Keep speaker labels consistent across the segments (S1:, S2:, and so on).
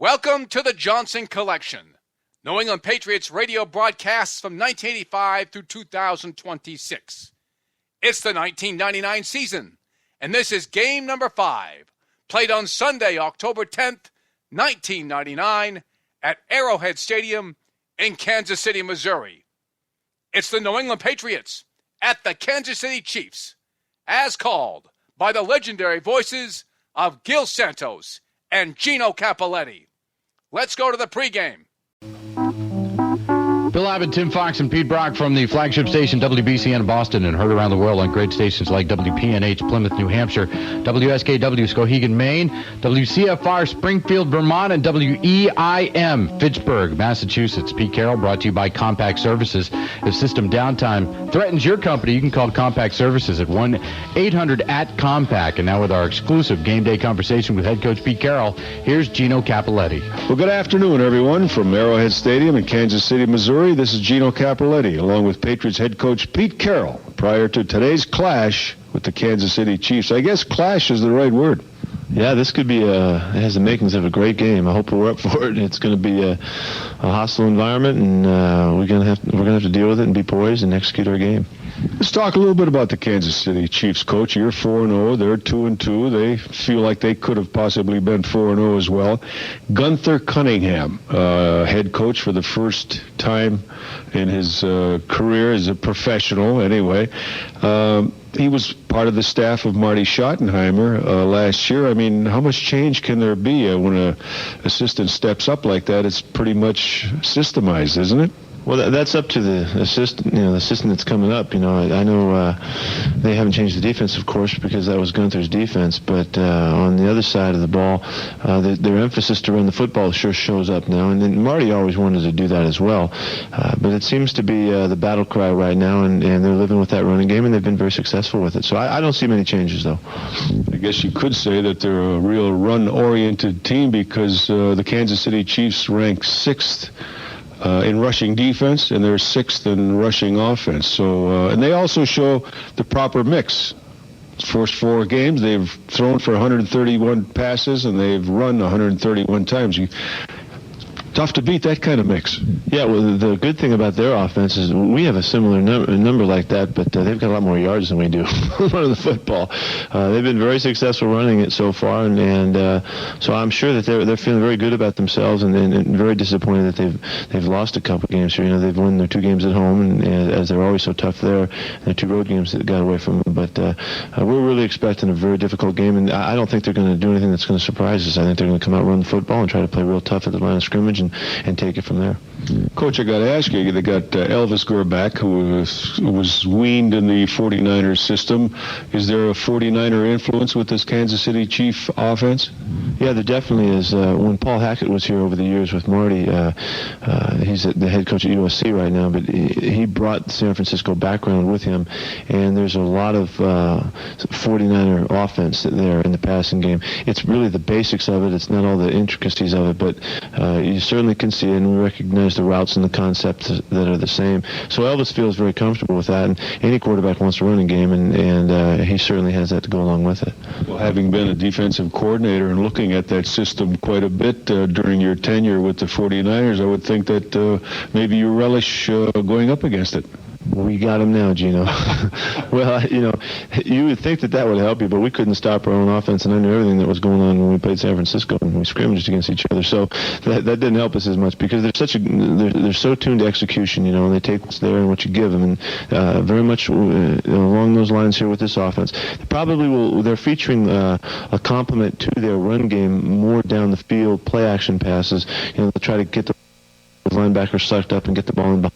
S1: Welcome to the Johnson Collection, New England Patriots radio broadcasts from 1985 through 2026. It's the 1999 season, and this is game number 5, played on Sunday, October 10th, 1999, at Arrowhead Stadium in Kansas City, Missouri. It's the New England Patriots at the Kansas City Chiefs, as called by the legendary voices of Gil Santos and Gino Cappelletti. Let's go to the pregame.
S2: Bill Abbott, Tim Fox, and Pete Brock from the flagship station WBCN Boston and heard around the world on great stations like WPNH Plymouth, New Hampshire, WSKW Skowhegan, Maine, WCFR Springfield, Vermont, and WEIM Fitchburg, Massachusetts. Pete Carroll brought to you by Compact Services. If system downtime threatens your company, you can call Compact Services at 1-800-AT-COMPACT. And now with our exclusive game day conversation with head coach Pete Carroll, here's Gino Cappelletti.
S3: Well, good afternoon, everyone, from Arrowhead Stadium in Kansas City, Missouri. This is Gino Cappelletti, along with Patriots head coach Pete Carroll, prior to today's clash with the Kansas City Chiefs. I guess clash is the right word.
S4: Yeah, this could be it has the makings of a great game. I hope we're up for it. It's going to be a hostile environment, and we're going to have to deal with it and be poised and execute our game.
S3: Let's talk a little bit about the Kansas City Chiefs, coach. You're 4-0. They're 2-2. They feel like they could have possibly been 4-0 as well. Gunther Cunningham, head coach for the first time in his career as a professional, anyway. He was part of the staff of Marty Schottenheimer last year. I mean, how much change can there be when an assistant steps up like that? It's pretty much systemized, isn't it?
S4: Well, that's up to the assistant. The assistant that's coming up. I know they haven't changed the defense, of course, because that was Gunther's defense. But on the other side of the ball, their emphasis to run the football sure shows up now. And then Marty always wanted to do that as well. But it seems to be the battle cry right now, and they're living with that running game, and they've been very successful with it. So I don't see many changes, though.
S3: I guess you could say that they're a real run-oriented team because the Kansas City Chiefs rank 6th in rushing defense, and they're 6th in rushing offense. So, and they also show the proper mix. First 4 games, they've thrown for 131 passes, and they've run 131 times. Tough to beat that kind of mix.
S4: Yeah, well, the good thing about their offense is we have a similar number like that, but they've got a lot more yards than we do running the football. They've been very successful running it so far, and so I'm sure that they're feeling very good about themselves and very disappointed that they've lost a couple games here. They've won their 2 games at home, and as they're always so tough there, and their 2 road games that got away from them. But we're really expecting a very difficult game, and I don't think they're going to do anything that's going to surprise us. I think they're going to come out, run the football, and try to play real tough at the line of scrimmage and take it from there.
S3: Coach, I got to ask you, they got Elvis Grbac, who was weaned in the 49ers system. Is there a 49er influence with this Kansas City Chief offense?
S4: Yeah, there definitely is. When Paul Hackett was here over the years with Marty, he's the head coach at USC right now, but he brought the San Francisco background with him, and there's a lot of 49er offense there in the passing game. It's really the basics of it. It's not all the intricacies of it, but you certainly can see it, and we recognize the routes and the concepts that are the same. So Elvis feels very comfortable with that, and any quarterback wants to run a game, and he certainly has that to go along with it.
S3: Well, having been a defensive coordinator and looking at that system quite a bit during your tenure with the 49ers, I would think that maybe you relish going up against it.
S4: We got him now, Gino. Well, you would think that would help you, but we couldn't stop our own offense, and I knew everything that was going on when we played San Francisco and we scrimmaged against each other. So that didn't help us as much because they're so tuned to execution, and they take what's there and what you give them, and very much along those lines here with this offense. They're featuring a complement to their run game more down the field, play action passes. They'll try to get the linebackers sucked up and get the ball in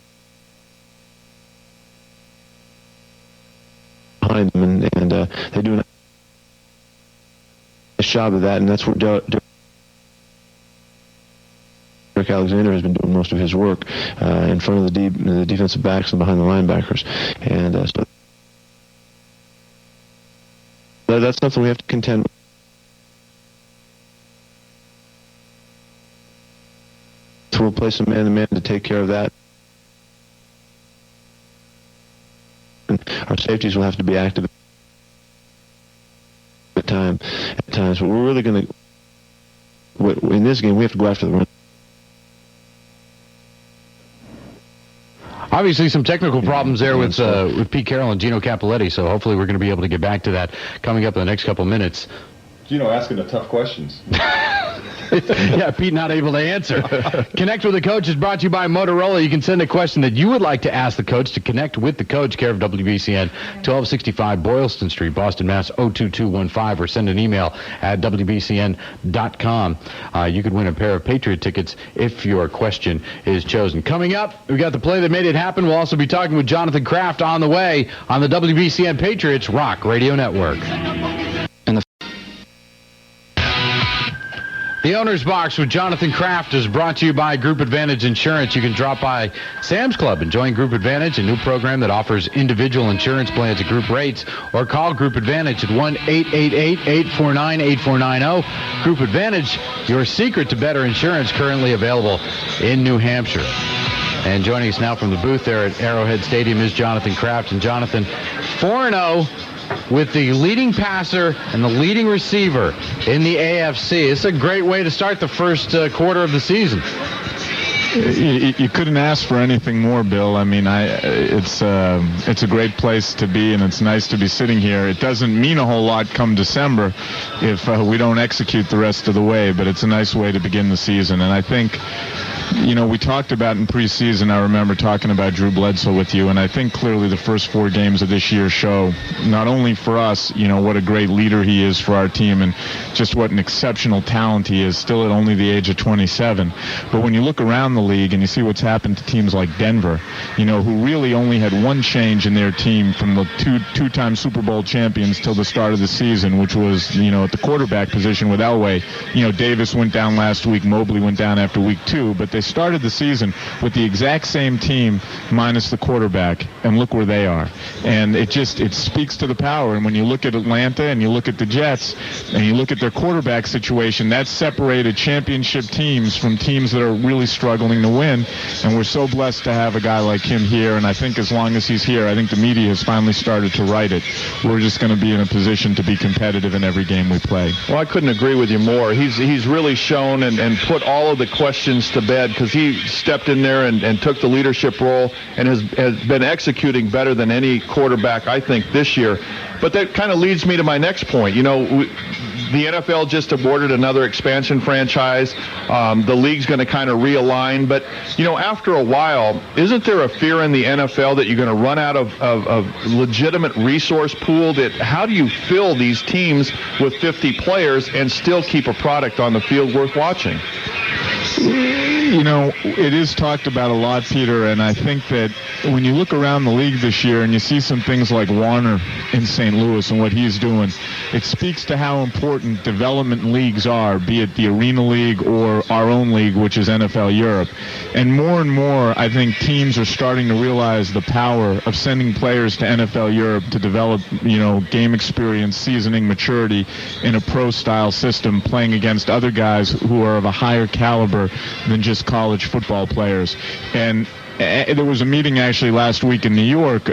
S4: behind them, and they do a nice job of that, and that's where Derek Alexander has been doing most of his work in front of the defensive backs and behind the linebackers, and so that's something we have to contend with. So we'll play some man-to-man to take care of that. Our safeties will have to be active at times, but we're really going to in this game, we have to go after the run.
S2: Obviously, some technical problems there with Pete Carroll and Gino Cappelletti, so hopefully we're going to be able to get back to that coming up in the next couple minutes.
S3: Gino asking the tough questions.
S2: Yeah, Pete not able to answer. Connect with the Coach is brought to you by Motorola. You can send a question that you would like to ask the coach to Connect with the Coach, care of WBCN, 1265 Boylston Street, Boston, Mass. 02215, or send an email at WBCN.com. You could win a pair of Patriot tickets if your question is chosen. Coming up, we got the play that made it happen. We'll also be talking with Jonathan Kraft on the way on the WBCN Patriots Rock Radio Network. The Owner's Box with Jonathan Kraft is brought to you by Group Advantage Insurance. You can drop by Sam's Club and join Group Advantage, a new program that offers individual insurance plans at group rates, or call Group Advantage at 1-888-849-8490. Group Advantage, your secret to better insurance, currently available in New Hampshire. And joining us now from the booth there at Arrowhead Stadium is Jonathan Kraft. And Jonathan, 4-0. With the leading passer and the leading receiver in the AFC. It's a great way to start the first quarter of the season.
S5: You couldn't ask for anything more, Bill. I mean, it's a great place to be, and it's nice to be sitting here. It doesn't mean a whole lot come December if we don't execute the rest of the way, but it's a nice way to begin the season. And I think, we talked about in preseason, I remember talking about Drew Bledsoe with you, and I think clearly the first 4 games of this year show, not only for us, what a great leader he is for our team and just what an exceptional talent he is, still at only the age of 27. But when you look around the league and you see what's happened to teams like Denver, who really only had one change in their team from the two-time Super Bowl champions till the start of the season, which was, at the quarterback position with Elway. Davis went down last week, Mobley went down after week 2, but they started the season with the exact same team minus the quarterback, and look where they are. And it speaks to the power. And when you look at Atlanta and you look at the Jets and you look at their quarterback situation, that separated championship teams from teams that are really struggling to win. And we're so blessed to have a guy like him here. And I think as long as he's here, I think the media has finally started to write it. We're just going to be in a position to be competitive in every game we play.
S6: Well, I couldn't agree with you more. He's really shown and put all of the questions to bed, because he stepped in there and took the leadership role and has been executing better than any quarterback, I think, this year. But that kind of leads me to my next point. The NFL just awarded another expansion franchise. The league's going to kind of realign. But, after a while, isn't there a fear in the NFL that you're going to run out of legitimate resource pool? How do you fill these teams with 50 players and still keep a product on the field worth watching?
S5: It is talked about a lot, Peter, and I think that when you look around the league this year and you see some things like Warner in St. Louis and what he's doing, it speaks to how important development leagues are, be it the Arena League or our own league, which is NFL Europe. And more, I think teams are starting to realize the power of sending players to NFL Europe to develop, game experience, seasoning, maturity in a pro-style system, playing against other guys who are of a higher caliber than just college football players. And there was a meeting actually last week in New York.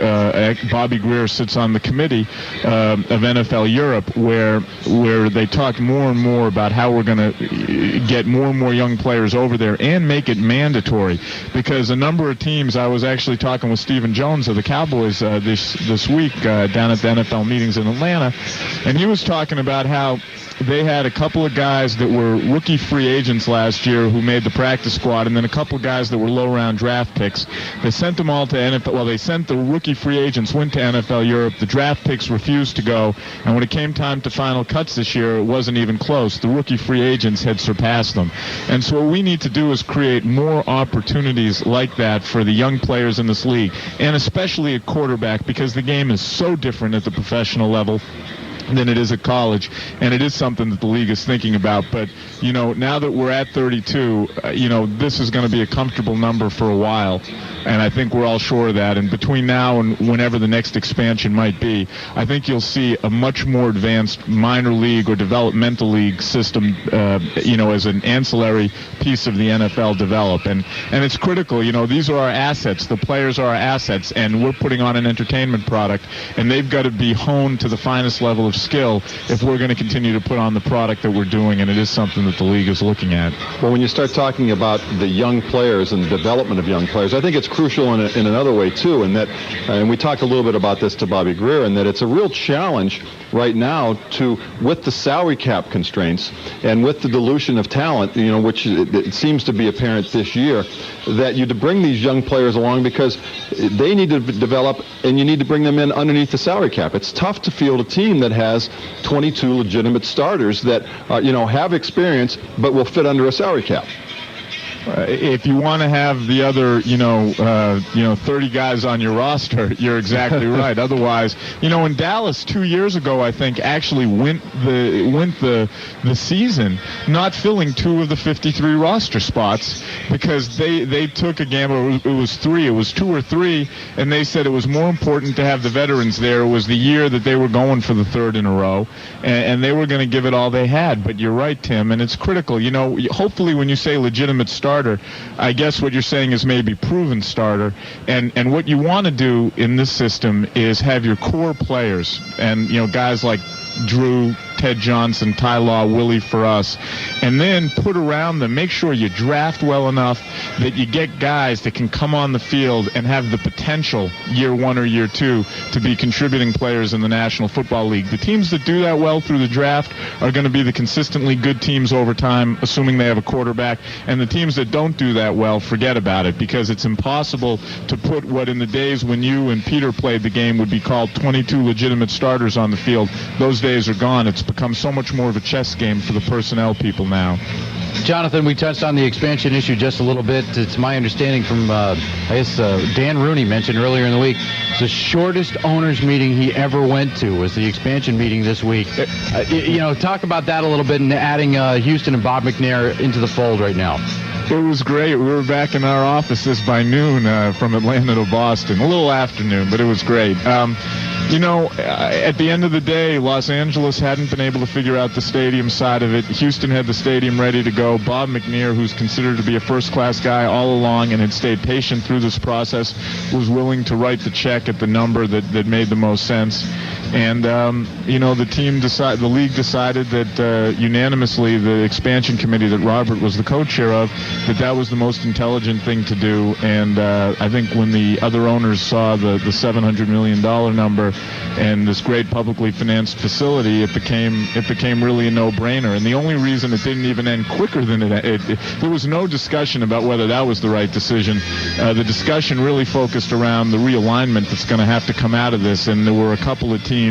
S5: Bobby Greer sits on the committee of NFL Europe, where they talked more and more about how we're going to get more and more young players over there and make it mandatory. Because a number of teams, I was actually talking with Stephen Jones of the Cowboys this week down at the NFL meetings in Atlanta, and he was talking about how they had a couple of guys that were rookie free agents last year who made the practice squad, and then a couple of guys that were low-round draft picks. They sent them all to NFL. Well, they sent the rookie free agents, went to NFL Europe. The draft picks refused to go, and when it came time to final cuts this year, it wasn't even close. The rookie free agents had surpassed them. And so what we need to do is create more opportunities like that for the young players in this league, and especially at quarterback, because the game is so different at the professional level than it is at college, and it is something that the league is thinking about. But now that we're at 32, this is going to be a comfortable number for a while, and I think we're all sure of that. And between now and whenever the next expansion might be, I think you'll see a much more advanced minor league or developmental league system, as an ancillary piece of the NFL develop. And it's critical. These are our assets. The players are our assets, and we're putting on an entertainment product, and they've got to be honed to the finest level of of skill if we're going to continue to put on the product that we're doing, and it is something that the league is looking at.
S6: Well, when you start talking about the young players and the development of young players, I think it's crucial in another way, too, and that, and we talked a little bit about this to Bobby Greer, and that it's a real challenge right now with the salary cap constraints and with the dilution of talent, which it seems to be apparent this year, that you to bring these young players along because they need to develop, and you need to bring them in underneath the salary cap. It's tough to field a team that has 22 legitimate starters that have experience but will fit under a salary cap.
S5: If you want to have the other, 30 guys on your roster, you're exactly right. Otherwise, in Dallas 2 years ago, I think actually went the season not filling 2 of the 53 roster spots because they took a gamble. It was 3. It was 2 or 3, and they said it was more important to have the veterans there. It was the year that they were going for the 3rd in a row, and they were going to give it all they had. But you're right, Tim, and it's critical. Hopefully when you say legitimate starter, I guess what you're saying is maybe proven starter, and what you want to do in this system is have your core players and guys like Drew, Ted Johnson, Ty Law, Willie for us, and then put around them, make sure you draft well enough that you get guys that can come on the field and have the potential year 1 or year 2 to be contributing players in the National Football League. The teams that do that well through the draft are going to be the consistently good teams over time, assuming they have a quarterback, and the teams that don't do that well, forget about it, because it's impossible to put what in the days when you and Peter played the game would be called 22 legitimate starters on the field. Those days are gone. It's become so much more of a chess game for the personnel people now.
S2: Jonathan, we touched on the expansion issue just a little bit. It's my understanding from, Dan Rooney mentioned earlier in the week, the shortest owners meeting he ever went to was the expansion meeting this week. Talk about that a little bit and adding Houston and Bob McNair into the fold right now.
S5: It was great. We were back in our offices by noon from Atlanta to Boston. A little afternoon, but it was great. At the end of the day, Los Angeles hadn't been able to figure out the stadium side of it. Houston had the stadium ready to go. Bob McNair, who's considered to be a first-class guy all along and had stayed patient through this process, was willing to write the check at the number that made the most sense. And, the league decided that unanimously, the expansion committee that Robert was the co-chair of, that was the most intelligent thing to do. And I think when the other owners saw the $700 million number and this great publicly financed facility, it became really a no-brainer. And the only reason it didn't even end quicker than there was no discussion about whether that was the right decision. The discussion really focused around the realignment that's going to have to come out of this, and there were a couple of teams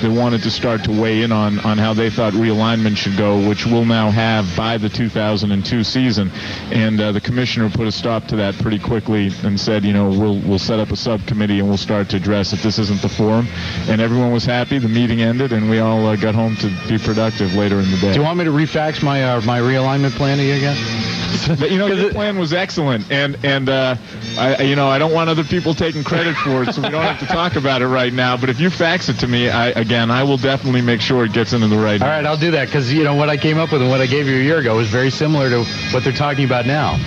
S5: that wanted to start to weigh in on how they thought realignment should go, which we'll now have by the 2002 season. And the commissioner put a stop to that pretty quickly and said, we'll set up a subcommittee and we'll start to address it. This isn't the forum. And everyone was happy. The meeting ended, and we all got home to be productive later in the day.
S2: Do you want me to refax my realignment plan to you again?
S5: Your plan was excellent, and I don't want other people taking credit for it, so we don't have to talk about it right now. But if you fax it to me, I will definitely make sure it gets into the right.
S2: All right, I'll do that, because what I came up with and what I gave you a year ago was very similar to what they're talking about now.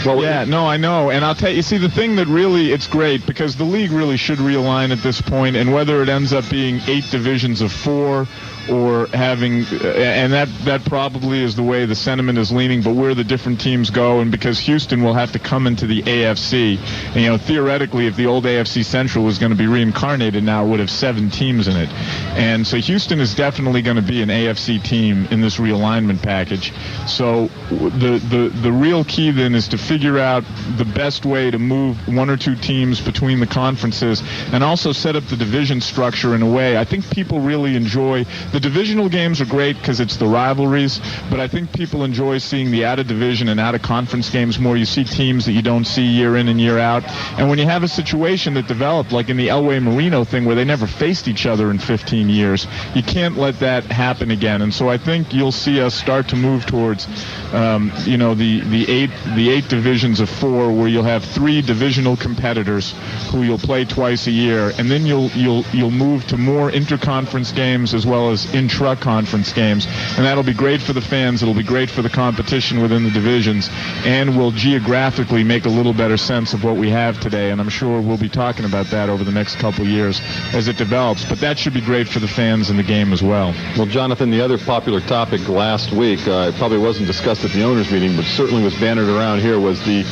S5: Well, yeah, no, I know, and I'll tell you. See, the thing that really, it's great because the league really should realign at this point, and whether it ends up being 8 divisions of 4 or having, and that probably is the way the sentiment is leaning, but where the different teams go, and because Houston will have to come into the AFC, and, theoretically, if the old AFC Central was going to be reincarnated now, it would have 7 teams in it, and so Houston is definitely going to be an AFC team in this realignment package. So the real key then is to figure out the best way to move 1 or 2 teams between the conferences, and also set up the division structure in a way. I think people really enjoy. The divisional games are great because it's the rivalries, but I think people enjoy seeing the out-of-division and out-of-conference games more. You see teams that you don't see year in and year out. And when you have a situation that developed, like in the Elway Marino thing where they never faced each other in 15 years, you can't let that happen again. And so I think you'll see us start to move towards, the eight divisions of 4, where you'll have 3 divisional competitors who you'll play twice a year, and then you'll move to more interconference games as well as as intra conference games, and that'll be great for the fans. It'll be great for the competition within the divisions, and will geographically make a little better sense of what we have today. And I'm sure we'll be talking about that over the next couple of years as it develops. But that should be great for the fans in the game as well.
S6: Well, Jonathan, the other popular topic last week, it probably wasn't discussed at the owners' meeting, but certainly was bannered around here, was the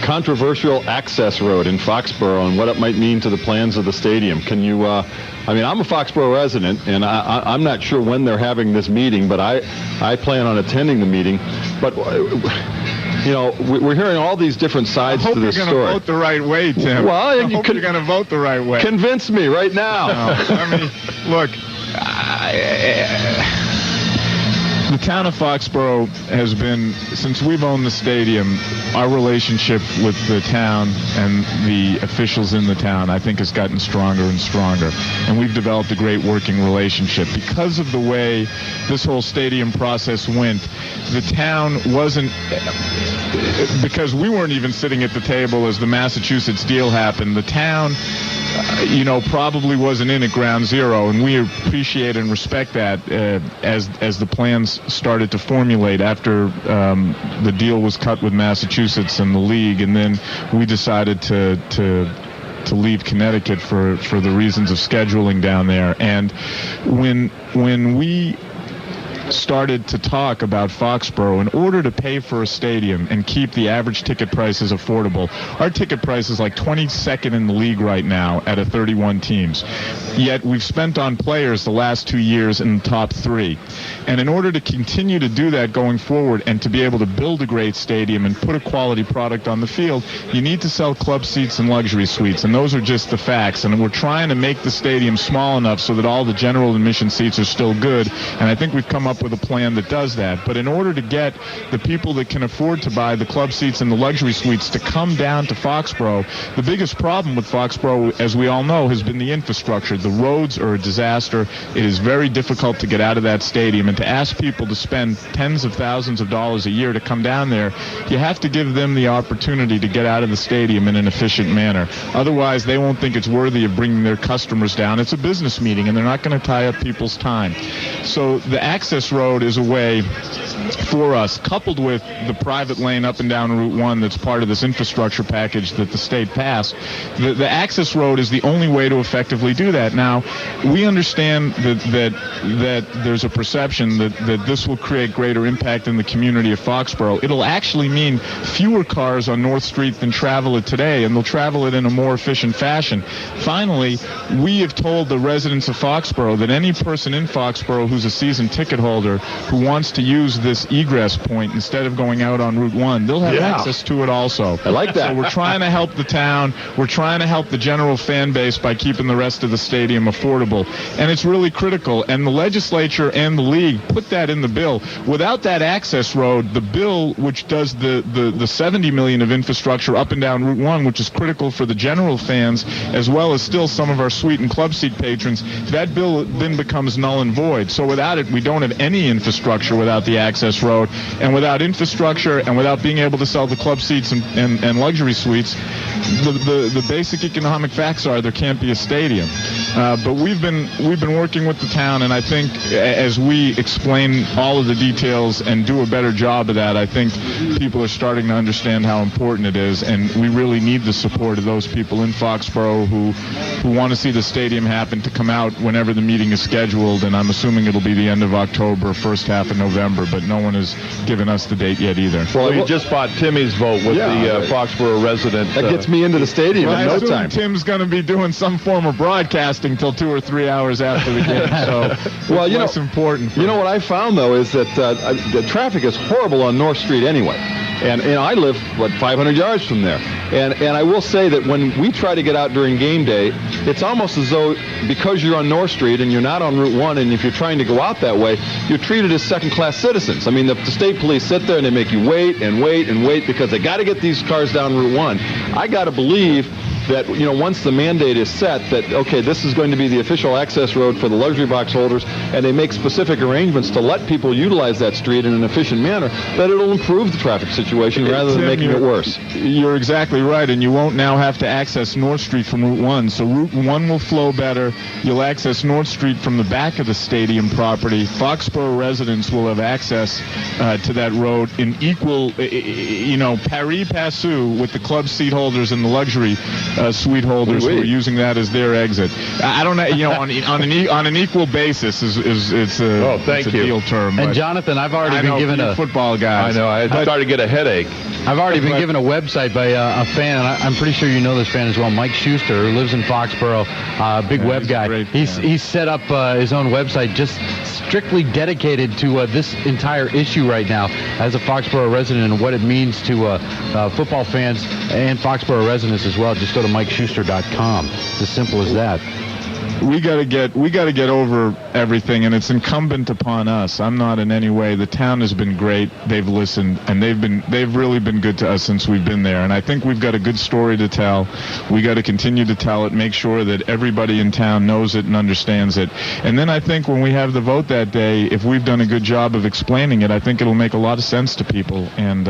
S6: controversial access road in Foxborough and what it might mean to the plans of the stadium. Can you, I mean, I'm a Foxborough resident, and I'm not sure when they're having this meeting, but I plan on attending the meeting. But, you know, we're hearing all these different sides to this story.
S5: I hope you're going to vote the right way, Tim.
S6: Well,
S5: I hope you're going to vote the right way.
S6: Convince me right now.
S5: No, I mean, look, the town of Foxborough has been, since we've owned the stadium, our relationship with the town and the officials in the town, I think, has gotten stronger and stronger. And we've developed a great working relationship. Because of the way this whole stadium process went, the town wasn't, because we weren't even sitting at the table as the Massachusetts deal happened, the town, you know, probably wasn't in at ground zero, and we appreciate and respect that as the plans started to formulate after the deal was cut with Massachusetts and the league, and then we decided to leave Connecticut for the reasons of scheduling down there. And when we started to talk about Foxborough, in order to pay for a stadium and keep the average ticket prices affordable, our ticket price is like 22nd in the league right now out of 31 teams. Yet we've spent on players the last 2 years in the top 3. And in order to continue to do that going forward and to be able to build a great stadium and put a quality product on the field, you need to sell club seats and luxury suites. And those are just the facts. And we're trying to make the stadium small enough so that all the general admission seats are still good. And I think we've come up with a plan that does that. But in order to get the people that can afford to buy the club seats and the luxury suites to come down to Foxborough, the biggest problem with Foxborough, as we all know, has been the infrastructure. The roads are a disaster. It is very difficult to get out of that stadium. And to ask people to spend tens of thousands of dollars a year to come down there, you have to give them the opportunity to get out of the stadium in an efficient manner. Otherwise, they won't think it's worthy of bringing their customers down. It's a business meeting, and they're not going to tie up people's time. So the access road is a way for us, coupled with the private lane up and down Route 1 that's part of this infrastructure package that the state passed. The access road is the only way to effectively do that. Now, we understand that there's a perception that this will create greater impact in the community of Foxborough. It'll actually mean fewer cars on North Street than travel it today, and they'll travel it in a more efficient fashion. Finally, we have told the residents of Foxborough that any person in Foxborough who's a season ticket holder who wants to use this egress point instead of going out on Route 1, they'll have access to it also.
S6: I like that.
S5: So we're trying to help the town. We're trying to help the general fan base by keeping the rest of the stadium affordable. And it's really critical. And the legislature and the league put that in the bill. Without that access road, the bill, which does the $70 million of infrastructure up and down Route 1, which is critical for the general fans, as well as still some of our suite and club seat patrons, that bill then becomes null and void. So without it, we don't have any infrastructure without the access road. And without infrastructure and without being able to sell the club seats and luxury suites, the basic economic facts are there can't be a stadium. But we've been working with the town, and I think as we explain all of the details and do a better job of that, I think people are starting to understand how important it is, and we really need the support of those people in Foxborough who want to see the stadium happen to come out whenever the meeting is scheduled, and I'm assuming it'll be the end of October, first half of November, but no one has given us the date yet either.
S6: Well, you just bought Timmy's vote with the Foxborough resident.
S3: That gets me into the stadium in no time.
S5: Tim's going to be doing some form of broadcasting till 2 or 3 hours after the game, so well, you know, it's important.
S6: You know what I found, though, is that the traffic is horrible on North Street anyway. And I live, 500 yards from there. And I will say that when we try to get out during game day, it's almost as though because you're on North Street and you're not on Route 1, and if you're trying to go out that way, you're treated as second-class citizens. I mean, the state police sit there and they make you wait and wait and wait because they got to get these cars down Route 1. I got to believe that, once the mandate is set that, okay, this is going to be the official access road for the luxury box holders, and they make specific arrangements to let people utilize that street in an efficient manner, that it'll improve the traffic situation rather than making it worse.
S5: You're exactly right, and you won't now have to access North Street from Route 1. So Route 1 will flow better. You'll access North Street from the back of the stadium property. Foxborough residents will have access to that road in equal, pari passu with the club seat holders and the luxury suite holders who are using that as their exit. I don't know, on an equal basis it's a deal term.
S2: And Jonathan, I've already been given a
S5: football guy.
S6: I know. I started to get a headache.
S2: I've already been given a website by a fan. I'm pretty sure you know this fan as well, Mike Schuster, who lives in Foxborough, big web guy. He's set up his own website just strictly dedicated to this entire issue right now as a Foxborough resident and what it means to football fans and Foxborough residents as well. Just go to MikeSchuster.com. It's as simple as that.
S5: We got to get over everything, and it's incumbent upon us. I'm not in any way. The town has been great. They've listened, and they've really been good to us since we've been there. And I think we've got a good story to tell. We got to continue to tell it, make sure that everybody in town knows it and understands it. And then I think when we have the vote that day, if we've done a good job of explaining it, I think it'll make a lot of sense to people. And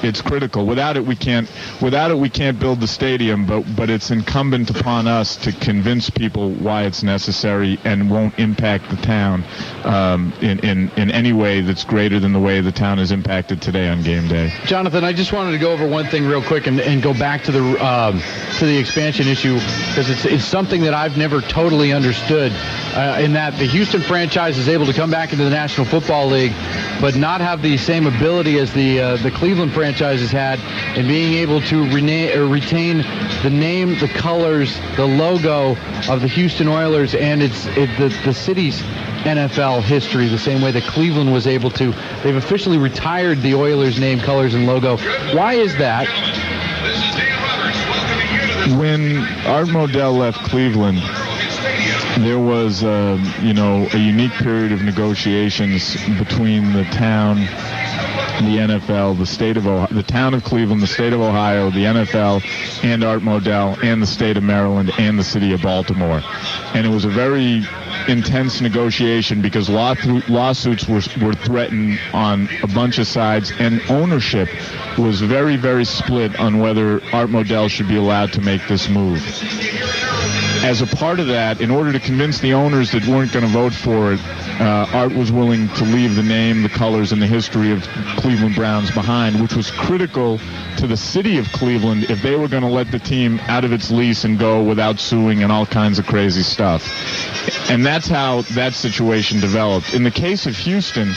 S5: it's critical. Without it, we can't build the stadium. But it's incumbent upon us to convince people why it's necessary and won't impact the town in any way that's greater than the way the town is impacted today on game day.
S2: Jonathan, I just wanted to go over one thing real quick and go back to the expansion issue, because it's something that I've never totally understood. In that the Houston franchise is able to come back into the National Football League, but not have the same ability as the Cleveland franchise has had in being able to retain the name, the colors, the logo of the Houston Oilers and the city's NFL history, the same way that Cleveland was able to. They've officially retired the Oilers' name, colors, and logo. Why is that?
S5: When Art Modell left Cleveland, there was, a unique period of negotiations between the town, the NFL, the town of Cleveland, the state of Ohio, the NFL, and Art Modell, and the state of Maryland, and the city of Baltimore. And it was a very intense negotiation because lawsuits were threatened on a bunch of sides, and ownership was very, very split on whether Art Modell should be allowed to make this move. As a part of that, in order to convince the owners that weren't going to vote for it, Art was willing to leave the name, the colors, and the history of Cleveland Browns behind, which was critical to the city of Cleveland if they were going to let the team out of its lease and go without suing and all kinds of crazy stuff. And that's how that situation developed. In the case of Houston,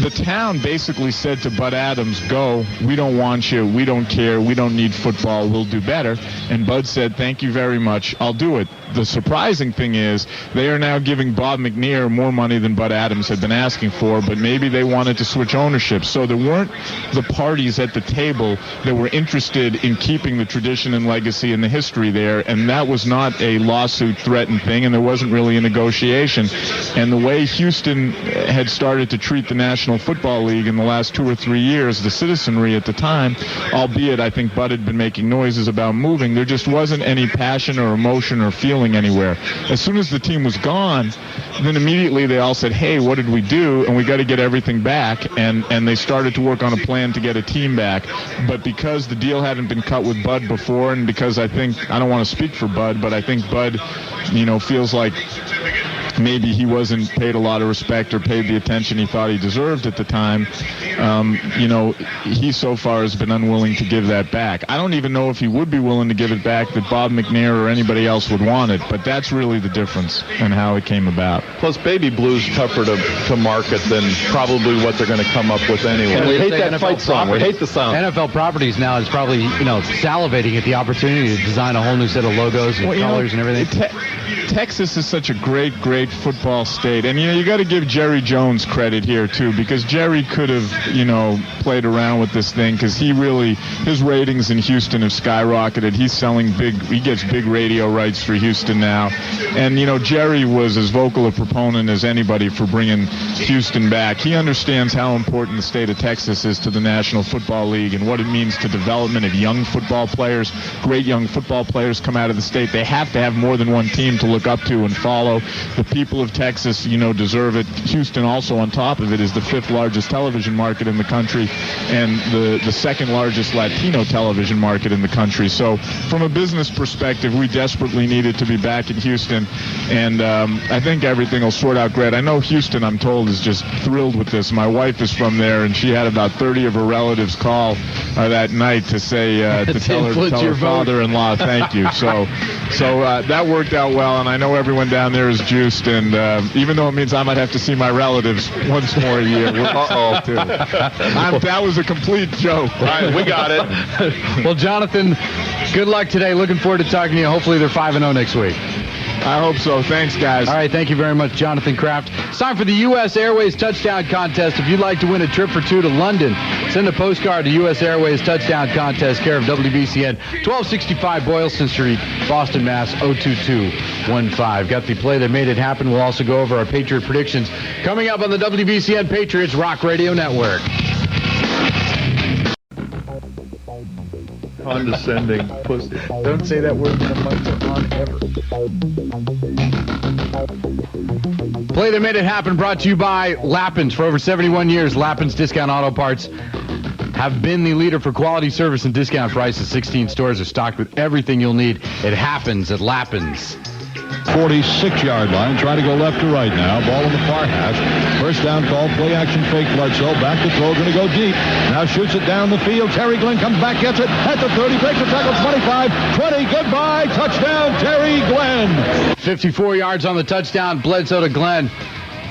S5: the town basically said to Bud Adams, go, we don't want you, we don't care, we don't need football, we'll do better. And Bud said, thank you very much, I'll do it. The surprising thing is they are now giving Bob McNair more money than Bud Adams had been asking for, but maybe they wanted to switch ownership. So there weren't the parties at the table that were interested in keeping the tradition and legacy and the history there, and that was not a lawsuit-threatened thing, and there wasn't really a negotiation. And the way Houston had started to treat the National Football League in the last 2 or 3 years, the citizenry at the time, albeit I think Bud had been making noises about moving, there just wasn't any passion or emotion or feeling anywhere. As soon as the team was gone, then immediately they all said, hey, what did we do? And we got to get everything back. And they started to work on a plan to get a team back. But because the deal hadn't been cut with Bud before, and because I don't want to speak for Bud, but I think Bud, feels like maybe he wasn't paid a lot of respect or paid the attention he thought he deserved at the time, he so far has been unwilling to give that back. I don't even know if he would be willing to give it back, that Bob McNair or anybody else would want it, but that's really the difference in how it came about.
S6: Plus, baby blue's tougher to market than probably what they're going to come up with anyway. And we hate that NFL fight song. We hate the sound.
S2: NFL Properties now is probably, salivating at the opportunity to design a whole new set of logos and colors and everything.
S5: Texas is such a great great football state. And, you got to give Jerry Jones credit here, too, because Jerry could have, played around with this thing because his ratings in Houston have skyrocketed. He gets big radio rights for Houston now. And, Jerry was as vocal a proponent as anybody for bringing Houston back. He understands how important the state of Texas is to the National Football League and what it means to development of young football players. Great young football players come out of the state. They have to have more than one team to look up to and follow. The people of Texas, deserve it. Houston also, on top of it, is the 5th largest television market in the country and the 2nd largest Latino television market in the country. So from a business perspective, we desperately needed to be back in Houston, and I think everything will sort out great. I know Houston, I'm told, is just thrilled with this. My wife is from there, and she had about 30 of her relatives call that night to say to tell her father-in-law thank you. So that worked out well, and I know everyone down there is juiced, and even though it means I might have to see my relatives once more a year, too. That was a complete joke.
S6: All right, we got it.
S2: Well, Jonathan, good luck today. Looking forward to talking to you. Hopefully they're 5-0 next week.
S5: I hope so. Thanks, guys.
S2: All right, thank you very much, Jonathan Kraft. It's time for the U.S. Airways Touchdown Contest. If you'd like to win a trip for 2 to London, send a postcard to U.S. Airways Touchdown Contest, care of WBCN, 1265 Boylston Street, Boston, Mass. 02215. Got the play that made it happen. We'll also go over our Patriot predictions coming up on the WBCN Patriots Rock Radio Network.
S6: Condescending pussy.
S2: Don't say that word in a month on ever. Play that made it happen brought to you by Lappin's. For over 71 years, Lappin's Discount Auto Parts have been the leader for quality service and discount prices. 16 stores are stocked with everything you'll need. It happens at Lappin's.
S7: 46-yard line. Try to go left to right now. Ball in the far hash. First down call. Play action fake. Bledsoe. Back to throw. Going to go deep. Now shoots it down the field. Terry Glenn comes back. Gets it. At the 30. Breaks the tackle. 25. 20. Goodbye. Touchdown. Terry Glenn.
S2: 54 yards on the touchdown. Bledsoe to Glenn.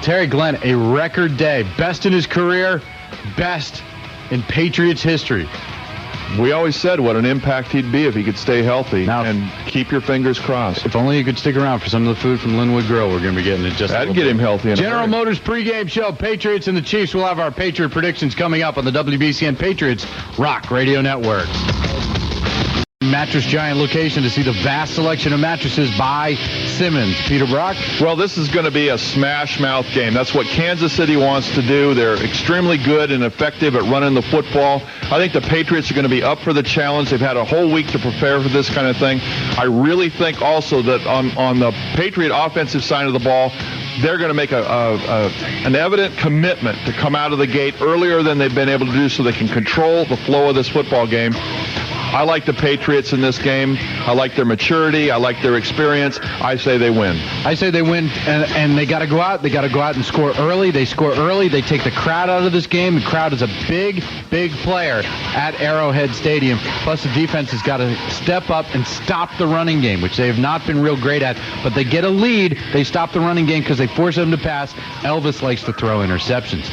S2: Terry Glenn, a record day. Best in his career. Best in Patriots history.
S6: We always said what an impact he'd be if he could stay healthy.
S2: Now,
S6: and keep your fingers crossed.
S2: If only you could stick around for some of the food from Linwood Grill. We're going to be getting it just
S6: That'd get him healthy.
S2: General Motors pregame show. Patriots and the Chiefs. We'll have our Patriot predictions coming up on the WBCN Patriots Rock Radio Network. Mattress Giant location to see the vast selection of mattresses by Simmons. Peter Brock?
S6: Well, this is going to be a smash-mouth game. That's what Kansas City wants to do. They're extremely good and effective at running the football. I think the Patriots are going to be up for the challenge. They've had a whole week to prepare for this kind of thing. I really think also that on the Patriot offensive side of the ball, they're going to make an evident commitment to come out of the gate earlier than they've been able to do so they can control the flow of this football game. I like the Patriots in this game. I like their maturity. I like their experience. I say they win.
S2: I say they win, and they got to go out. They got to go out and score early. They score early. They take the crowd out of this game. The crowd is a big, big player at Arrowhead Stadium. Plus, the defense has got to step up and stop the running game, which they have not been real great at. But they get a lead. They stop the running game because they force them to pass. Elvis likes to throw interceptions.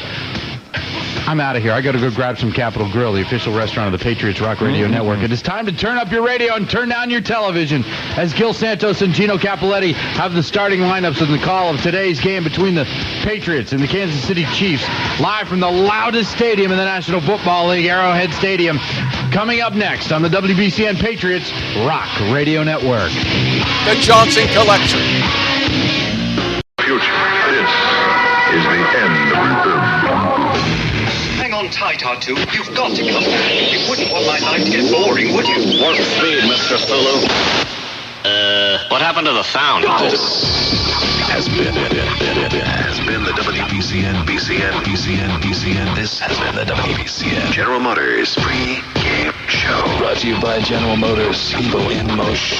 S2: I'm out of here. I got to go grab some Capitol Grill, the official restaurant of the Patriots Rock Radio Network. It is time to turn up your radio and turn down your television as Gil Santos and Gino Capoletti have the starting lineups in the call of today's game between the Patriots and the Kansas City Chiefs, live from the loudest stadium in the National Football League, Arrowhead Stadium. Coming up next on the WBCN Patriots Rock Radio Network.
S1: The Johnson Collection.
S8: Future, this is the end of the
S9: Hang on tight, R2. You've got to come back. You wouldn't want my life to get boring, would you?
S8: Warp speed, Mr. Sulu.
S9: What happened to the sound?
S8: This has been the WBCN, BCN. This has been the WBCN General Motors pre-game show. Brought to you by General Motors, Evo in motion.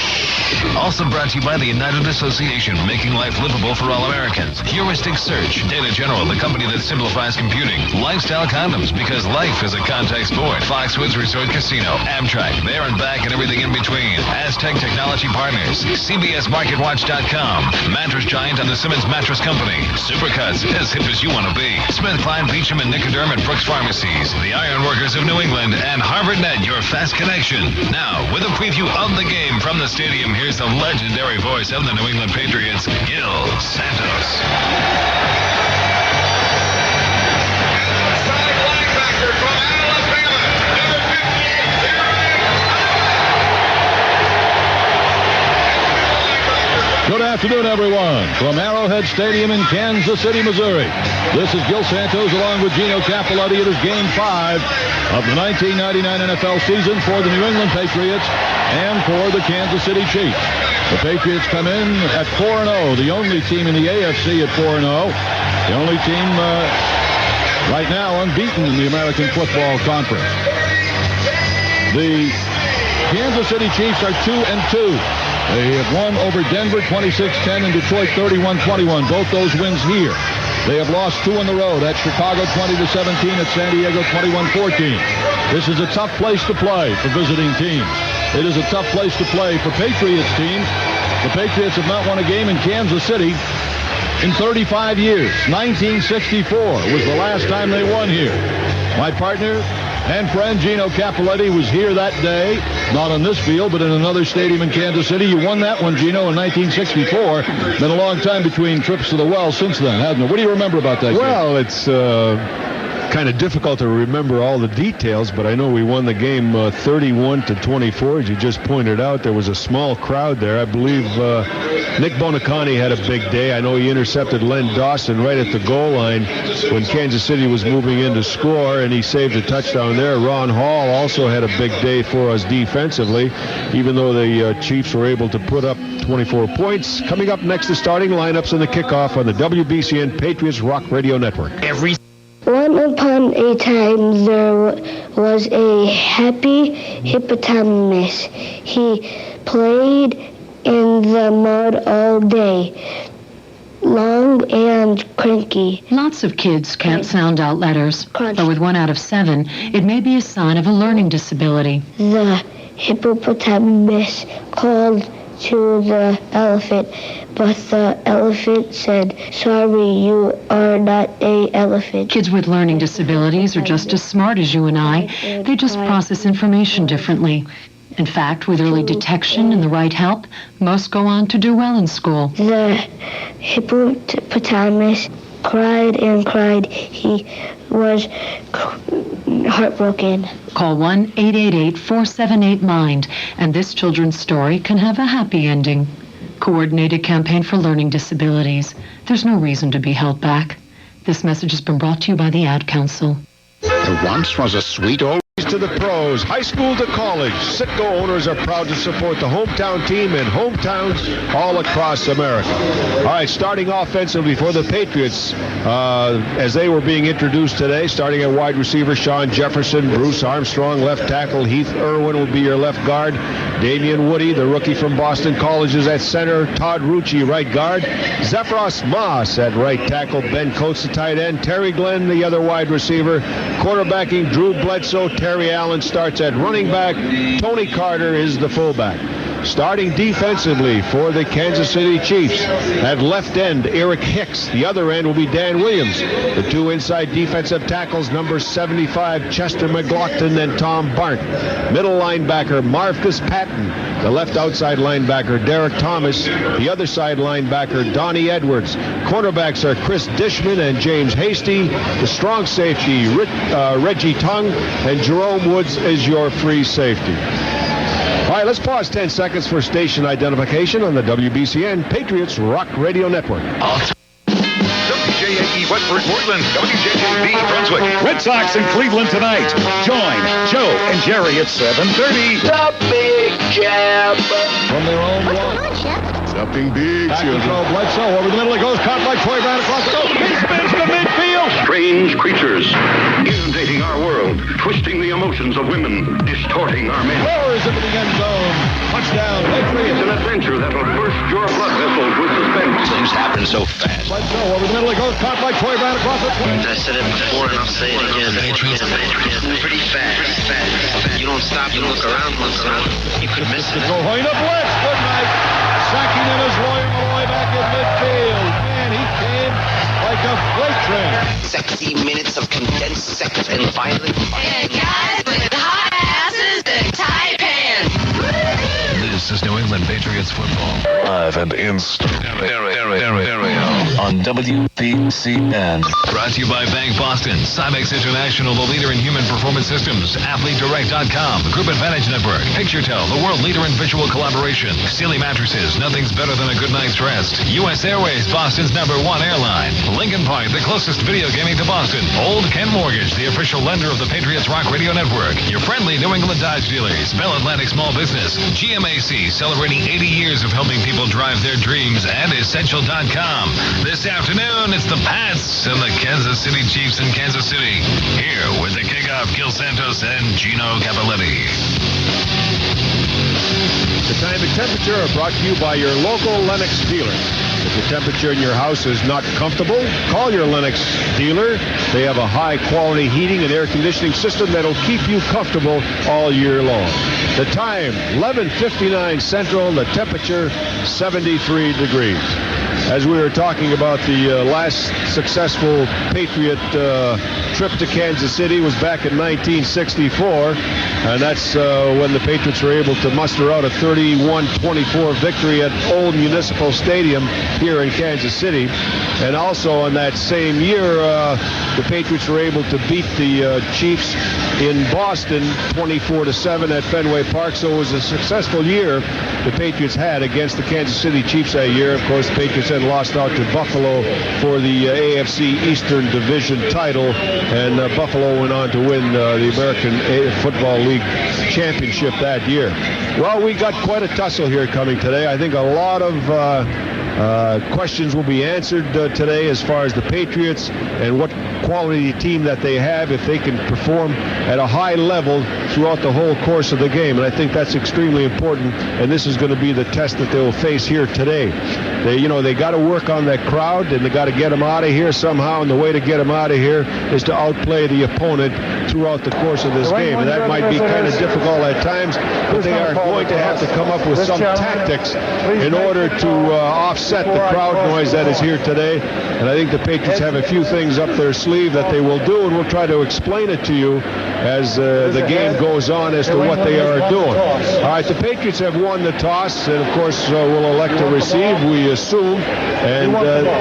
S10: Also brought to you by the United Association, making life livable for all Americans. Heuristic Search, Data General, the company that simplifies computing. Lifestyle Condoms, because life is a contact sport. Foxwoods Resort Casino, Amtrak, there and back and everything in between. Aztec Technology Partners, CBSMarketWatch.com, Mattress Giant and the Simmons Mattress Company, Supercuts, as hip as you want to be, SmithKline, Beecham, and Nicoderm at Brooks Pharmacies, the Iron Workers of New England, and HarvardNet, your fast connection. Now, with a preview of the game from the stadium, here's the legendary voice of the New England Patriots, Gil Santos.
S11: Outside linebacker from Alabama, number 58.
S7: Good afternoon, everyone. From Arrowhead Stadium in Kansas City, Missouri, this is Gil Santos along with Gino Cappelletti. It is Game 5 of the 1999 NFL season for the New England Patriots and for the Kansas City Chiefs. The Patriots come in at 4-0, the only team in the AFC at 4-0, the only team right now unbeaten in the American Football Conference. The Kansas City Chiefs are 2-2. They have won over Denver 26-10 and Detroit 31-21. Both those wins here. They have lost 2 on the road at Chicago 20-17, at San Diego 21-14. This is a tough place to play for visiting teams. It is a tough place to play for Patriots teams. The Patriots have not won a game in Kansas City in 35 years. 1964 was the last time they won here. My partner and friend Gino Cappelletti was here that day, not on this field, but in another stadium in Kansas City. You won that one, Gino, in 1964. Been a long time between trips to the well since then, hasn't it? What do you remember about that game?
S3: Well, it's kind of difficult to remember all the details, but I know we won the game 31-24. As you just pointed out, there was a small crowd there. I believe Nick Bonacani had a big day. I know he intercepted Len Dawson right at the goal line when Kansas City was moving in to score, and he saved a touchdown there. Ron Hall also had a big day for us defensively, even though the Chiefs were able to put up 24 points. Coming up next, the starting lineups and the kickoff on the WBCN Patriots Rock Radio Network.
S12: Once upon a time, there was a happy hippopotamus. He played in the mud all day, long and cranky.
S13: Lots of kids can't sound out letters,
S12: Crunch.
S13: but with 1 out of 7, it may be a sign of a learning disability.
S12: The hippopotamus called to the elephant, but the elephant said, "Sorry, you are not an elephant."
S13: Kids with learning disabilities are just as smart as you and I. They just process information differently. In fact, with early detection and the right help, most go on to do well in school.
S12: The hippopotamus cried and cried. He was heartbroken.
S13: Call 1-888-478-MIND, and this children's story can have a happy ending. Coordinated campaign for learning disabilities. There's no reason to be held back. This message has been brought to you by the Ad Council.
S14: There once was a sweet old...
S3: To the pros, high school to college, Citgo owners are proud to support the hometown team in hometowns all across America. All right, starting offensively for the Patriots, as they were being introduced today, starting at wide receiver, Shawn Jefferson, Bruce Armstrong, left tackle, Heath Irwin will be your left guard, Damian Woody, the rookie from Boston College, is at center, Todd Rucci, right guard, Zephros Moss at right tackle, Ben Coates, the tight end, Terry Glenn, the other wide receiver, quarterbacking, Drew Bledsoe, Terry Allen starts at running back. Tony Carter is the fullback. Starting defensively for the Kansas City Chiefs. At left end, Eric Hicks. The other end will be Dan Williams. The 2 inside defensive tackles, number 75, Chester McLaughlin and Tom Barton. Middle linebacker, Marcus Patton. The left outside linebacker, Derek Thomas. The other side linebacker, Donnie Edwards. Cornerbacks are Chris Dishman and James Hasty. The strong safety, Reggie Tung. And Jerome Woods is your free safety. All right, let's pause 10 seconds for station identification on the WBCN Patriots Rock Radio Network.
S11: WJAE Westford, Portland, WJJB Brunswick.
S15: Red Sox in Cleveland tonight. Join Joe and Jerry at 7:30.
S11: The Big Jam.
S7: From their own wall.
S14: Something big,
S7: Back to throw Bledsoe. Over the middle he goes. Caught by Troy. Ran across the goal. He spins to midfield.
S9: Strange creatures inundating our world, twisting the emotions of women, distorting our men.
S7: Roars into the end zone. Touchdown, Patriots.
S9: It's an adventure that'll burst your blood vessels with suspense.
S14: Things happen so fast.
S7: Bledsoe over the middle he goes. Caught by Troy. Ran across the goal.
S16: I said it before and I'll say it again. Patriots move pretty fast. You don't stop, you look around, you could miss it.
S7: Hoyna blitz. Good night. Sacking in his Roy back in midfield. Man, he came like a freight train.
S16: 60 minutes of condensed sex and violent.
S17: And guys with hot asses and tight pants.
S10: This is New England Patriots Patriots football. Live and in stereo on WBCN. Brought to you by Bank Boston, Cymex International, the leader in human performance systems, AthleteDirect.com, Group Advantage Network, PictureTel, the world leader in visual collaboration, Sealy Mattresses, nothing's better than a good night's rest, U.S. Airways, Boston's #1 airline, Lincoln Park, the closest video gaming to Boston, Old Ken Mortgage, the official lender of the Patriots Rock Radio Network, your friendly New England Dodge dealers, Bell Atlantic Small Business, GMAC, celebrating 80 years of helping people drive their dreams, and Essential.com. This afternoon, it's the Pats and the Kansas City Chiefs in Kansas City. Here with the kickoff, Gil Santos and Gino Cappelletti.
S3: The time and temperature are brought to you by your local Lennox dealer. If the temperature in your house is not comfortable, call your Lennox dealer. They have a high-quality heating and air conditioning system that'll keep you comfortable all year long. The time, 11:59 Central. The temperature, 73 degrees. As we were talking about the last successful Patriot trip to Kansas City was back in 1964, and that's when the Patriots were able to muster out a 31-24 victory at Old Municipal Stadium here in Kansas City. And also in that same year, the Patriots were able to beat the Chiefs in Boston 24-7 at Fenway Park. So it was a successful year the Patriots had against the Kansas City Chiefs that year. Of course, the Patriots had lost out to Buffalo for the AFC Eastern Division title, and Buffalo went on to win the American Football League championship that year. Well, we got quite a tussle here coming today. I think a lot of questions will be answered today as far as the Patriots and what quality team that they have if they can perform at a high level throughout the whole course of the game. And I think that's extremely important, and this is going to be the test that they will face here today. They got to work on that crowd, and they got to get them out of here somehow, and the way to get them out of here is to outplay the opponent throughout the course of this game. And that might be kind of difficult at times, but they are going to have to come up with some tactics in order to offset the crowd noise that is here today. And I think the Patriots have a few things up their sleeve that they will do, and we'll try to explain it to you as the game goes on as to what they are doing. All right, the Patriots have won the toss, and of course will elect to receive, we assume, and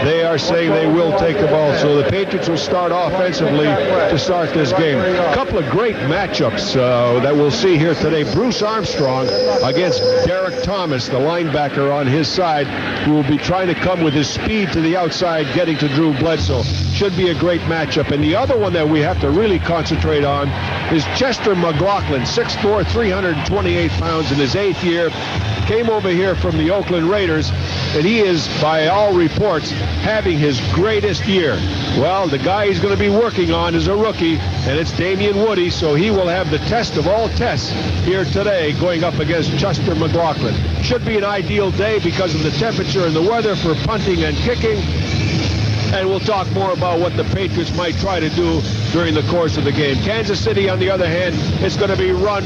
S3: they are saying they will take the ball. So the Patriots will start offensively to start this game. A couple of great matchups that we'll see here today. Bruce Armstrong against Derek Thomas, the linebacker on his side, who will be trying to come with his speed to the outside, getting to Drew Bledsoe. Should be a great matchup. And the other one that we have to really concentrate on is Chester McLaughlin, 6'4", 328 pounds in his 8th year. Came over here from the Oakland Raiders, and he is, by all reports, having his greatest year. Well, the guy he's going to be working on is a rookie, and it's Damian Woody, so he will have the test of all tests here today going up against Chester McLaughlin. Should be an ideal day because of the temperature and the weather for punting and kicking. And we'll talk more about what the Patriots might try to do during the course of the game. Kansas City, on the other hand, it's going to be run,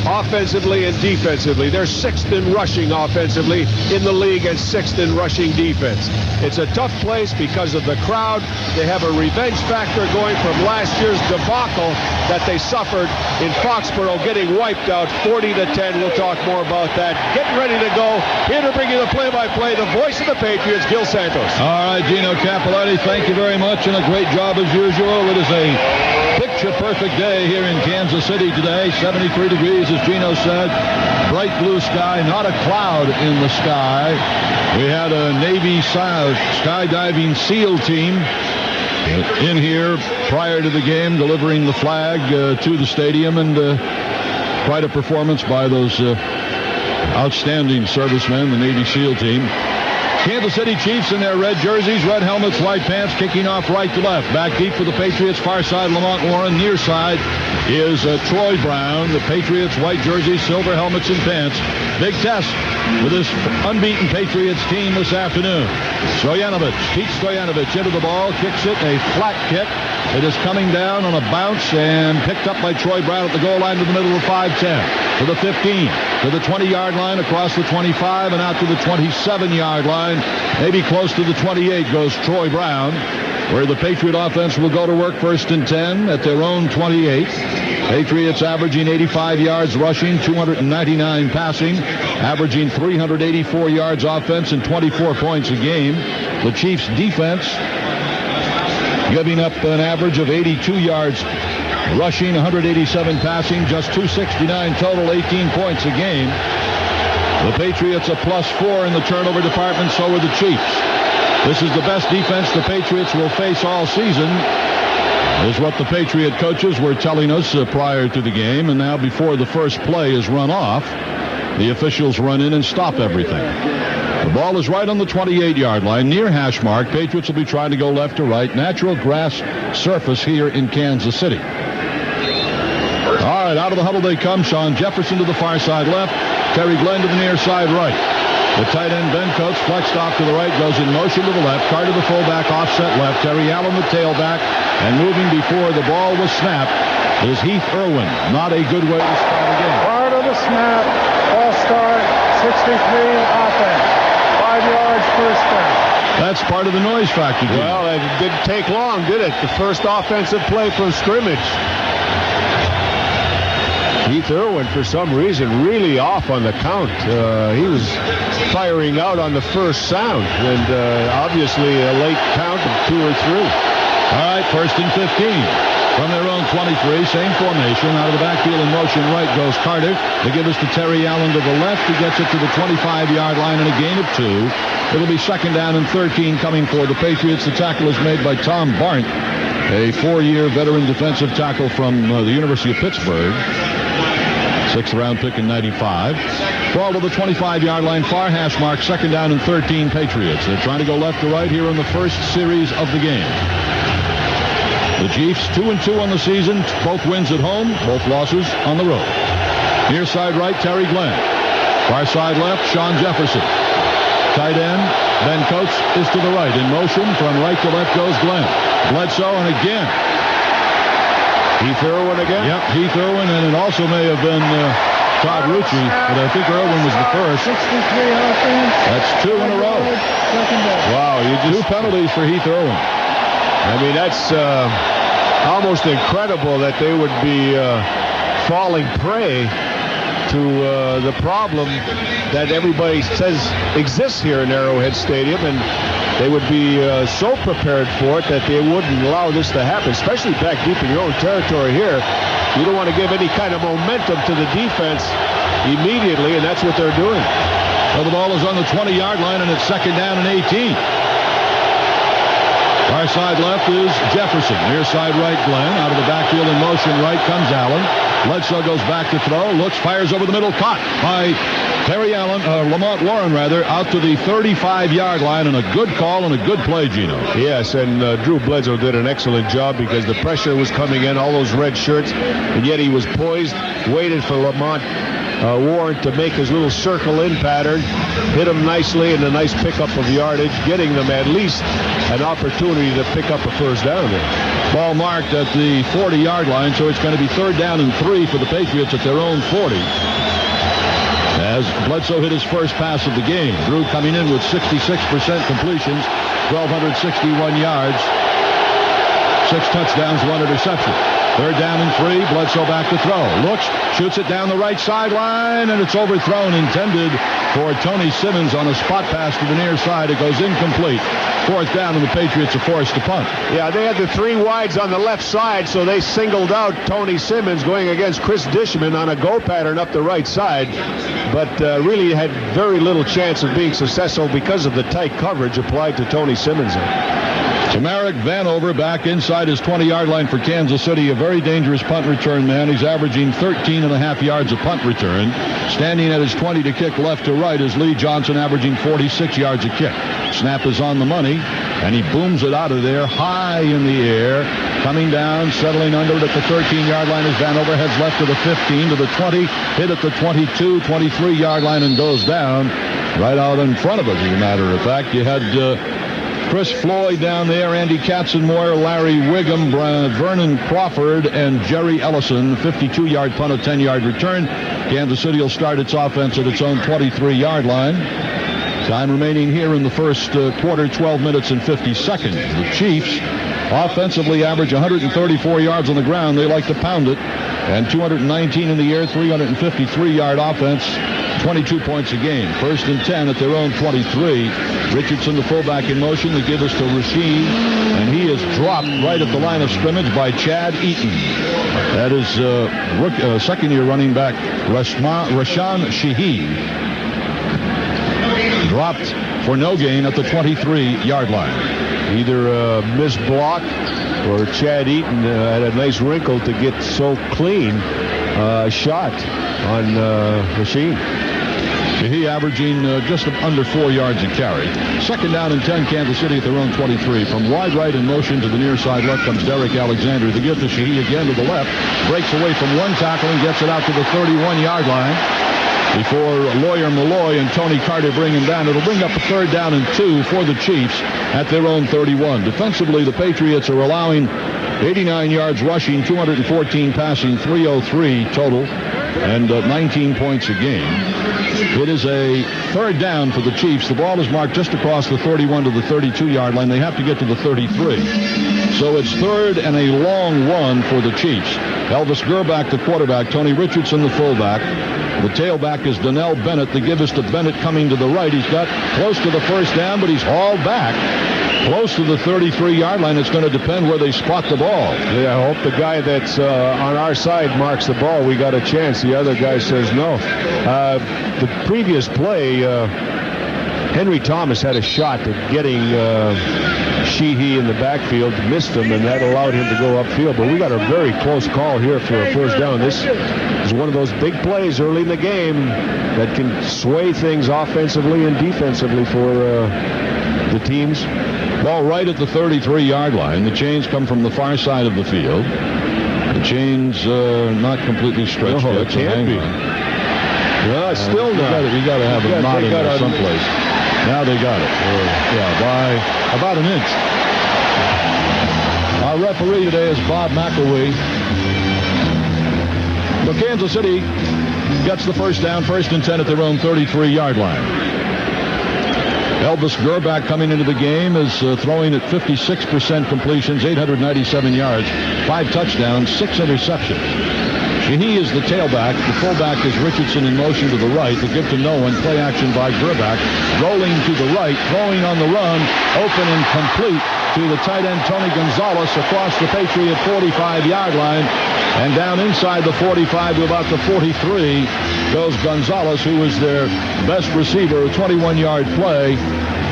S3: offensively and defensively. They're 6th in rushing offensively in the league and 6th in rushing defense. It's a tough place because of the crowd. They have a revenge factor going from last year's debacle that they suffered in Foxborough, getting wiped out 40-10. We'll talk more about that. Getting ready to go. Here to bring you the play-by-play, the voice of the Patriots, Gil Santos.
S7: All right, Gino Cappelletti, thank you very much, and a great job as usual. It is a picture-perfect day here in Kansas City today. 73 degrees, as Gino said. Bright blue sky, not a cloud in the sky. We had a Navy skydiving SEAL team in here prior to the game, delivering the flag to the stadium, and quite a performance by those outstanding servicemen, the Navy SEAL team. Kansas City Chiefs in their red jerseys, red helmets, white pants, kicking off right to left. Back deep for the Patriots, far side Lamont Warren. Near side is Troy Brown. The Patriots, white jerseys, silver helmets and pants. Big test with this unbeaten Patriots team this afternoon. Pete Stoyanovich into the ball, kicks it, a flat kick. It is coming down on a bounce and picked up by Troy Brown at the goal line to the middle of the 5-10. To the 15, to the 20-yard line, across the 25, and out to the 27-yard line. Maybe close to the 28 goes Troy Brown, where the Patriot offense will go to work 1st and 10 at their own 28. Patriots averaging 85 yards rushing, 299 passing, averaging 384 yards offense and 24 points a game. The Chiefs defense giving up an average of 82 yards rushing, 187 passing, just 269 total, 18 points a game. The Patriots a +4 in the turnover department, so are the Chiefs. This is the best defense the Patriots will face all season, is what the Patriot coaches were telling us prior to the game. And now before the first play is run off, the officials run in and stop everything. The ball is right on the 28-yard line, near hash mark. Patriots will be trying to go left to right. Natural grass surface here in Kansas City. All right, out of the huddle they come. Shawn Jefferson to the far side left. Terry Glenn to the near side right. The tight end Ben Coates flexed off to the right, goes in motion to the left. Carter the fullback, offset left. Terry Allen the tailback. And moving before the ball was snapped is Heath Irwin. Not a good way to start a game.
S17: Part of the snap, ball start, 63 offense. 5 yards, first down.
S7: That's part of the noise factor.
S3: Well, it didn't take long, did it? The first offensive play from scrimmage. Heath Irwin, for some reason, really off on the count. He was firing out on the first sound, and obviously a late count of 2 or 3.
S7: All right, first and 15. From their own 23, same formation. Out of the backfield in motion right goes Carter. They give us to Terry Allen to the left. He gets it to the 25-yard line in a gain of 2. It'll be second down and 13 coming for the Patriots. The tackle is made by Tom Barnt, a 4-year veteran defensive tackle from the University of Pittsburgh. 6th round pick in 95. Ball to the 25-yard line, far hash mark, second down and 13 Patriots. They're trying to go left to right here in the first series of the game. The Chiefs 2-2 on the season, both wins at home, both losses on the road. Near side right, Terry Glenn. Far side left, Shawn Jefferson. Tight end, Ben Coates is to the right. In motion, from right to left goes Glenn. Bledsoe, and again.
S3: Heath Irwin again?
S7: Yep, Heath Irwin, and it also may have been Todd Rucci, but I think Irwin was the first.
S17: 63 offense.
S7: That's 2 in a row.
S3: Wow, you just
S7: 2 penalties for Heath Irwin.
S3: I mean, that's almost incredible that they would be falling prey to the problem that everybody says exists here in Arrowhead Stadium, and they would be so prepared for it that they wouldn't allow this to happen, especially back deep in your own territory here. You don't want to give any kind of momentum to the defense immediately, and that's what they're doing.
S7: Well, the ball is on the 20-yard line, and it's second down and 18. Far side left is Jefferson. Near side right, Glenn. Out of the backfield in motion right comes Allen. Bledsoe goes back to throw. Looks, fires over the middle. Caught by Terry Allen, Lamont Warren, rather, out to the 35-yard line. And a good call and a good play, Gino.
S3: Yes, and Drew Bledsoe did an excellent job because the pressure was coming in, all those red shirts, and yet he was poised, waited for Lamont Warren to make his little circle-in pattern, hit him nicely, and a nice pickup of yardage, getting them at least an opportunity to pick up a first down there.
S7: Ball marked at the 40-yard line, so it's going to be third down and 3 for the Patriots at their own 40. As Bledsoe hit his first pass of the game. Drew coming in with 66% completions, 1,261 yards, 6 touchdowns, 1 interception. Third down and 3. Bledsoe back to throw. Looks, shoots it down the right sideline, and it's overthrown, intended for Tony Simmons on a spot pass to the near side. It goes incomplete. Fourth down, and the Patriots are forced to punt.
S3: Yeah, they had the 3 wides on the left side, so they singled out Tony Simmons going against Chris Dishman on a go pattern up the right side, but really had very little chance of being successful because of the tight coverage applied to Tony Simmons.
S7: Tamarick Vanover back inside his 20-yard line for Kansas City. A very dangerous punt return man. He's averaging 13.5 yards a punt return. Standing at his 20 to kick left to right is Lee Johnson, averaging 46 yards a kick. Snap is on the money, and he booms it out of there high in the air. Coming down, settling under it at the 13-yard line as Vanover heads left to the 15, to the 20, hit at the 22, 23-yard line, and goes down right out in front of us, as a matter of fact. You had Chris Floyd down there, Andy Katzenmoyer, Larry Wiggum, Vernon Crawford, and Jerry Ellison. 52-yard punt, a 10-yard return. Kansas City will start its offense at its own 23-yard line. Time remaining here in the first quarter, 12 minutes and 50 seconds. The Chiefs offensively average 134 yards on the ground. They like to pound it. and 219 in the air, 353-yard offense, 22 points a game. 1st and 10 at their own 23. Richardson, the fullback, in motion. They give us to Rashid, and he is dropped right at the line of scrimmage by Chad Eaton. That is second-year running back Rashawn Shaheed. Dropped for no gain at the 23-yard line.
S3: Either a missed block or Chad Eaton had a nice wrinkle to get so clean shot on Rashid.
S7: He averaging just under 4 yards a carry. 2nd down and 10, Kansas City at their own 23. From wide right in motion to the near side left comes Derek Alexander. They give to Shaheed again to the left. Breaks away from one tackle and gets it out to the 31-yard line. Before Lawyer Malloy and Tony Carter bring him down. It'll bring up a 3rd down and 2 for the Chiefs at their own 31. Defensively, the Patriots are allowing 89 yards rushing, 214 passing, 303 total, and 19 points a game. It is a 3rd down for the Chiefs. The ball is marked just across the 31 to the 32-yard line. They have to get to the 33. So it's 3rd and a long one for the Chiefs. Elvis Grbac, the quarterback. Tony Richardson, the fullback. The tailback is Donnell Bennett. They give us to Bennett coming to the right. He's got close to the 1st down, but he's hauled back close to the 33-yard line. It's going to depend where they spot the ball.
S3: Yeah, I hope the guy that's on our side marks the ball. We got a chance. The other guy says no. The previous play, Henry Thomas had a shot at getting Sheehy in the backfield, missed him, and that allowed him to go upfield. But we got a very close call here for a 1st down. This is one of those big plays early in the game that can sway things offensively and defensively for the teams.
S7: Ball right at the 33-yard line. The chains come from the far side of the field. The chains not completely stretched yet.
S3: It can't be. No, it's still not.
S7: We got to have a knot in there someplace. Now they got it. By about an inch. Our referee today is Bob McElwee. So Kansas City gets the 1st down, 1st and 10 at their own 33-yard line. Elvis Grbac coming into the game is throwing at 56% completions, 897 yards, 5 touchdowns, 6 interceptions. He is the tailback. The fullback is Richardson in motion to the right. The give to no one. Play action by Grbac. Rolling to the right. Throwing on the run. Open and complete to the tight end Tony Gonzalez across the Patriot 45-yard line. And down inside the 45 to about the 43 goes Gonzalez, who is their best receiver. A 21-yard play.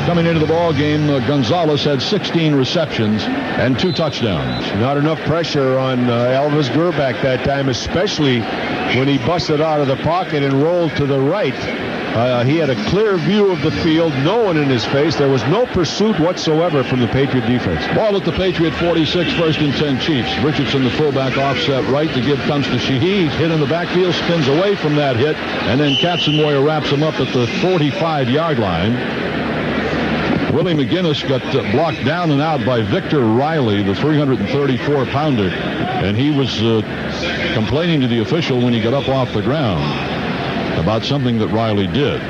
S7: Coming into the ball game, Gonzalez had 16 receptions and 2 touchdowns.
S3: Not enough pressure on Elvis Grbac that time, especially when he busted out of the pocket and rolled to the right. He had a clear view of the field, no one in his face. There was no pursuit whatsoever from the Patriot defense.
S7: Ball at the Patriot 46, 1st and 10 Chiefs. Richardson, the fullback, offset right. The give comes to Shaheed. Hit in the backfield, spins away from that hit, and then Katzenmoyer wraps him up at the 45-yard line. Willie McGinnis got blocked down and out by Victor Riley, the 334-pounder, and he was complaining to the official when he got up off the ground about something that Riley did.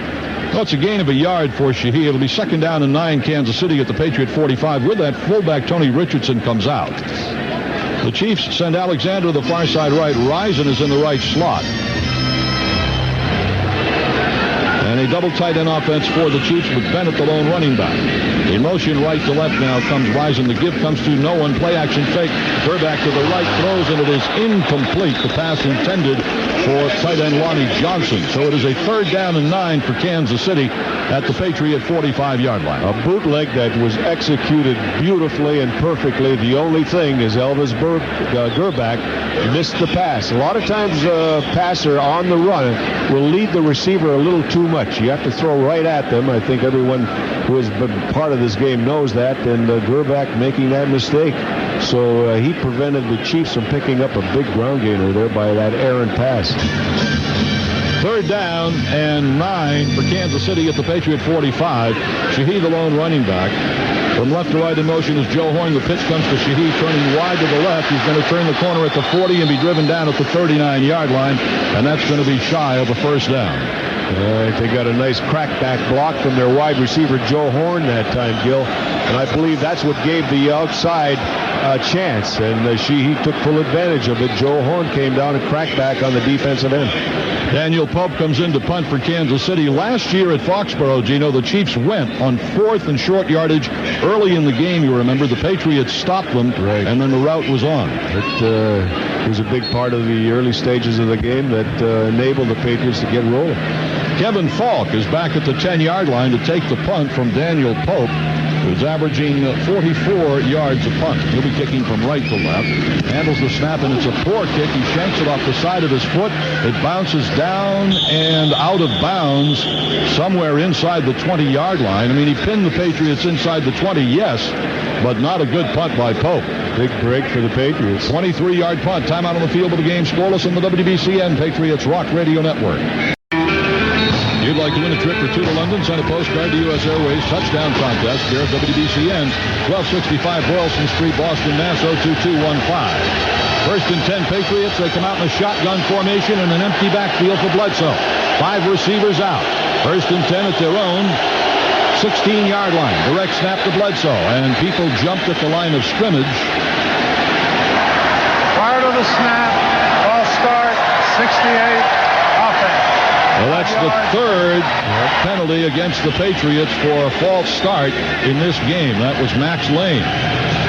S7: Well, it's a gain of a yard for Shaheed. It'll be 2nd down and 9, Kansas City at the Patriot 45. With that, fullback Tony Richardson comes out. The Chiefs send Alexander to the far side right. Risen is in the right slot. And a double tight end offense for the Chiefs with Bennett, the lone running back. In motion right to left now comes Risen. The give comes to no one. Play action fake. Grbac to the right, throws, and it is incomplete. The pass intended for tight end Lonnie Johnson. So it is a 3rd down and 9 for Kansas City at the Patriot 45-yard line.
S3: A bootleg that was executed beautifully and perfectly. The only thing is Elvis Grbac missed the pass. A lot of times a passer on the run will lead the receiver a little too much. You have to throw right at them. I think everyone who has been part of this game knows that, and Grbac making that mistake. So he prevented the Chiefs from picking up a big ground gainer there by that errant pass.
S7: 3rd down and 9 for Kansas City at the Patriot 45. Shaheed, the lone running back. From left to right in motion is Joe Horn. The pitch comes to Shaheed, turning wide to the left. He's going to turn the corner at the 40 and be driven down at the 39-yard line, and that's going to be shy of a 1st down.
S3: All right, they got a nice crackback block from their wide receiver Joe Horn that time, Gil. And I believe that's what gave the outside a chance. And he took full advantage of it. Joe Horn came down and cracked back on the defensive end.
S7: Daniel Pope comes in to punt for Kansas City. Last year at Foxborough, Gino, the Chiefs went on 4th and short yardage early in the game. You remember the Patriots stopped them, and then the route was on.
S3: It was a big part of the early stages of the game that enabled the Patriots to get rolling.
S7: Kevin Falk is back at the 10-yard line to take the punt from Daniel Pope, who's averaging 44 yards a punt. He'll be kicking from right to left. Handles the snap, and it's a poor kick. He shanks it off the side of his foot. It bounces down and out of bounds somewhere inside the 20-yard line. I mean, he pinned the Patriots inside the 20, yes, but not a good punt by Pope.
S3: Big break for the Patriots.
S7: 23-yard punt. Timeout on the field, but the game scoreless on the WBCN Patriots Rock Radio Network. You'd like to win a trip or two to London? Send a postcard to U.S. Airways Touchdown Contest here at WBCN, 1265 Boylston Street, Boston, Mass. 02215. First and 10 Patriots. They come out in a shotgun formation in an empty backfield for Bledsoe. 5 receivers out. First and 10 at their own 16-yard line. Direct snap to Bledsoe, and people jumped at the line of scrimmage.
S17: Prior to the snap, ball start, 68, offense.
S7: Well, that's the third penalty against the Patriots for a false start in this game. That was Max Lane.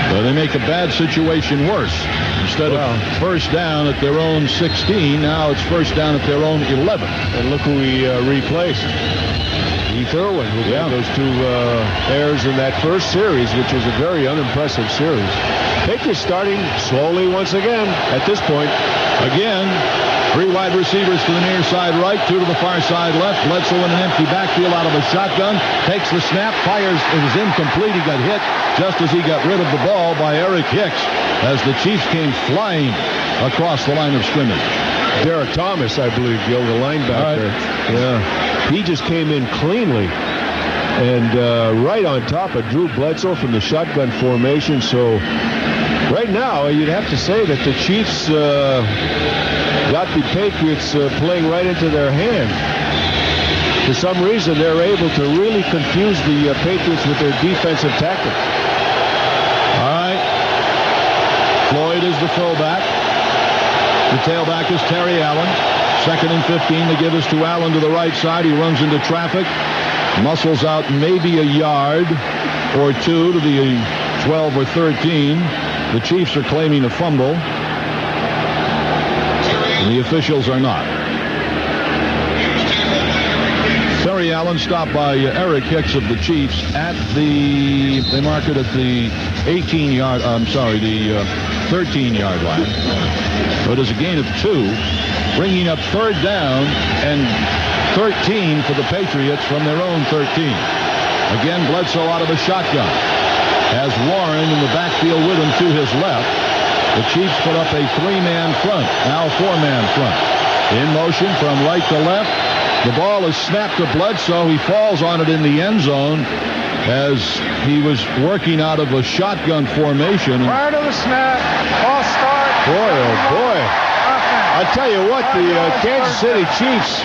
S7: So they make a bad situation worse. Instead of first down at their own 16, now it's first down at their own 11.
S3: And look who we replaced. Heath Irwin, who got those 2 errors in that first series, which was a very unimpressive series. Patriots starting slowly once again at this point.
S7: Again, 3 wide receivers to the near side right, 2 to the far side left. Bledsoe in an empty backfield out of a shotgun. Takes the snap, fires. It was incomplete. He got hit just as he got rid of the ball by Eric Hicks as the Chiefs came flying across the line of scrimmage.
S3: Derek Thomas, I believe, Gil, the linebacker. Yeah, he just came in cleanly and right on top of Drew Bledsoe from the shotgun formation. So right now, you'd have to say that the Chiefs got the Patriots playing right into their hand. For some reason, they're able to really confuse the Patriots with their defensive tactics.
S7: All right. Floyd is the fullback. The tailback is Terry Allen. 2nd and 15. They give us to Allen to the right side. He runs into traffic. Muscles out maybe a yard or 2 to the 12 or 13. The Chiefs are claiming a fumble. And the officials are not. Terry Allen stopped by Eric Hicks of the Chiefs at they mark it at the 18-yard, the 13-yard line. So it is a gain of 2, bringing up 3rd down and 13 for the Patriots from their own 13. Again, Bledsoe out of a shotgun. Has Warren in the backfield with him to his left. The Chiefs put up a 3-man front, now a 4-man front. In motion from right to left. The ball is snapped to Bledsoe. He falls on it in the end zone as he was working out of a shotgun formation.
S17: Prior to the snap, ball start.
S3: Boy, oh boy. I tell you what, the Kansas City Chiefs,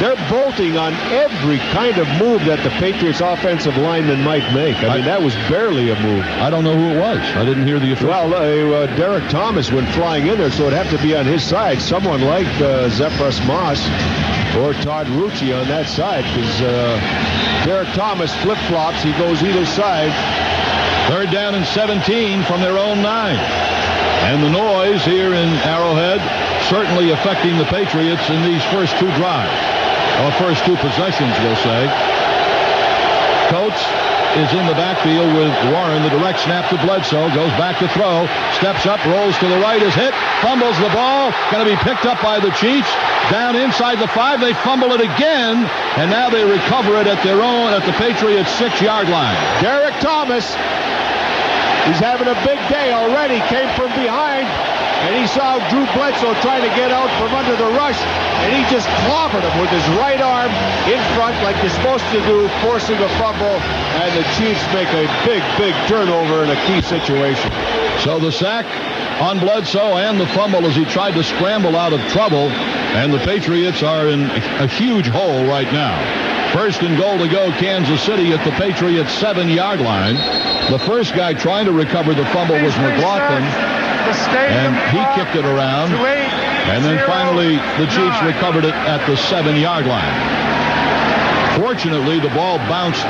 S3: they're bolting on every kind of move that the Patriots offensive lineman might make. I mean, that was barely a move.
S7: I don't know who it was. I didn't hear the official.
S3: Well, Derek Thomas went flying in there, so it'd have to be on his side. Someone like Zephyrus Moss or Todd Rucci on that side, because Derek Thomas flip-flops. He goes either side.
S7: 3rd down and 17 from their own 9. And the noise here in Arrowhead certainly affecting the Patriots in these first 2 drives. Or first 2 possessions, we'll say. Coates is in the backfield with Warren. The direct snap to Bledsoe. Goes back to throw. Steps up, rolls to the right, is hit. Fumbles the ball. Going to be picked up by the Chiefs. Down inside the 5. They fumble it again. And now they recover it at their own, at the Patriots' 6-yard line.
S3: Derek Thomas. He's having a big day already. Came from behind, and he saw Drew Bledsoe trying to get out from under the rush, and he just clobbered him with his right arm in front like you're supposed to do, forcing a fumble, and the Chiefs make a big, big turnover in a key situation.
S7: So the sack on Bledsoe and the fumble as he tried to scramble out of trouble, and the Patriots are in a huge hole right now. First and goal to go, Kansas City at the Patriots 7-yard line. The first guy trying to recover the fumble was McLaughlin, and he kicked it around. And then finally, the Chiefs recovered it at the 7-yard line. Fortunately, the ball bounced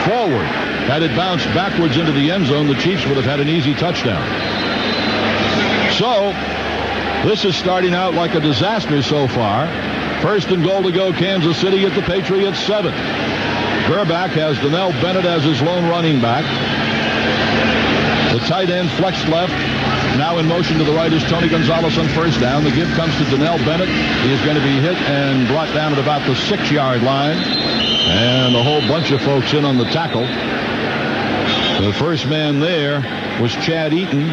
S7: forward. Had it bounced backwards into the end zone, the Chiefs would have had an easy touchdown. So, this is starting out like a disaster so far. First and goal to go, Kansas City at the Patriots 7. Grbac has Donnell Bennett as his lone running back. The tight end flexed left. Now in motion to the right is Tony Gonzalez on first down. The give comes to Donnell Bennett. He is going to be hit and brought down at about the 6-yard line. And a whole bunch of folks in on the tackle. The first man there was Chad Eaton.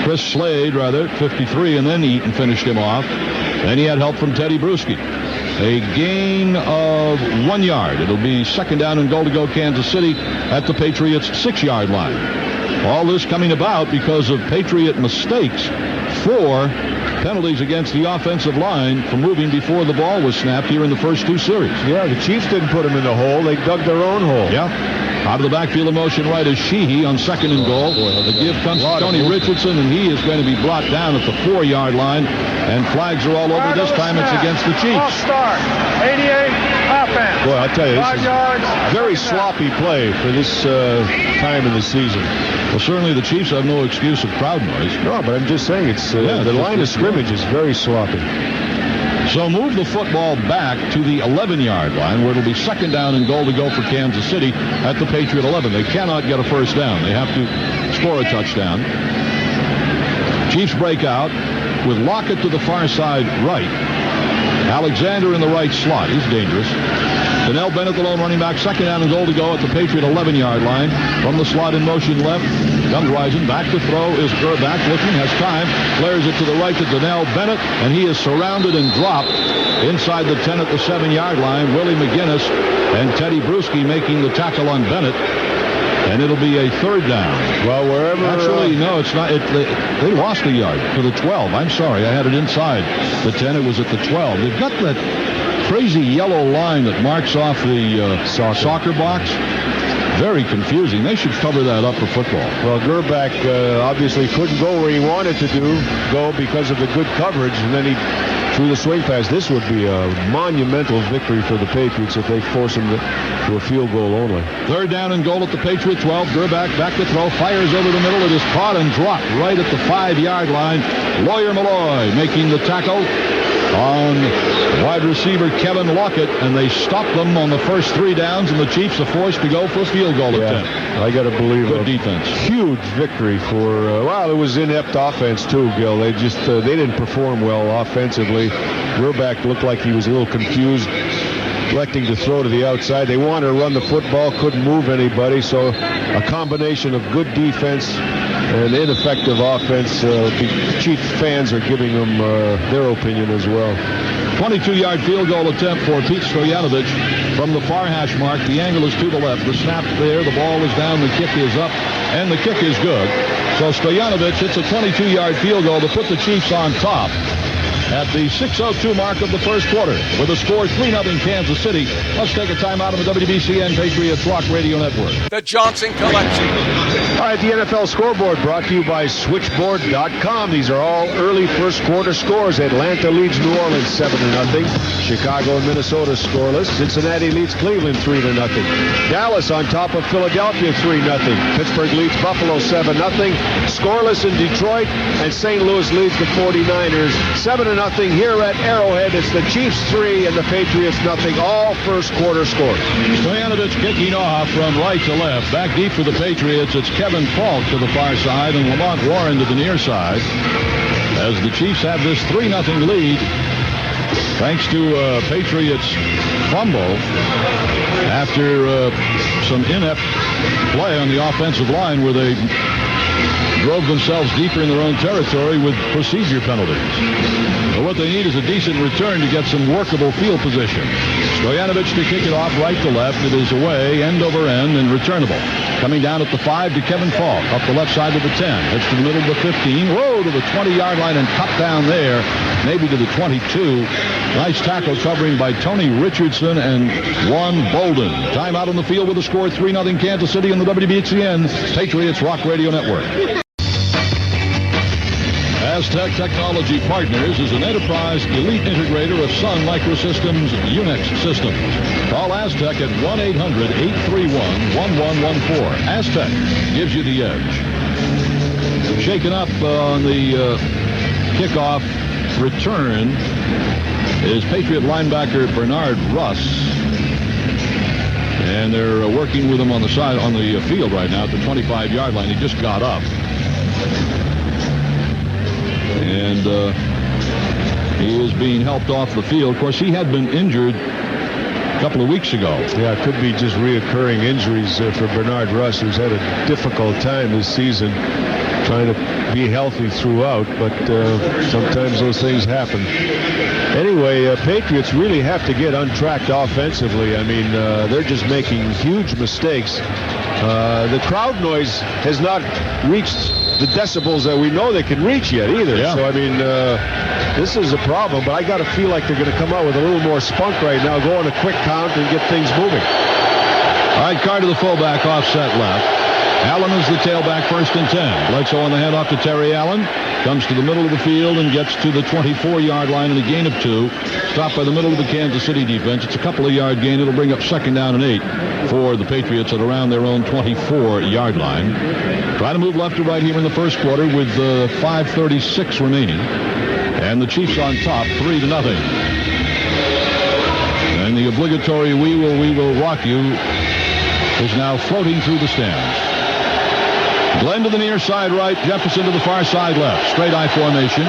S7: Chris Slade, rather, 53, and then Eaton finished him off. Then he had help from Teddy Bruschi. A gain of 1 yard. It'll be second down and goal to go, Kansas City at the Patriots 6-yard line. All this coming about because of Patriot mistakes. 4 penalties against the offensive line for moving before the ball was snapped here in the first 2 series.
S3: Yeah, the Chiefs didn't put them in the hole. They dug their own hole.
S7: Yeah. Out of the backfield in motion right is Sheehy on second and goal. The give comes to Tony Richardson, and he is going to be brought down at the 4-yard line. And flags are all over. This time it's against the Chiefs.
S17: False start. 88 offense.
S3: Boy, I'll tell you, this
S17: 5
S3: is
S17: yards.
S3: very sloppy play for this time of the season.
S7: Well, certainly the Chiefs have no excuse of crowd noise.
S3: No, but I'm just saying it's the line of scrimmage is very sloppy.
S7: So move the football back to the 11-yard line, where it'll be second down and goal to go for Kansas City at the Patriot 11. They cannot get a first down. They have to score a touchdown. Chiefs break out with Lockett to the far side right. Alexander in the right slot. He's dangerous. Donnell Bennett, the lone running back, second down and goal to go at the Patriot 11-yard line. From the slot in motion left, comes rising. Back to throw is Grbac, looking, has time. Flares it to the right to Donnell Bennett, and he is surrounded and dropped inside the 10 at the 7-yard line. Willie McGinnis and Teddy Bruschi making the tackle on Bennett. And it'll be a third down.
S3: Well, wherever...
S7: Actually, no, it's not. They lost a yard to the 12. I'm sorry. I had it inside the 10. It was at the 12. They've got that crazy yellow line that marks off the soccer box. Very confusing. They should cover that up for football.
S3: Well, Grbac obviously couldn't go where he wanted to go because of the good coverage, and then he threw the swing pass. This would be a monumental victory for the Patriots if they force him to a field goal only.
S7: Third down and goal at the Patriot 12. Grbac back to throw. Fires over the middle. It is caught and dropped right at the 5-yard line. Lawyer Malloy making the tackle on wide receiver Kevin Lockett, and they stopped them on the first 3 downs, and the Chiefs are forced to go for a field goal attempt.
S3: I got to believe
S7: good defense.
S3: Huge victory for, well, it was inept offense too, Gil. They just, they didn't perform well offensively. Grbac looked like he was a little confused, electing to throw to the outside. They wanted to run the football, couldn't move anybody, so a combination of good defense and ineffective offense. The Chief fans are giving them their opinion as well.
S7: 22-yard field goal attempt for Pete Stoyanovich from the far hash mark. The angle is to the left. The snap there. The ball is down. The kick is up. And the kick is good. So Stoyanovich hits a 22-yard field goal to put the Chiefs on top at the 6:02 mark of the first quarter. With a score 3-0 Kansas City. Let's take a timeout on the WBCN Patriots Rock Radio Network.
S1: The Johnson Collection.
S3: All right, the NFL scoreboard brought to you by Switchboard.com. These are all early first quarter scores. Atlanta leads New Orleans 7-0. Chicago and Minnesota scoreless. Cincinnati leads Cleveland 3-0. Dallas on top of Philadelphia 3-0. Pittsburgh leads Buffalo 7-0. Scoreless in Detroit, and St. Louis leads the 49ers 7-0 here at Arrowhead. It's the Chiefs 3 and the Patriots 0. All first quarter scores.
S7: Stoyanovich kicking off from right to left. Back deep for the Patriots. It's Kevin Falk to the far side and Lamont Warren to the near side. As the Chiefs have this 3-0 lead, thanks to Patriots fumble after some inept play on the offensive line where they drove themselves deeper in their own territory with procedure penalties. So what they need is a decent return to get some workable field position. Stoyanovich to kick it off right to left. It is away, end over end, and returnable. Coming down at the 5 to Kevin Falk. Up the left side of the 10. Hits to the middle of the 15. Whoa, to the 20-yard line and cut down there. Maybe to the 22. Nice tackle covering by Tony Richardson and Juan Bolden. Timeout on the field with a score 3-0 Kansas City in the WBCN Patriots Rock Radio Network. Aztec Technology Partners is an enterprise elite integrator of Sun Microsystems Unix systems. Call Aztec at 1-800-831-1114. Aztec gives you the edge. Shaken up on the kickoff return is Patriot linebacker Bernard Russ. And they're working with him on the field right now at the 25-yard line. He just got up. And he is being helped off the field. Of course, he had been injured a couple of weeks ago.
S3: Yeah, it could be just reoccurring injuries for Bernard Russ, who's had a difficult time this season trying to be healthy throughout, but sometimes those things happen. Anyway, Patriots really have to get untracked offensively. I mean, they're just making huge mistakes. The crowd noise has not reached the decibels that we know they can reach yet either. Yeah. So, I mean, this is a problem, but I got to feel like they're going to come out with a little more spunk right now, go on a quick count and get things moving.
S7: All right, Carr to the fullback, offset left. Allen is the tailback, 1st and 10. Bledsoe on the handoff to Terry Allen. Comes to the middle of the field and gets to the 24-yard line in a gain of 2. Stopped by the middle of the Kansas City defense. It's a couple of yard gain. It'll bring up 2nd down and 8 for the Patriots at around their own 24-yard line. Trying to move left to right here in the first quarter with 5:36 remaining. And the Chiefs on top, 3-0. And the obligatory "We Will Rock You" is now floating through the stands. Glenn to the near side right, Jefferson to the far side left. Straight I formation.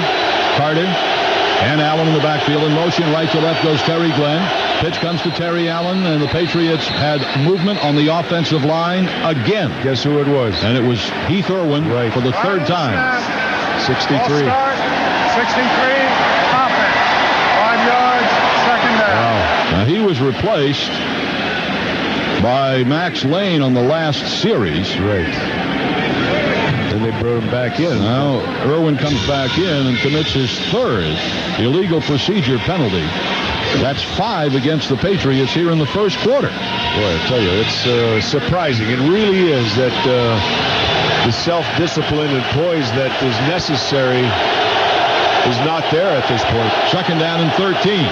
S7: Carter and Allen in the backfield in motion. Right to left goes Terry Glenn. Pitch comes to Terry Allen, and the Patriots had movement on the offensive line again.
S3: Guess who it was?
S7: And it was Heath Irwin for the third time.
S3: 63.
S17: Ball start, 63, offense. 5 yards, 2nd down.
S7: Wow. Now he was replaced by Max Lane on the last series.
S3: Right. And they brought him back in.
S7: Now Irwin comes back in and commits his 3rd illegal procedure penalty. That's 5 against the Patriots here in the first quarter.
S3: Boy, I tell you, it's surprising. It really is that the self-discipline and poise that is necessary is not there at this point.
S7: 2nd down and 13.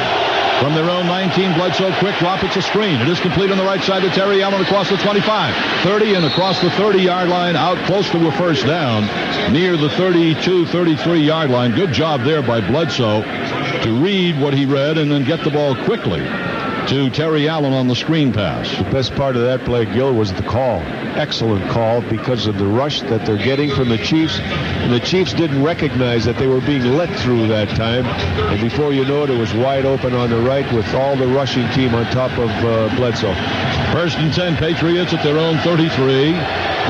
S7: From their own 19, Bledsoe, quick drop. It's a screen. It is complete on the right side to Terry Allen across the 25, 30, and across the 30-yard line, out close to a 1st down, near the 32, 33-yard line. Good job there by Bledsoe to read what he read and then get the ball quickly to Terry Allen on the screen pass.
S3: The best part of that play, Gil, was the call. Excellent call because of the rush that they're getting from the Chiefs. And the Chiefs didn't recognize that they were being let through that time. And before you know it, it was wide open on the right with all the rushing team on top of Bledsoe.
S7: 1st and 10, Patriots at their own 33.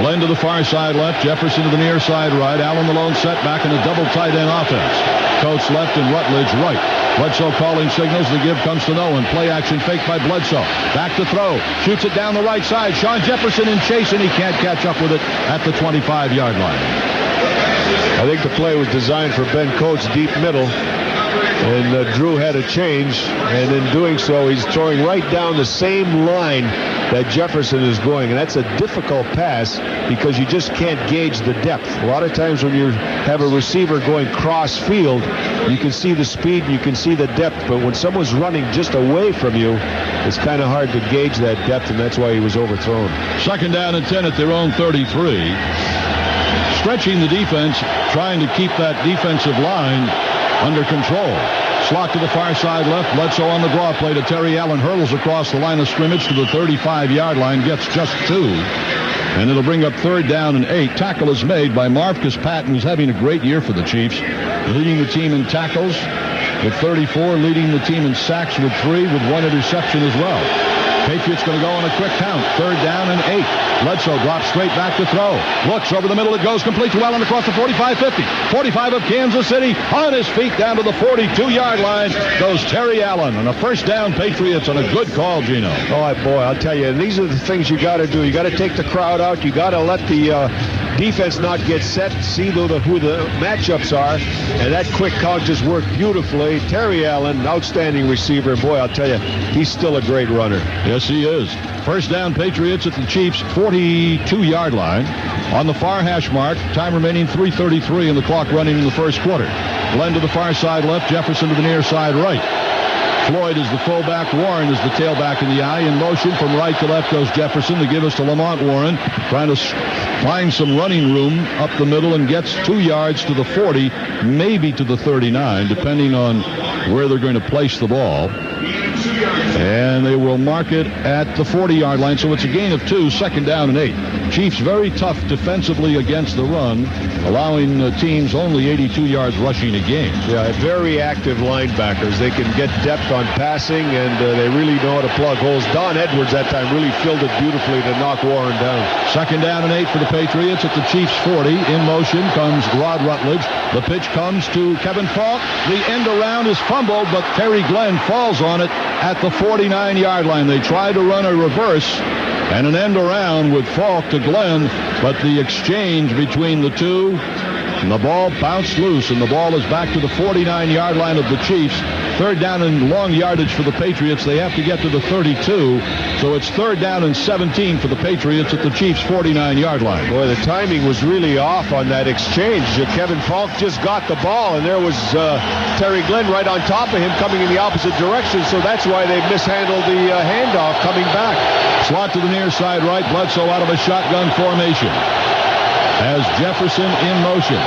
S7: Glenn to the far side left, Jefferson to the near side right. Allen the lone setback in a double tight end offense. Coates left and Rutledge right. Bledsoe calling signals. The give comes to no one. Play action fake by Bledsoe. Back to throw. Shoots it down the right side. Shawn Jefferson in chase, and he can't catch up with it at the 25-yard line.
S3: I think the play was designed for Ben Coates deep middle. And Drew had a change, and in doing so, he's throwing right down the same line that Jefferson is going. And that's a difficult pass because you just can't gauge the depth. A lot of times when you have a receiver going cross field, you can see the speed, you can see the depth. But when someone's running just away from you, it's kind of hard to gauge that depth, and that's why he was overthrown.
S7: 2nd down and 10 at their own 33. Stretching the defense, trying to keep that defensive line under control. Slot to the far side left. Bledsoe on the draw play to Terry Allen. Hurdles across the line of scrimmage to the 35-yard line. Gets just 2. And it'll bring up 3rd down and 8. Tackle is made by Marcus Patton, who's having a great year for the Chiefs. Leading the team in tackles with 34. Leading the team in sacks with 3, with 1 interception as well. Patriots going to go on a quick count. 3rd down and 8. Bledsoe drops straight back to throw. Looks over the middle. It goes complete to Allen across the 45-50. 45 of Kansas City. On his feet down to the 42-yard line goes Terry Allen. And a 1st down, Patriots, on a good call, Gino.
S3: Oh, boy, I'll tell you, these are the things you got to do. You got to take the crowd out. You got to let the defense not get set, see who the matchups are, and that quick count just worked beautifully. Terry Allen, outstanding receiver. Boy, I'll tell you, he's still a great runner.
S7: Yes, he is. First down, Patriots at the Chiefs' 42-yard line. On the far hash mark, time remaining 3:33 and the clock running in the first quarter. Glenn to the far side left, Jefferson to the near side right. Floyd is the fullback. Warren is the tailback in the eye. In motion from right to left goes Jefferson to give us to Lamont Warren, trying to find some running room up the middle and gets 2 yards to the 40, maybe to the 39, depending on where they're going to place the ball. And they will mark it at the 40-yard line, so it's a gain of 2, second down and 8. Chiefs very tough defensively against the run, allowing teams only 82 yards rushing a game.
S3: Yeah, very active linebackers. They can get depth on passing, and they really know how to plug holes. Don Edwards that time really filled it beautifully to knock Warren down.
S7: Second down and 8 for the Patriots at the Chiefs' 40. In motion comes Rod Rutledge. The pitch comes to Kevin Falk. The end around is fumbled, but Terry Glenn falls on it at the 49-yard line. They try to run a reverse and an end around with Falk to Glenn, but the exchange between the two, and the ball bounced loose, and the ball is back to the 49-yard line of the Chiefs. Third down and long yardage for the Patriots. They have to get to the 32, so it's third down and 17 for the Patriots at the Chiefs' 49-yard line.
S3: Boy, the timing was really off on that exchange. Kevin Falk just got the ball, and there was Terry Glenn right on top of him coming in the opposite direction, so that's why they mishandled the handoff coming back.
S7: Slot to the near side right. Bledsoe out of a shotgun formation. As Jefferson in motion.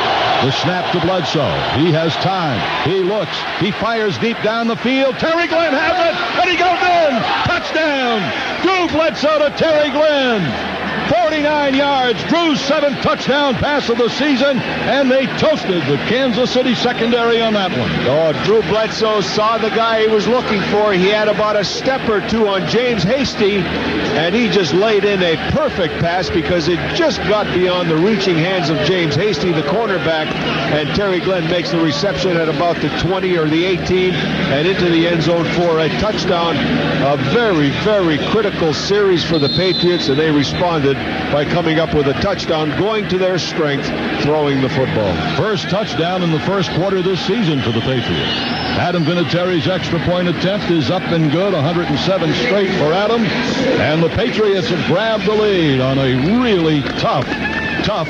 S7: The snap to Bledsoe. He has time. He looks. He fires deep down the field. Terry Glenn has it, and he goes in. Touchdown. Drew Bledsoe to Terry Glenn. 49 yards. Drew's 7th touchdown pass of the season, and they toasted the Kansas City secondary on that one.
S3: Oh, Drew Bledsoe saw the guy he was looking for. He had about a step or two on James Hasty, and he just laid in a perfect pass because it just got beyond the reaching hands of James Hasty, the cornerback, and Terry Glenn makes the reception at about the 20 or the 18 and into the end zone for a touchdown. A very, very critical series for the Patriots, and they responded by coming up with a touchdown, going to their strength, throwing the football.
S7: First touchdown in the first quarter this season for the Patriots. Adam Vinatieri's extra point attempt is up and good, 107 straight for Adam, and the Patriots have grabbed the lead on a really tough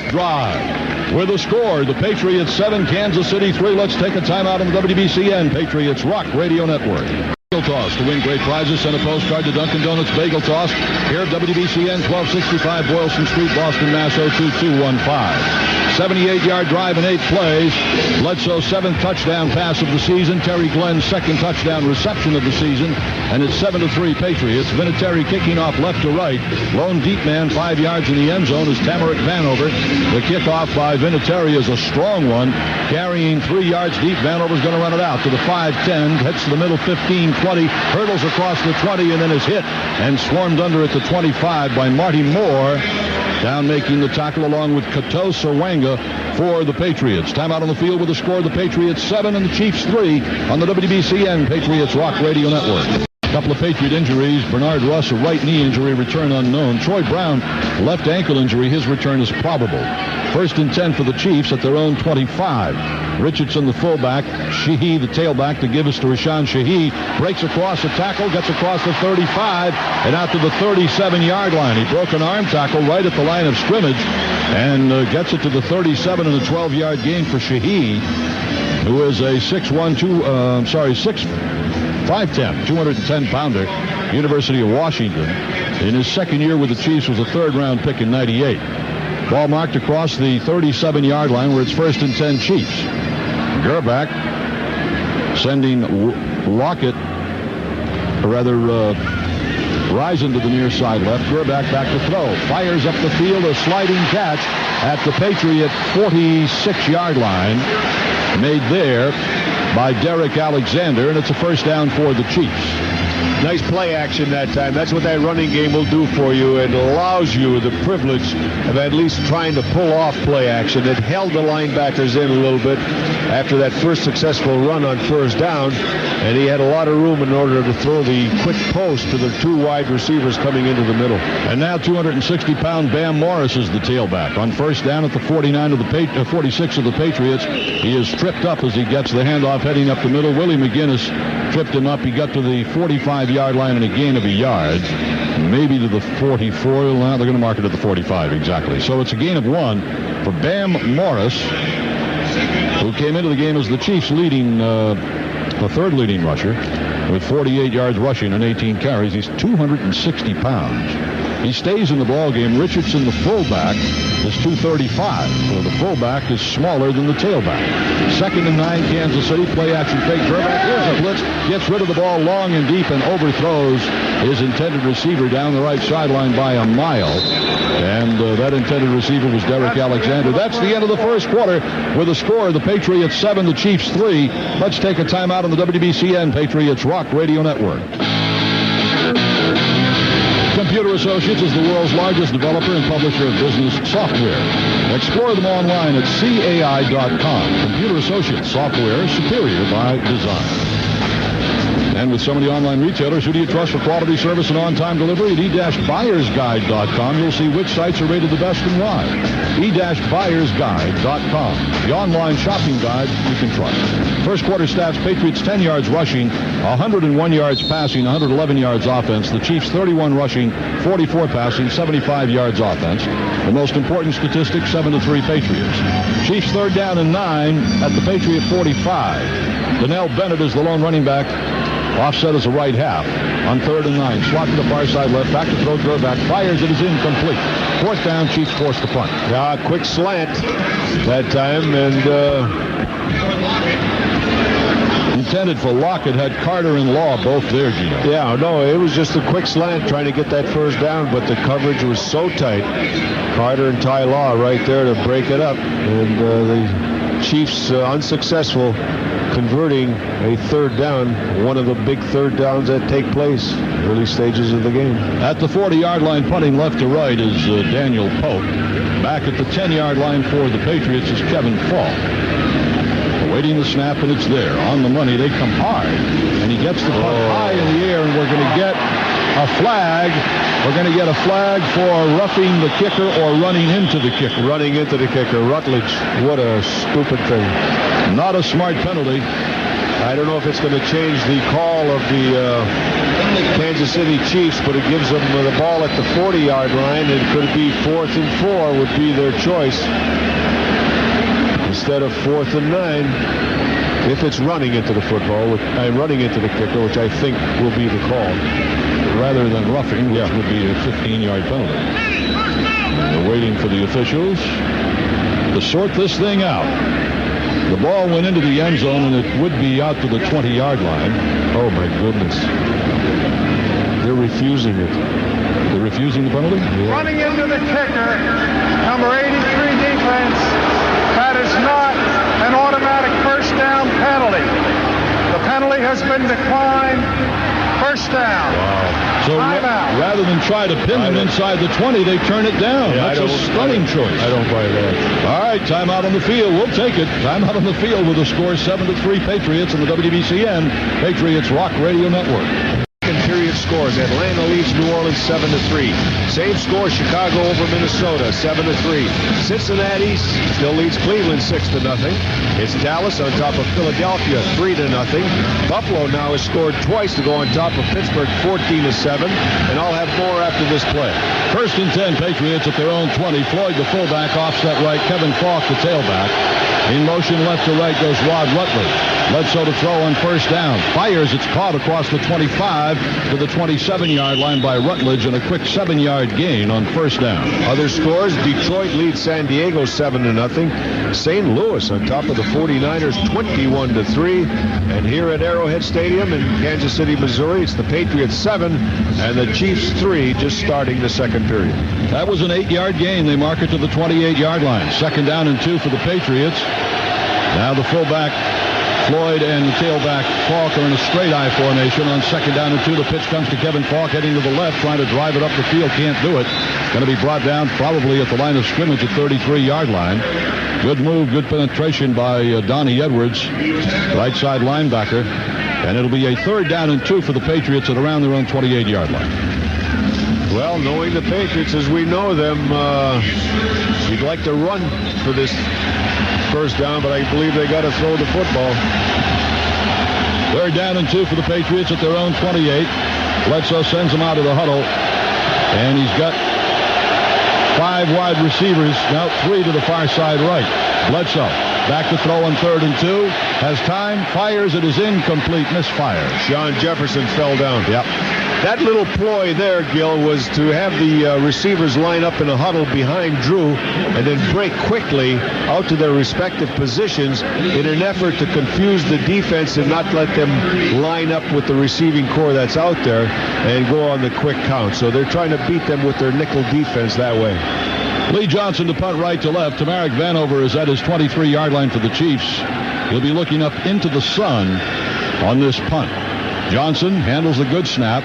S7: drive. With a score, the Patriots 7, Kansas City 3. Let's take a timeout on the WBCN Patriots Rock Radio Network. Bagel Toss. To win great prizes, send a postcard to Dunkin' Donuts Bagel Toss here at WBCN, 1265 Boylston Street, Boston, Mass. 02215. 78-yard drive and 8 plays. Bledsoe's 7th touchdown pass of the season. Terry Glenn's 2nd touchdown reception of the season. And it's 7-3 Patriots. Vinatieri kicking off left to right. Lone deep man 5 yards in the end zone is Tamarick Vanover. The kickoff by Vinatieri is a strong one. Carrying 3 yards deep. Vanover's going to run it out to the 5-10. Hits the middle 15-20. Hurdles across the 20 and then is hit and swarmed under at the 25 by Marty Moore. Down making the tackle along with Kato Sawanga for the Patriots. Timeout on the field with the score. The Patriots 7 and the Chiefs 3 on the WBCN Patriots Rock Radio Network. A couple of Patriot injuries. Bernard Russ, a right knee injury, return unknown. Troy Brown, left ankle injury. His return is probable. 1st and 10 for the Chiefs at their own 25. Richardson, the fullback. Sheehy, the tailback, to give us to Rashawn Sheehy. Breaks across the tackle, gets across the 35, and out to the 37-yard line. He broke an arm tackle right at the line of scrimmage and gets it to the 37 and a 12-yard gain for Sheehy, who is a 5'10", 210-pounder, University of Washington. In his second year with the Chiefs was a 3rd-round pick in 98. Ball marked across the 37-yard line where it's 1st and 10 Chiefs. Grbac sending Lockett, or rather Risen to the near side left. Grbac back to throw. Fires up the field, a sliding catch at the Patriot 46-yard line. Made there by Derek Alexander, and it's a 1st down for the Chiefs.
S3: Nice play action that time. That's what that running game will do for you. It allows you the privilege of at least trying to pull off play action. It held the linebackers in a little bit after that first successful run on first down, and he had a lot of room in order to throw the quick post to the two wide receivers coming into the middle.
S7: And now 260-pound Bam Morris is the tailback. On first down at the 46 of the Patriots, he is tripped up as he gets the handoff heading up the middle. Willie McGinnis tripped him up. He got to the 45-yard line and a gain of a yard. Maybe to the 44. Now they're going to mark it at the 45, exactly. So it's a gain of 1 for Bam Morris, who came into the game as the Chiefs' the third leading rusher, with 48 yards rushing and 18 carries. He's 260 pounds. He stays in the ball game. Richardson, the fullback, is 235. So the fullback is smaller than the tailback. 2nd and 9, Kansas City. Play action fake. Grbac. Here's a blitz. Gets rid of the ball long and deep and overthrows his intended receiver down the right sideline by a mile. And that intended receiver was Derek Alexander. That's the end of the first quarter with a score. The Patriots 7, the Chiefs 3. Let's take a timeout on the WBCN Patriots Rock Radio Network. Computer Associates is the world's largest developer and publisher of business software. Explore them online at cai.com. Computer Associates, software superior by design. And with so many online retailers, who do you trust for quality service and on-time delivery? At e-buyersguide.com, you'll see which sites are rated the best and why. e-buyersguide.com, the online shopping guide you can trust. First quarter stats: Patriots 10 yards rushing, 101 yards passing, 111 yards offense. The Chiefs 31 rushing, 44 passing, 75 yards offense. The most important statistic: 7-3 Patriots. Chiefs 3rd down and 9 at the Patriot 45. Donnell Bennett is the lone running back. Offset as a right half. On 3rd and 9. Slot to the far side left. Back to throw. Grbac fires. It is incomplete. 4th down. Chiefs force the punt.
S3: Quick slant that time. And
S7: intended for Lockett. Had Carter and Law both there, Gino.
S3: Yeah, no, it was just a quick slant trying to get that first down, but the coverage was so tight. Carter and Ty Law right there to break it up. And the Chiefs unsuccessful converting a 3rd down, one of the big 3rd downs that take place early stages of the game.
S7: At the 40-yard line, punting left to right, is Daniel Pope. Back at the 10-yard line for the Patriots is Kevin Falk. Awaiting the snap, and it's there. On the money, they come hard. And he gets the punt high in the air, and we're going to get a flag. We're going to get a flag for roughing the kicker or running into the kicker.
S3: Running into the kicker. Rutledge. What a stupid thing.
S7: Not a smart penalty.
S3: I don't know if it's going to change the call of the Kansas City Chiefs, but it gives them the ball at the 40-yard line. It could be 4th and 4 would be their choice instead of 4th and 9. If it's running into the football, running into the kicker, which I think will be the call,
S7: rather than roughing, which would be a 15-yard penalty. We're waiting for the officials to sort this thing out. The ball went into the end zone, and it would be out to the 20-yard line.
S3: Oh, my goodness. They're refusing it.
S7: They're refusing the penalty?
S17: Yeah. Running into the kicker, number 83 defense. That is not an automatic first down penalty. The penalty has been declined. First down.
S7: Wow. So rather than try to pin them inside the 20, they turn it down. That's a stunning choice.
S3: I don't buy that.
S7: All right, timeout on the field. We'll take it. Timeout on the field with a score 7-3 Patriots in the WBCN Patriots Rock Radio Network.
S3: Period scores. Atlanta leads New Orleans 7-3. Same score, Chicago over Minnesota 7-3. Cincinnati still leads Cleveland 6-0. It's Dallas on top of Philadelphia 3-0. Buffalo now has scored twice to go on top of Pittsburgh 14-7. And I'll have more after this play.
S7: 1st and 10 Patriots at their own 20. Floyd the fullback, offset right. Kevin Falk the tailback. In motion left to right goes Rod Rutledge. Bledsoe to throw on first down. Fires. It's caught across the 25 to the 27-yard line by Rutledge, and a quick 7-yard gain on first down.
S3: Other scores: Detroit leads San Diego 7-0. St. Louis on top of the 49ers 21-3. And here at Arrowhead Stadium in Kansas City, Missouri, it's the Patriots 7 and the Chiefs 3 just starting the second period.
S7: That was an 8-yard gain. They mark it to the 28-yard line. 2nd down and 2 for the Patriots. Now the fullback Floyd and the tailback Falk are in a straight eye formation on 2nd down and 2. The pitch comes to Kevin Falk heading to the left, trying to drive it up the field. Can't do it. Going to be brought down probably at the line of scrimmage at 33-yard line. Good move, good penetration by Donnie Edwards, right side linebacker. And it'll be a 3rd down and 2 for the Patriots at around their own 28-yard line.
S3: Well, knowing the Patriots as we know them, you'd like to run for this first down, but I believe they got to throw the football.
S7: 3rd down and 2 for the Patriots at their own 28. Bledsoe sends them out of the huddle, and he's got 5 wide receivers, now 3 to the far side right. Bledsoe back to throw on 3rd and 2. Has time, fires, it is incomplete, misfire.
S3: Shawn Jefferson fell down.
S7: Yep.
S3: That little ploy there, Gil, was to have the receivers line up in a huddle behind Drew and then break quickly out to their respective positions in an effort to confuse the defense and not let them line up with the receiving core that's out there and go on the quick count. So they're trying to beat them with their nickel defense that way.
S7: Lee Johnson to punt right to left. Tamarick Vanover is at his 23-yard line for the Chiefs. He'll be looking up into the sun on this punt. Johnson handles a good snap.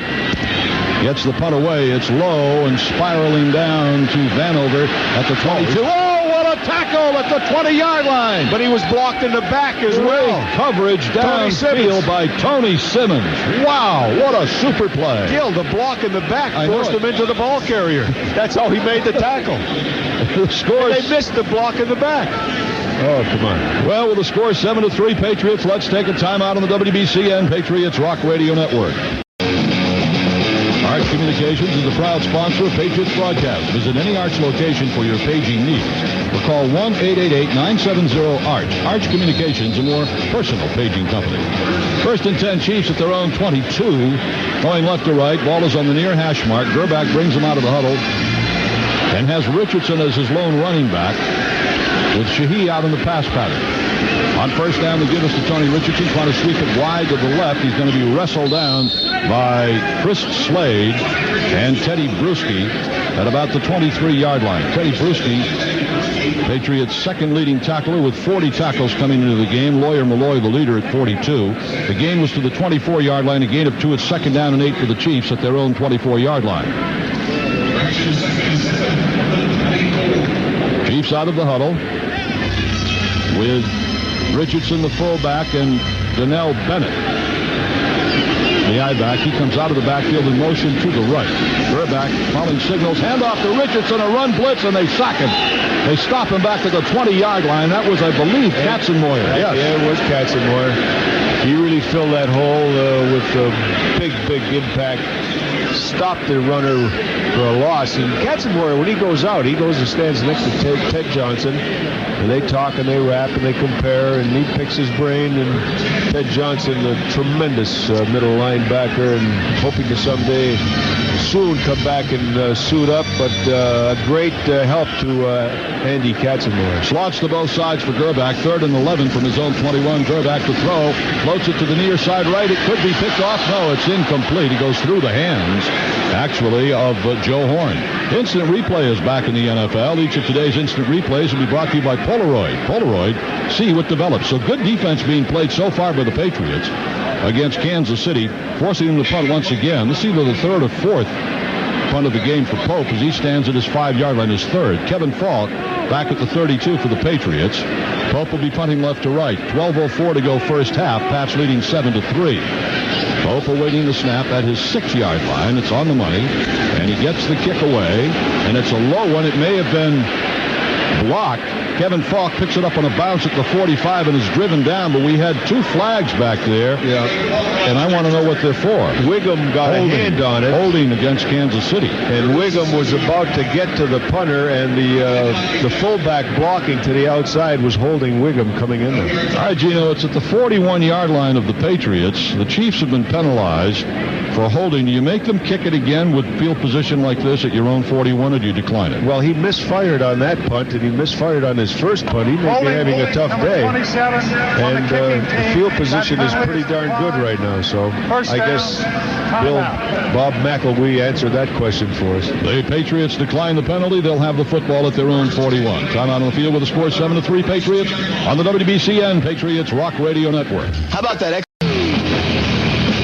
S7: Gets the punt away. It's low and spiraling down to Vanover at the 22. Oh, what a tackle at the 20-yard line.
S3: But he was blocked in the back as well.
S7: Coverage downfield by Tony Simmons. Wow, what a super play.
S3: Gil, the block in the back forced him into the ball carrier. That's how he made the tackle. They missed the block in the back. Oh, come on.
S7: Well, with the score 7-3 Patriots, let's take a timeout on the WBCN Patriots Rock Radio Network. Arch Communications is the proud sponsor of Patriots broadcast. Visit any Arch location for your paging needs. Or call 1-888-970-ARCH. Arch Communications, a more personal paging company. 1st and 10, Chiefs at their own 22. Going left to right. Ball is on the near hash mark. Grbac brings him out of the huddle and has Richardson as his lone running back, with Shahi out in the pass pattern. On 1st down, they give us to Tony Richardson, trying to sweep it wide to the left. He's going to be wrestled down by Chris Slade and Teddy Bruschi at about the 23-yard line. Teddy Bruschi, Patriots' 2nd leading tackler with 40 tackles coming into the game. Lawyer Malloy, the leader, at 42. The gain was to the 24-yard line, a gain of 2 at 2nd down and 8 for the Chiefs at their own 24-yard line. Chiefs out of the huddle with Richardson, the fullback, and Donnell Bennett, the I-back. He comes out of the backfield in motion to the right. Grbac following signals, handoff to Richardson, a run blitz, and they sack him. They stop him back to the 20-yard line. That was, I believe, Katzenmoyer.
S3: Yes. Yeah, it was Katzenmoyer. He really filled that hole with a big impact. Stopped the runner for a loss. And Katzenmoyer, when he goes out, he goes and stands next to Ted Johnson. And they talk and they rap and they compare, and he picks his brain. And Ted Johnson, a tremendous middle linebacker, and hoping to someday soon come back and suit up, but a great help to Andy Katzenmoyer.
S7: Slots to both sides for Grbac. 3rd and 11 from his own 21. Grbac to throw. Floats it to the near side right. It could be picked off. No, it's incomplete. He goes through the hands, actually, of Joe Horn. Instant replay is back in the NFL. Each of today's instant replays will be brought to you by Polaroid. Polaroid, see what develops. So good defense being played so far by the Patriots against Kansas City, forcing them to punt once again. This is either the 3rd or 4th punt of the game for Pope, as he stands at his 5-yard line, his 3rd. Kevin Falk back at the 32 for the Patriots. Pope will be punting left to right. 12:04 to go first half. Pats leading 7-3. Pope awaiting the snap at his 6-yard line. It's on the money, and he gets the kick away, and it's a low one. It may have been blocked. Kevin Falk picks it up on a bounce at the 45 and is driven down, but we had 2 flags back there.
S3: Yeah.
S7: And I want to know what they're for.
S3: Wiggum got a hand on it.
S7: Holding against Kansas City.
S3: And Wiggum was about to get to the punter, and the fullback blocking to the outside was holding Wiggum coming in there.
S7: All right, Gino, it's at the 41-yard line of the Patriots. The Chiefs have been penalized for holding. Do you make them kick it again with field position like this at your own 41, or do you decline it?
S3: Well, he misfired on that punt, and he misfired on his his first punt. He may be having a tough day. And the field position is pretty darn good right now. So I guess Bob McElwee answered that question for us.
S7: The Patriots decline the penalty. They'll have the football at their own 41. Time out on the field with the score 7-3 Patriots on the WBCN Patriots Rock Radio Network.
S18: How about that?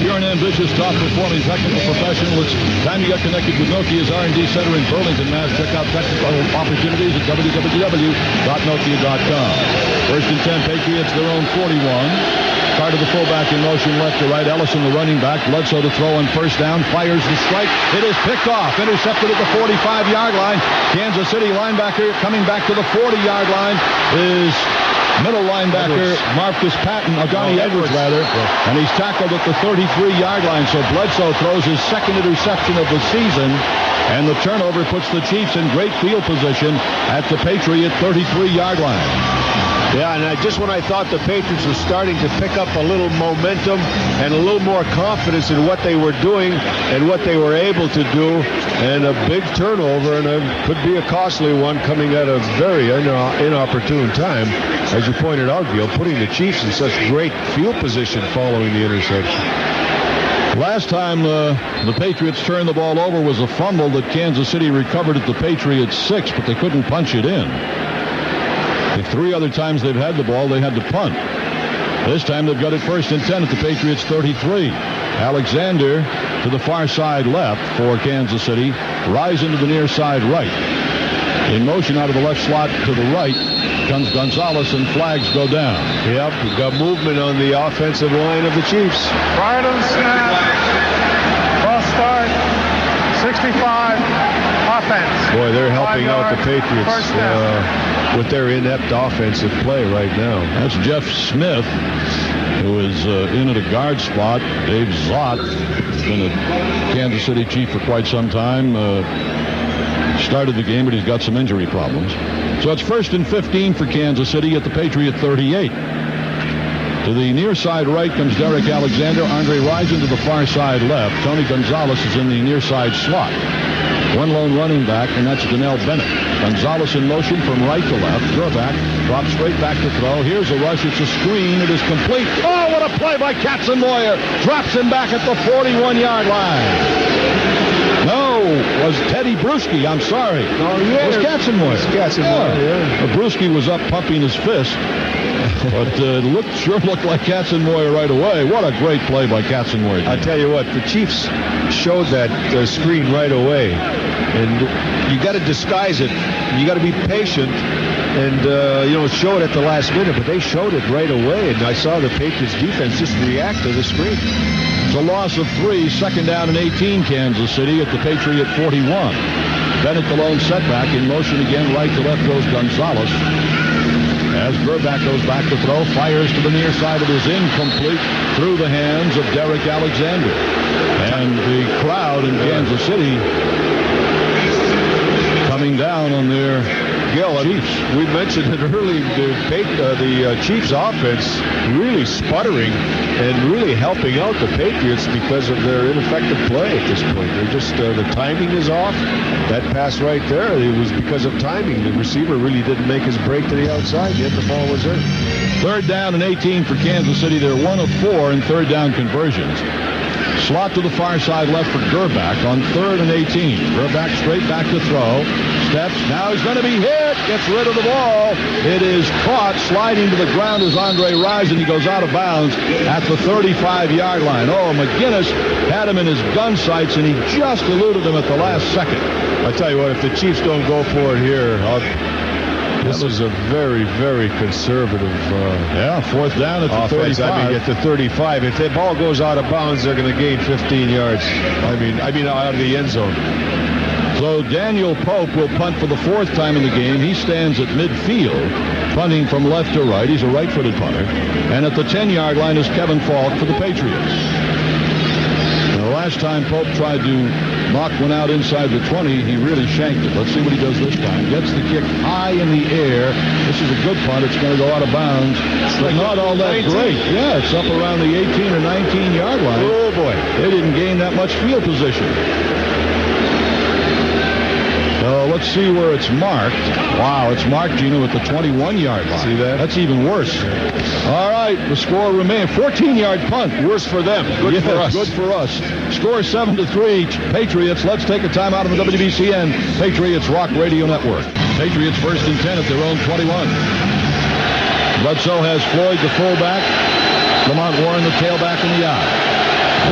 S7: You're an ambitious, top-performing technical professional. It's time to get connected with Nokia's R&D Center in Burlington, Mass. Check out technical opportunities at www.nokia.com. First and 10, Patriots, their own 41. Carter, the fullback, in motion left to right. Ellison, the running back. Bledsoe to throw on first down. Fires the strike. It is picked off. Intercepted at the 45-yard line. Kansas City linebacker coming back to the 40-yard line is middle linebacker Marcus Patton, Johnny Edwards rather, and he's tackled at the 33-yard line. So Bledsoe throws his second interception of the season, and the turnover puts the Chiefs in great field position at the Patriot 33-yard line.
S3: Yeah, and when I thought the Patriots were starting to pick up a little momentum and a little more confidence in what they were doing and what they were able to do, and a big turnover, and it could be a costly one coming at a very inopportune time, as you pointed out, Gil, putting the Chiefs in such great field position following the interception.
S7: Last time the Patriots turned the ball over was a fumble that Kansas City recovered at the Patriots 6, but they couldn't punch it in. The 3 other times they've had the ball, they had to punt. This time they've got it first and 10 at the Patriots 33. Alexander to the far side left for Kansas City. Rise into the near side right. In motion out of the left slot to the right comes Gonzalez, and flags go down.
S3: Yep, we've got movement on the offensive line of the Chiefs.
S17: Right on snap. False start. 65. Offense.
S3: Boy, they're helping out the Patriots with their inept offensive play right now.
S7: That's Jeff Smith, who is in at a guard spot. Dave Zott, been a Kansas City Chief for quite some time. Started the game, but he's got some injury problems. So it's first and 15 for Kansas City at the Patriot 38. To the near side right comes Derek Alexander. Andre Rison to the far side left. Tony Gonzalez is in the near side slot. One lone running back, and that's Donnell Bennett. Gonzalez in motion from right to left. Grbac drops straight back to throw. Here's a rush. It's a screen. It is complete. Oh, what a play by Katzenmoyer. Drops him back at the 41-yard line. No, was Teddy Bruschi. I'm sorry.
S3: Oh, yeah.
S7: It was Katzenmoyer.
S3: Yeah.
S7: Bruschi was up pumping his fist. But it sure looked like Katzenmoyer right away. What a great play by Katzenmoyer.
S3: I tell you what, the Chiefs showed that screen right away. And you got to disguise it. You got to be patient and, show it at the last minute. But they showed it right away. And I saw the Patriots defense just react to the screen.
S7: It's a loss of 3, second down and 18, Kansas City at the Patriot 41. Bennett the lone setback. In motion again, right to left goes Gonzalez. As Grbac goes back to throw, fires to the near side. It is incomplete through the hands of Derek Alexander. And the crowd in Kansas City coming down on their Chiefs.
S3: We mentioned it early, the Chiefs offense really sputtering and really helping out the Patriots because of their ineffective play at this point. They're just, the timing is off. That pass right there, it was because of timing. The receiver really didn't make his break to the outside, yet the ball was in.
S7: Third down and 18 for Kansas City. They're 1 of 4 in third down conversions. Slot to the far side left for Grbac on 3rd and 18. Grbac straight back to throw. Steps. Now he's going to be hit. Gets rid of the ball. It is caught. Sliding to the ground is Andre Rison. He goes out of bounds at the 35-yard line. Oh, McGinnis had him in his gun sights, and he just eluded him at the last second.
S3: I tell you what, if the Chiefs don't go for it here, this is a very, very conservative
S7: fourth down at the
S3: offense.
S7: 35.
S3: I mean, at the 35. If the ball goes out of bounds, they're going to gain 15 yards. I mean, out of the end zone.
S7: So Daniel Pope will punt for the 4th time in the game. He stands at midfield, punting from left to right. He's a right-footed punter. And at the 10-yard line is Kevin Falk for the Patriots. The last time Pope tried to knock one out inside the 20, he really shanked it. Let's see what he does this time. Gets the kick high in the air. This is a good punt. It's going to go out of bounds, but not all that
S3: 19.
S7: great. Yeah, it's up around the 18 or 19-yard line.
S3: Oh, boy.
S7: They didn't gain that much field position. So let's see where it's marked. Wow, it's marked, Gino, at the 21-yard line.
S3: See that?
S7: That's even worse. All right, the score remains 14-yard punt.
S3: Worse for them. Good for us.
S7: Good for us. Score 7-3. Patriots. Let's take a timeout on the WBCN Patriots Rock Radio Network. Patriots 1st and 10 at their own 21. Bledsoe has Floyd, the fullback. Lamont Warren, the tailback, in the eye.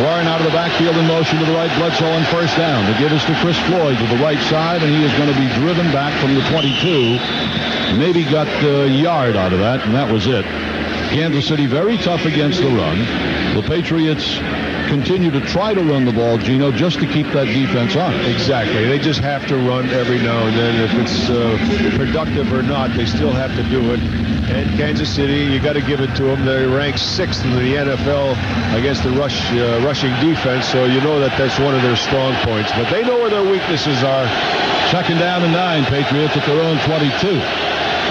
S7: Warren out of the backfield in motion to the right. Bledsoe on first down. The give is to Chris Floyd to the right side, and he is going to be driven back from the 22. Maybe got a yard out of that, and that was it. Kansas City very tough against the run. The Patriots continue to try to run the ball, Gino, just to keep that defense on.
S3: Exactly. They just have to run every now and then. If it's productive or not, they still have to do it. And Kansas City, you got to give it to them. They're ranked 6th in the NFL against the rushing defense, so you know that's one of their strong points. But they know where their weaknesses are.
S7: 2nd down and 9, Patriots at their own 22.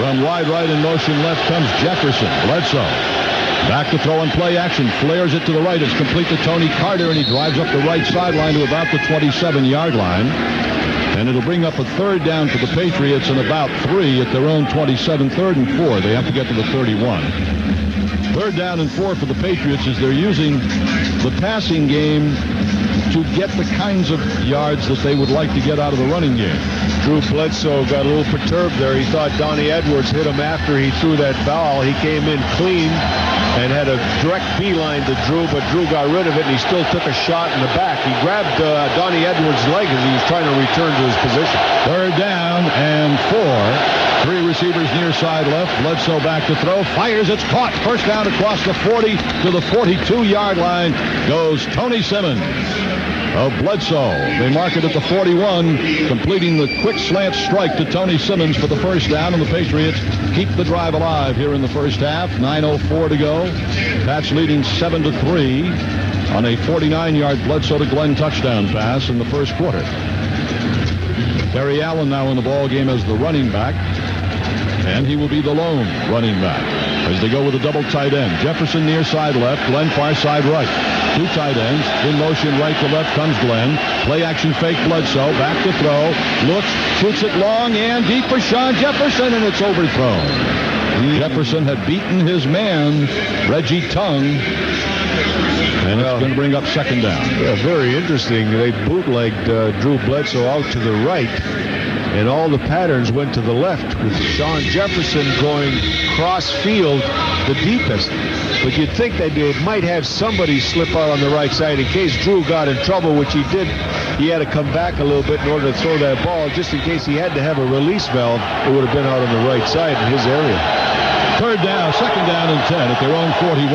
S7: From wide right in motion left comes Jefferson. Bledsoe. Back to throw and play action. Flares it to the right. It's complete to Tony Carter, and he drives up the right sideline to about the 27-yard line. And it'll bring up a 3rd down for the Patriots and about 3 at their own 27, 3rd and 4. They have to get to the 31. 3rd down and 4 for the Patriots as they're using the passing game to get the kinds of yards that they would like to get out of the running game.
S3: Drew Bledsoe got a little perturbed there. He thought Donnie Edwards hit him after he threw that foul. He came in clean and had a direct beeline to Drew, but Drew got rid of it, and he still took a shot in the back. He grabbed Donnie Edwards' leg as he was trying to return to his position.
S7: 3rd down and 4. 3 receivers near side left. Bledsoe back to throw. Fires. It's caught. First down across the 40 to the 42-yard line goes Tony Simmons of Bledsoe. They mark it at the 41, completing the quick slant strike to Tony Simmons for the first down, and the Patriots keep the drive alive here in the first half. 9:04 to go. Pats leading 7-3 on a 49-yard Bledsoe to Glenn touchdown pass in the first quarter. Terry Allen now in the ball game as the running back, and he will be the lone running back as they go with a double tight end. Jefferson near side left, Glenn far side right. 2 tight ends. In motion right to left comes Glenn. Play action fake Bledsoe. Back to throw. Looks, shoots it long and deep for Shawn Jefferson, and it's overthrown. Jefferson had beaten his man, Reggie Tongue, and it's going to bring up 2nd down.
S3: Yeah, very interesting. They bootlegged Drew Bledsoe out to the right, and all the patterns went to the left, with Shawn Jefferson going cross field the deepest. But you'd think that they might have somebody slip out on the right side in case Drew got in trouble, which he did. He had to come back a little bit in order to throw that ball. Just in case he had to have a release valve, it would have been out on the right side in his area.
S7: 3rd down, 2nd down and 10 at their own 41.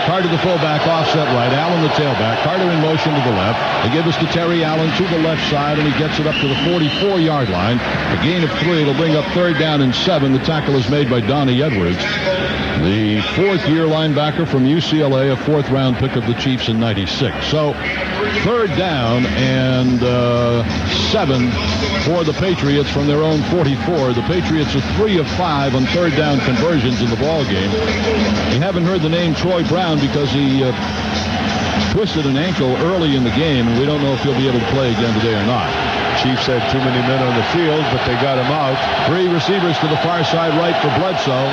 S7: Carter the fullback, offset right. Allen the tailback. Carter in motion to the left. They give us to Terry Allen to the left side, and he gets it up to the 44-yard line. A gain of 3. It'll bring up 3rd down and 7. The tackle is made by Donnie Edwards, the 4th-year linebacker from UCLA, a 4th-round pick of the Chiefs in '96. So 3rd down and 7 for the Patriots from their own 44. The Patriots are 3 of 5 on 3rd down conversions in the ball game. You haven't heard the name Troy Brown because he twisted an ankle early in the game, and we don't know if he'll be able to play again today or not.
S3: Chiefs had too many men on the field, but they got him out.
S7: 3 receivers to the far side right for Bledsoe.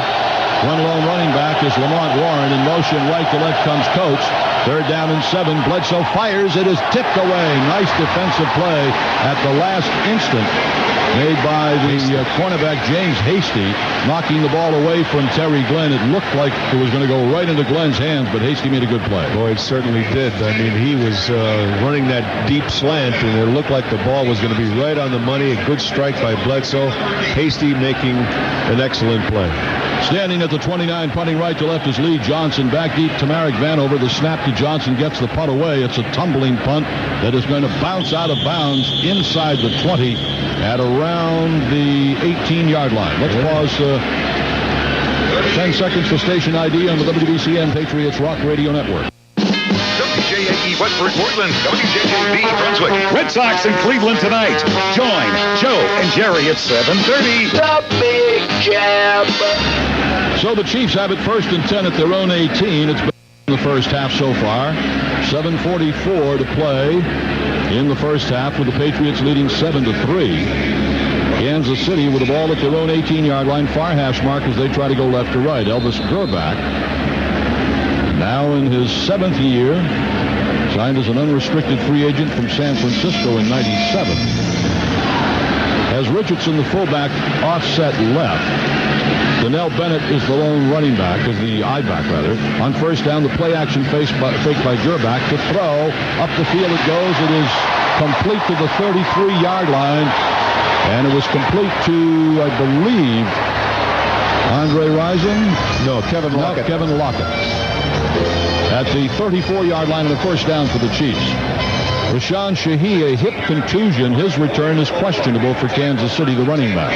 S7: 1 lone running back is Lamont Warren. In motion right to left comes Coates. 3rd down and 7. Bledsoe fires. It is tipped away. Nice defensive play at the last instant made by the cornerback James Hasty, knocking the ball away from Terry Glenn. It looked like it was going to go right into Glenn's hands, but Hasty made a good play.
S3: Boy, it certainly did. I mean, he was running that deep slant, and it looked like the ball was going to be right on the money. A good strike by Bledsoe. Hasty making an excellent play.
S7: Standing at the 29, punting right to left is Lee Johnson. Back deep to Marek Vanover. The snap to Johnson gets the punt away. It's a tumbling punt that is going to bounce out of bounds inside the 20 at around the 18-yard line. Let's pause 10 seconds for station ID on the WBCN Patriots Rock Radio Network.
S11: WJAE Westford, Portland, WJJB Brunswick.
S15: Red Sox in Cleveland tonight. Join Joe and Jerry at 7:30.
S11: The Big Jam.
S7: So the Chiefs have it 1st and 10 at their own 18. It's been in the first half so far. 7:44 to play in the first half, with the Patriots leading 7-3. Kansas City with the ball at their own 18-yard line, far hash mark as they try to go left to right. Elvis Grbac, now in his 7th year, signed as an unrestricted free agent from San Francisco in '97. As Richardson, the fullback, offset left. Donnell Bennett is the lone running back, is the I-back rather. On first down, the play action fake by Grbac to throw. Up the field it goes. It is complete to the 33-yard line. And it was complete to, I believe, Andre Rison?
S3: No, Kevin Lockett.
S7: No, Kevin Lockett. At the 34-yard line and a first down for the Chiefs. Rashawn Shahi, a hip contusion. His return is questionable for Kansas City, the running back.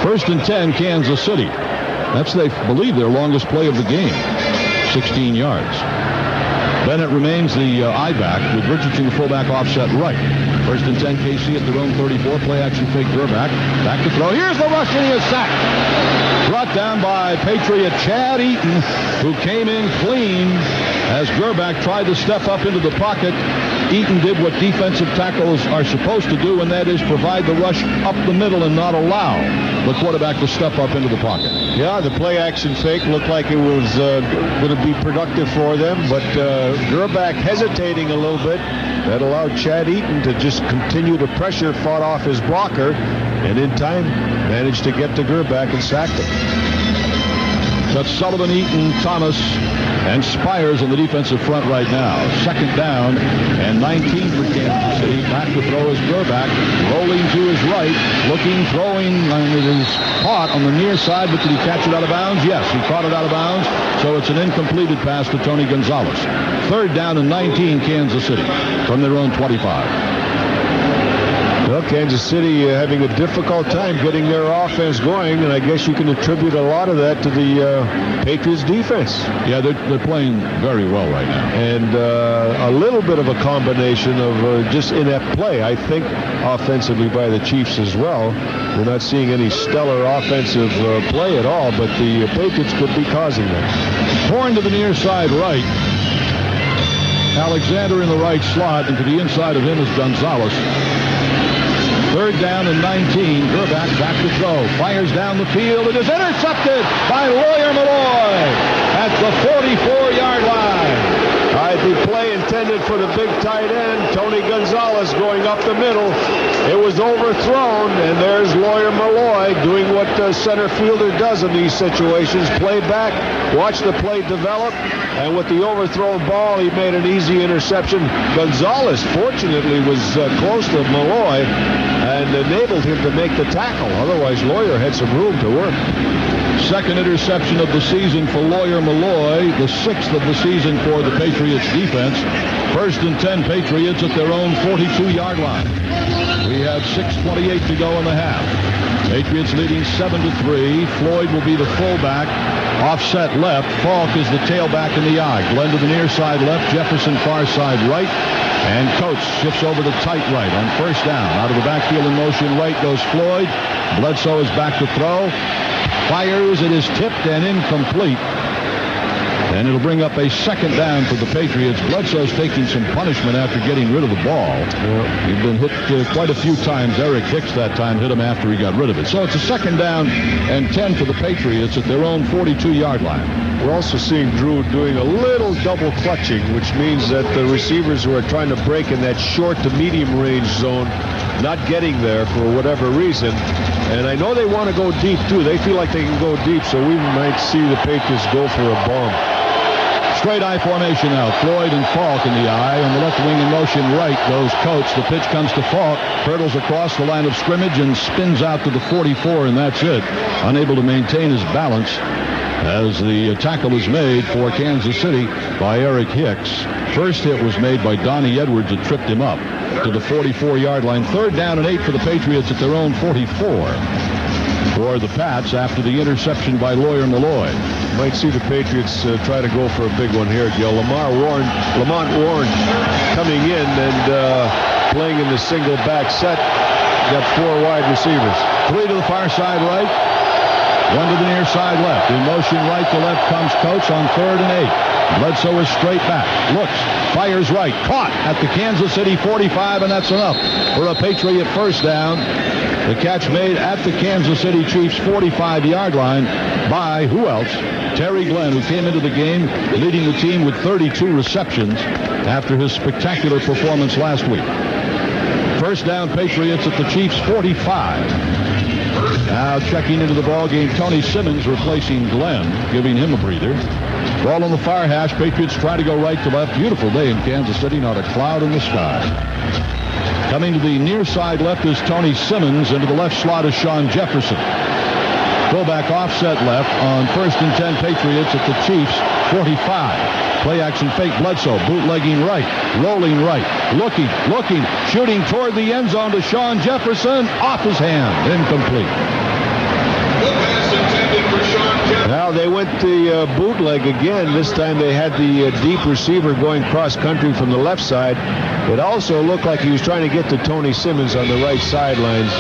S7: 1st and 10, Kansas City. That's, they believe, their longest play of the game. 16 yards. Bennett remains the I-back with Richardson, the fullback, offset right. 1st and 10, KC at their own 34. Play action fake Grbac. Back to throw. Here's the rush and he is sacked. Brought down by Patriot Chad Eaton, who came in clean as Grbac tried to step up into the pocket. Eaton did what defensive tackles are supposed to do, and that is provide the rush up the middle and not allow the quarterback to step up into the pocket.
S3: Yeah, the play-action fake looked like it was going to be productive for them, but Grbac hesitating a little bit. That allowed Chad Eaton to just continue to pressure, fought off his blocker, and in time managed to get to Grbac and sacked him.
S7: That's Sullivan, Eaton, Thomas, and Spires on the defensive front right now. 2nd down and 19 for Kansas City. Back to throw is Grbac, rolling to his right, looking, throwing, and it is caught on the near side, but did he catch it out of bounds? Yes, he caught it out of bounds, so it's an incompleted pass to Tony Gonzalez. 3rd down and 19, Kansas City, from their own 25.
S3: Well, Kansas City having a difficult time getting their offense going, and I guess you can attribute a lot of that to the Patriots defense.
S7: Yeah, they're playing very well right now.
S3: And a little bit of a combination of just inept play, I think, offensively by the Chiefs as well. We're not seeing any stellar offensive play at all, but the Patriots could be causing that.
S7: Horn to the near side right. Alexander in the right slot, and to the inside of him is Gonzalez. 3rd down and 19. Grbac back to throw. Fires down the field. It is intercepted by Lawyer Malloy at the 44-yard line.
S3: The play intended for the big tight end, Tony Gonzalez, going up the middle. It was overthrown, and there's Lawyer Malloy doing what the center fielder does in these situations. Play back, watch the play develop, and with the overthrown ball, he made an easy interception. Gonzalez, fortunately, was close to Malloy and enabled him to make the tackle. Otherwise, Lawyer had some room to work.
S7: 2nd interception of the season for Lawyer Malloy, the 6th of the season for the Patriots defense. 1st and 10, Patriots at their own 42-yard line. We have 6:28 to go in the half. Patriots leading 7-3. Floyd will be the fullback. Offset left. Falk is the tailback in the I. Glenn to the near side left. Jefferson far side right. And Coates shifts over to tight right on first down. Out of the backfield in motion right goes Floyd. Bledsoe is back to throw. Fires. It is tipped and incomplete. And it'll bring up a 2nd down for the Patriots. Bledsoe's taking some punishment after getting rid of the ball. He'd been hit quite a few times. Eric Hicks that time hit him after he got rid of it. So it's a 2nd down and 10 for the Patriots at their own 42-yard line.
S3: We're also seeing Drew doing a little double clutching, which means that the receivers who are trying to break in that short to medium range zone not getting there for whatever reason. And I know they want to go deep, too. They feel like they can go deep, so we might see the Patriots go for a bomb.
S7: Straight I formation now. Floyd and Falk in the I. On the left wing in motion right goes Coates. The pitch comes to Falk. Hurdles across the line of scrimmage and spins out to the 44, and that's it. Unable to maintain his balance as the tackle is made for Kansas City by Eric Hicks. First hit was made by Donnie Edwards that tripped him up to the 44-yard line. 3rd down and 8 for the Patriots at their own 44. For the Pats after the interception by Lawyer Malloy.
S3: Might see the Patriots try to go for a big one here, Gil. Lamont Warren coming in and playing in the single back set. Got 4 wide receivers.
S7: 3 to the far side right. 1 to the near side left. In motion right to left comes Coates on 3rd and 8. Bledsoe is straight back. Looks. Fires right. Caught at the Kansas City 45, and that's enough for a Patriot first down. The catch made at the Kansas City Chiefs 45-yard line by who else? Terry Glenn, who came into the game leading the team with 32 receptions after his spectacular performance last week. First down, Patriots at the Chiefs 45. Now checking into the ball game, Tony Simmons replacing Glenn, giving him a breather. Ball on the far hash. Patriots try to go right to left. Beautiful day in Kansas City, not a cloud in the sky. Coming to the near side left is Tony Simmons. Into the left slot is Shawn Jefferson. Fullback offset left on 1st and 10 Patriots at the Chiefs 45. Play action fake Bledsoe. Bootlegging right. Rolling right. Looking. Shooting toward the end zone to Shawn Jefferson. Off his hand. Incomplete.
S3: Now they went the bootleg again. This time they had the deep receiver going cross-country from the left side. It also looked like he was trying to get to Tony Simmons on the right sidelines.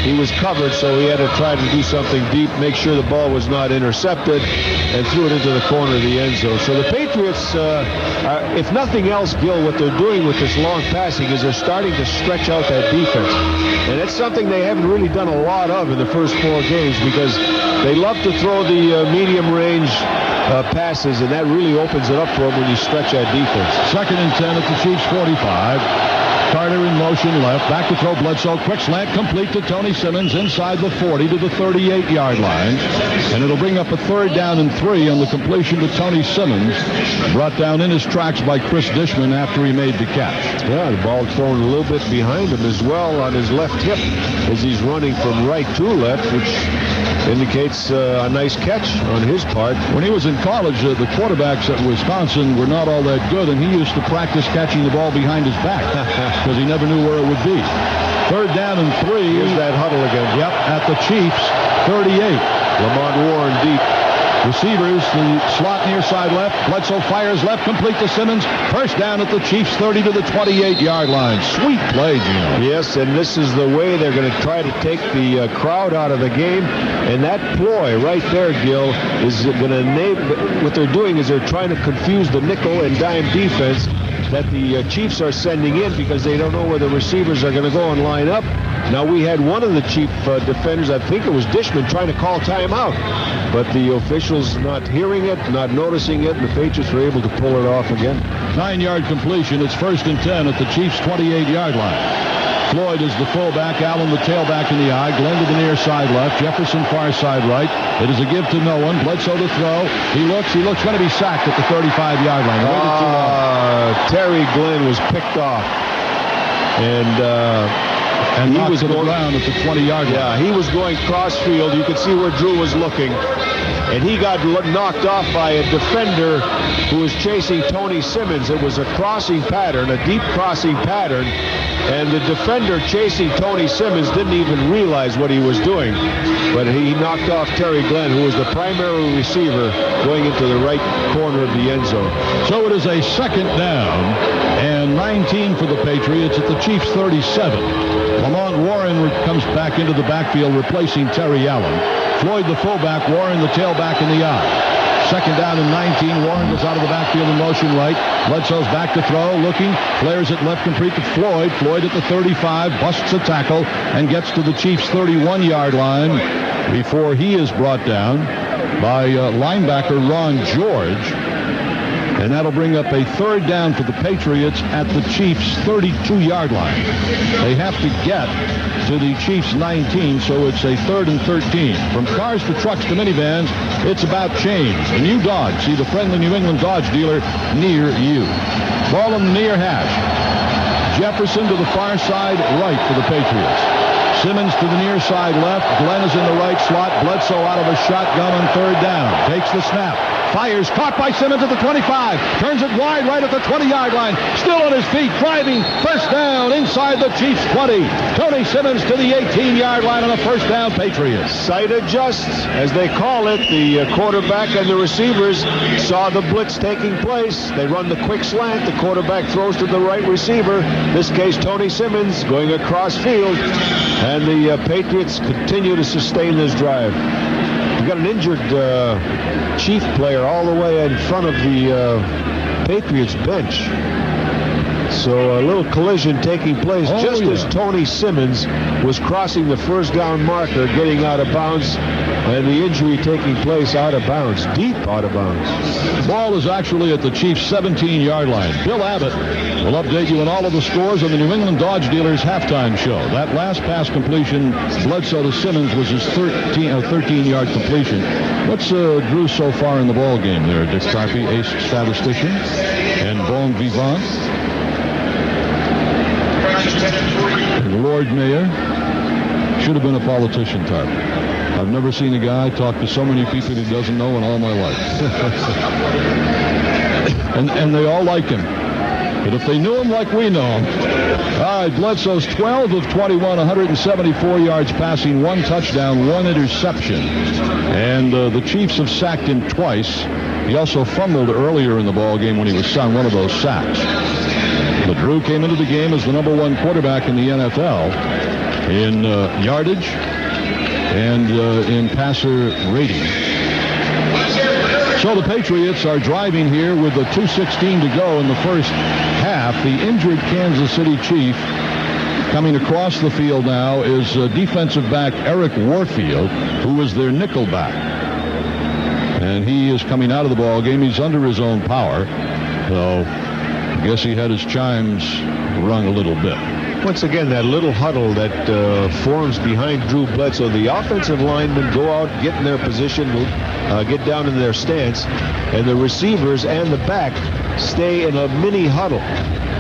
S3: He was covered, so he had to try to do something deep, make sure the ball was not intercepted, and threw it into the corner of the end zone. So the Patriots, if nothing else, Gil, what they're doing with this long passing is they're starting to stretch out that defense. And it's something they haven't really done a lot of in the first 4 games because they love to throw the medium range passes, and that really opens it up for them when you stretch that defense.
S7: 2nd and 10 at the Chiefs 45. Carter in motion left. Back to throw Bledsoe. Quick slant complete to Tony Simmons inside the 40 to the 38-yard line. And it'll bring up a 3rd down and 3 on the completion to Tony Simmons. Brought down in his tracks by Chris Dishman after he made the catch.
S3: Yeah, the ball thrown a little bit behind him as well on his left hip as he's running from right to left, which indicates a nice catch on his part.
S7: When he was in college, the quarterbacks at Wisconsin were not all that good, and he used to practice catching the ball behind his back because he never knew where it would be. 3rd down and 3.
S3: Here's that huddle again.
S7: Yep, at the Chiefs 38.
S3: Lamont Warren deep.
S7: Receivers, the slot near side left. Bledsoe fires left, complete to Simmons. First down at the Chiefs 30 to the 28-yard line. Sweet play, Gino.
S3: Yes, and this is the way they're going to try to take the crowd out of the game. And that ploy right there, Gil, is going to enable. What they're doing is they're trying to confuse the nickel and dime defense that the Chiefs are sending in because they don't know where the receivers are going to go and line up. Now, we had one of the Chief defenders, I think it was Dishman, trying to call timeout. But the officials not hearing it, not noticing it, and the Patriots were able to pull it off again.
S7: 9-yard completion. It's 1st and 10 at the Chiefs' 28-yard line. Floyd is the fullback, Allen the tailback in the eye, Glenn to the near side left, Jefferson far side right. It is a give to no one. Bledsoe to throw. He looks going to be sacked at the 35-yard line.
S3: Terry Glenn was picked off.
S7: And he was to the ground at the 20-yard line.
S3: Yeah, he was going cross-field. You could see where Drew was looking. And he got knocked off by a defender who was chasing Tony Simmons. It was a crossing pattern, a deep crossing pattern. And the defender chasing Tony Simmons didn't even realize what he was doing. But he knocked off Terry Glenn, who was the primary receiver going into the right corner of the end zone.
S7: So it is a 2nd down and 19 for the Patriots at the Chiefs' 37. Lamont Warren comes back into the backfield, replacing Terry Allen. Floyd the fullback, Warren the tailback in the eye. 2nd down and 19. Warren goes out of the backfield in motion right. Bledsoe's back to throw, looking, flares it left complete to Floyd. Floyd at the 35, busts a tackle, and gets to the Chiefs' 31-yard line before he is brought down by linebacker Ron George. And that'll bring up a 3rd down for the Patriots at the Chiefs' 32-yard line. They have to get to the Chiefs' 19, so it's a 3rd and 13. From cars to trucks to minivans, it's about change. A new Dodge. See the friendly New England Dodge dealer near you. Ball on the near hash. Jefferson to the far side right for the Patriots. Simmons to the near side left. Glenn is in the right slot. Bledsoe out of a shotgun on 3rd down. Takes the snap. Fires, caught by Simmons at the 25. Turns it wide right at the 20-yard line. Still on his feet, driving. First down inside the Chiefs' 20. Tony Simmons to the 18-yard line on a 1st down, Patriots.
S3: Sight adjust, as they call it. The quarterback and the receivers saw the blitz taking place. They run the quick slant. The quarterback throws to the right receiver. In this case, Tony Simmons going across field. And the Patriots continue to sustain this drive. got an injured Chief player all the way in front of the Patriots bench. So a little collision taking place just as Tony Simmons was crossing the first down marker, getting out of bounds, and the injury taking place out of bounds, deep out of bounds.
S7: Ball is actually at the Chiefs' 17-yard line. Bill Abbott will update you on all of the scores on the New England Dodge Dealers halftime show. That last pass completion, Bledsoe to Simmons, was his 13-yard completion. What's Drew so far in the ball game there? Dick Carpy, ace statistician, and bon vivant. The Lord Mayor should have been a politician, Tarp. I've never seen a guy talk to so many people he doesn't know in all my life. and they all like him. But if they knew him like we know him. All right, Bledsoe's 12 of 21, 174 yards passing, 1 touchdown, 1 interception. And the Chiefs have sacked him twice. He also fumbled earlier in the ball game when he was on one of those sacks. But Drew came into the game as the number 1 quarterback in the NFL in yardage and in passer rating. So the Patriots are driving here with a 2:16 to go in the first half. The injured Kansas City Chief coming across the field now is defensive back Eric Warfield, who was their nickel back. And he is coming out of the ball game. He's under his own power. So I guess he had his chimes rung a little bit.
S3: Once again, that little huddle that forms behind Drew Bledsoe. The offensive linemen go out, get in their position, get down in their stance, and the receivers and the back stay in a mini huddle.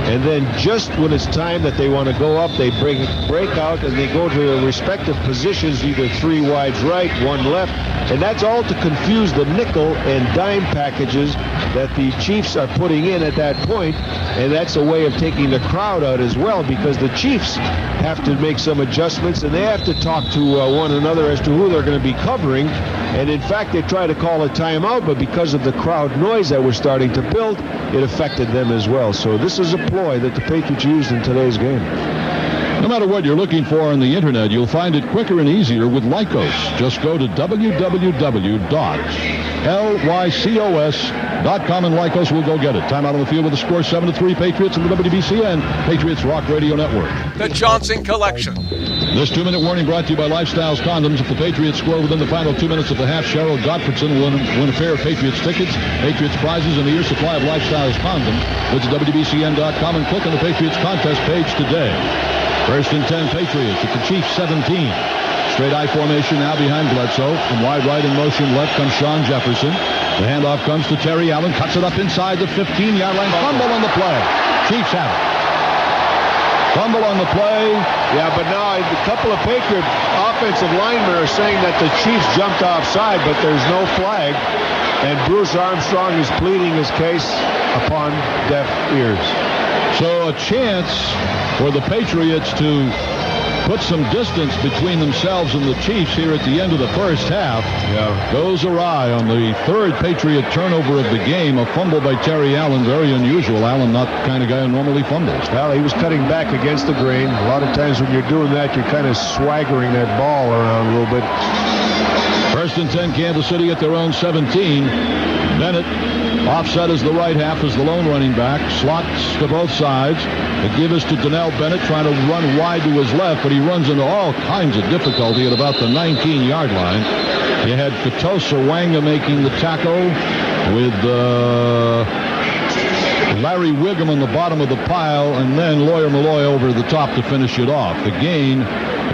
S3: And then just when it's time that they want to go up, they break out and they go to their respective positions, either 3 wides right, 1 left. And that's all to confuse the nickel and dime packages that the Chiefs are putting in at that point. And that's a way of taking the crowd out as well, because the Chiefs have to make some adjustments and they have to talk to one another as to who they're going to be covering. And in fact, they try to call a timeout, but because of the crowd noise that was starting to build, it affected them as well. So this is a ploy that the Patriots used in today's game.
S7: No matter what you're looking for on the internet, you'll find it quicker and easier with Lycos. Just go to www.lycos.com and Lycos will go get it. Time out on the field with the score 7-3 Patriots and the WBCN Patriots Rock Radio Network.
S1: The Johnson Collection.
S7: This 2-minute warning brought to you by Lifestyles Condoms. If the Patriots score within the final 2 minutes of the half, Cheryl Godfredson will win a pair of Patriots tickets, Patriots prizes, and a year's supply of Lifestyles Condoms. Visit WBCN.com and click on the Patriots contest page today. First and 10 Patriots at the Chiefs 17. Straight I formation now behind Bledsoe. From wide right in motion left comes Shawn Jefferson. The handoff comes to Terry Allen. Cuts it up inside the 15-yard line. Fumble on the play. Chiefs have it. Fumble on the play.
S3: Yeah, but now a couple of Patriot offensive linemen are saying that the Chiefs jumped offside, but there's no flag. And Bruce Armstrong is pleading his case upon deaf ears.
S7: So a chance for the Patriots to put some distance between themselves and the Chiefs here at the end of the first half. Goes awry on the 3rd Patriot turnover of the game. A fumble by Terry Allen, very unusual. Allen not the kind of guy who normally fumbles.
S3: Well, he was cutting back against the grain. A lot of times when you're doing that, you're kind of swaggering that ball around a little bit.
S7: First and 10, Kansas City at their own 17. Bennett offset as the right half as the lone running back. Slots to both sides. The give is to Donnell Bennett trying to run wide to his left, but he runs into all kinds of difficulty at about the 19-yard line. You had Katosa Wanga making the tackle with Larry Wiggum on the bottom of the pile, and then Lawyer Malloy over the top to finish it off. The gain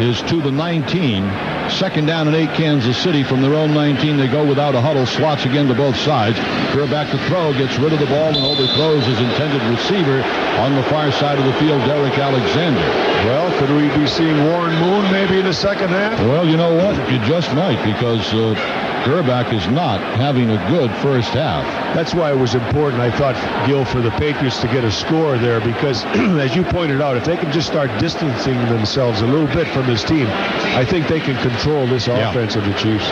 S7: is to the 19. Second down and 8, Kansas City. From their own 19, they go without a huddle. Slots again to both sides. Grbac to throw, gets rid of the ball and overthrows his intended receiver on the far side of the field, Derek Alexander.
S3: Well, could we be seeing Warren Moon maybe in the second half?
S7: Well, you know what? You just might, because Grbac is not having a good first half.
S3: That's why it was important, I thought, Gil, for the Patriots to get a score there, because, as you pointed out, if they can just start distancing themselves a little bit from this team, I think they can control this offense of the Chiefs.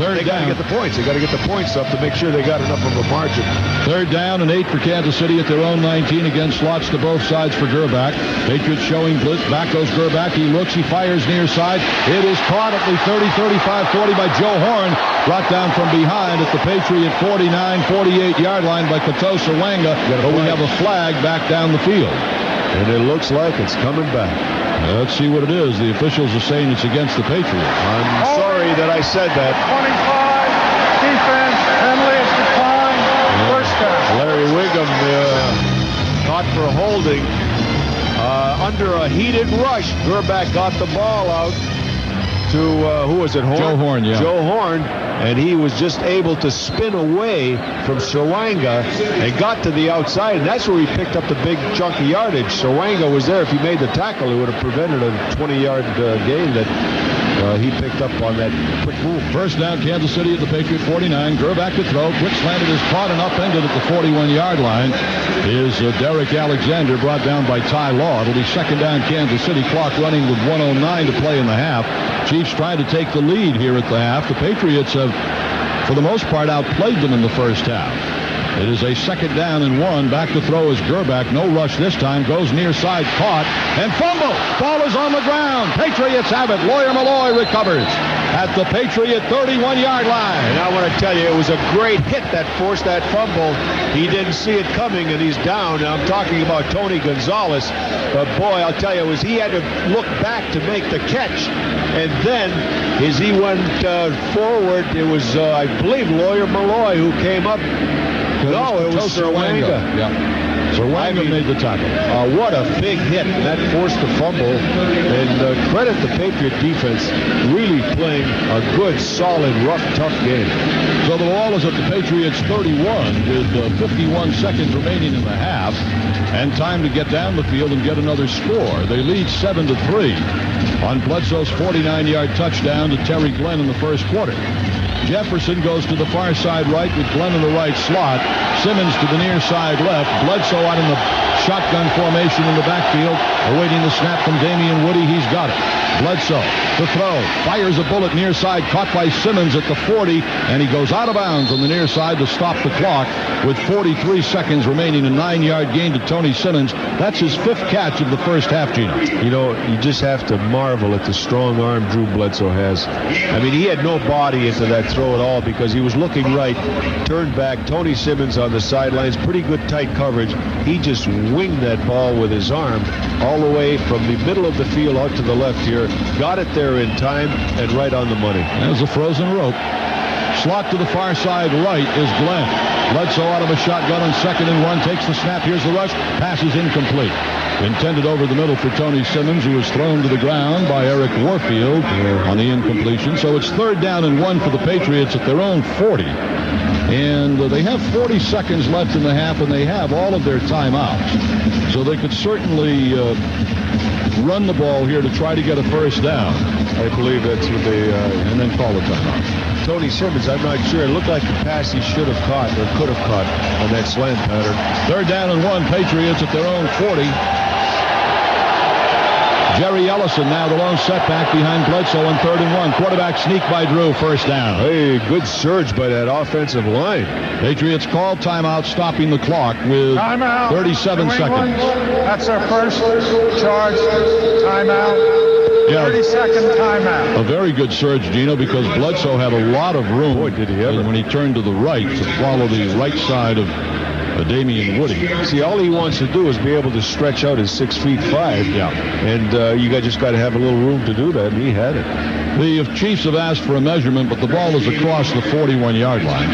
S7: Third
S3: They got to
S7: down.
S3: get the points. They got to get the points up to make sure they got enough of a margin.
S7: Third down and 8 for Kansas City at their own 19. Again, slots to both sides for Grbac. Patriots showing blitz. Back goes Grbac. He looks. He fires near side. It is caught at the 30, 35, 40 by Joe Horn. Brought down from behind at the Patriot 49, 48-yard line by Katosa Wanga. But we have a flag back down the field.
S3: And it looks like it's coming back.
S7: Let's see what it is. The officials are saying it's against the Patriots.
S3: I'm sorry that I said that.
S17: 25, defense, penalty is declined, first down.
S3: Larry Wiggum caught for holding. Under a heated rush, Grbac got the ball out to, who was it, Horn?
S7: Joe Horn, yeah.
S3: Joe Horn, and he was just able to spin away from Sawanga and got to the outside, and that's where he picked up the big chunky yardage. Sawanga was there. If he made the tackle, he would have prevented a 20-yard gain that he picked up on that quick move.
S7: First down, Kansas City at the Patriot 49. Grbac to throw. Quick slanted is caught and upended at the 41-yard line is Derek Alexander, brought down by Ty Law. It'll be second down, Kansas City. Clock running with 1:09 to play in the half. Chiefs trying to take the lead here at the half. The Patriots have, for the most part, outplayed them in the first half. It is a second down and 1. Back to throw is Grbac. No rush this time. Goes near side. Caught. And fumble. Ball is on the ground. Patriots have it. Lawyer Malloy recovers at the Patriot 31-yard line.
S3: And I want to tell you, it was a great hit that forced that fumble. He didn't see it coming, and he's down. Now, I'm talking about Tony Gonzalez. But, boy, I'll tell you, he had to look back to make the catch. And then, as he went forward, it was, I believe, Lawyer Malloy who came up. No, it was Sawanga.
S7: Yeah. Sawanga made the tackle.
S3: What a big hit. That forced the fumble. And credit the Patriot defense, really playing a good, solid, rough, tough game.
S7: So the ball is at the Patriots 31 with 51 seconds remaining in the half. And time to get down the field and get another score. They lead 7-3 on Bledsoe's 49-yard touchdown to Terry Glenn in the first quarter. Jefferson goes to the far side right with Glenn in the right slot. Simmons to the near side left. Bledsoe out in the shotgun formation in the backfield, awaiting the snap from Damian Woody. He's got it. Bledsoe to throw. Fires a bullet near side, caught by Simmons at the 40, and he goes out of bounds on the near side to stop the clock with 43 seconds remaining. A 9-yard gain to Tony Simmons. That's his 5th catch of the first half, Gino.
S3: You know, you just have to marvel at the strong arm Drew Bledsoe has. I mean, he had no body into that throw at all because he was looking right, turned back. Tony Simmons on the sidelines, pretty good tight coverage. He just winged that ball with his arm all the way from the middle of the field out to the left here. Got it there in time and right on the money.
S7: There's a frozen rope. Slot to the far side right is Glenn. Bledsoe out of a shotgun on 2nd and 1. Takes the snap. Here's the rush. Pass is incomplete. Intended over the middle for Tony Simmons, who was thrown to the ground by Eric Warfield on the incompletion. So it's 3rd down and 1 for the Patriots at their own 40. And they have 40 seconds left in the half, and they have all of their timeouts. So they could certainly run the ball here to try to get a first down.
S3: I believe that's what they...
S7: and then call the timeout.
S3: Tony Simmons, I'm not sure. It looked like the pass he should have caught or could have caught on that slant pattern.
S7: 3rd down and 1, Patriots at their own 40. Jerry Ellison now the lone setback behind Bledsoe on 3rd and 1. Quarterback sneak by Drew, first down.
S3: Hey, good surge by that offensive line.
S7: Patriots call timeout, stopping the clock with 37 seconds.
S17: That's our first charge timeout.
S7: Yeah,
S17: 30-second timeout.
S7: A very good surge, Gino, because Bledsoe had a lot of room.
S3: Boy, did he ever.
S7: When he turned to the right to follow the right side of Damian Woody.
S3: See, all he wants to do is be able to stretch out his 6'5".
S7: Yeah.
S3: And you just got to have a little room to do that, and he had it.
S7: The Chiefs have asked for a measurement, but the ball is across the 41-yard line.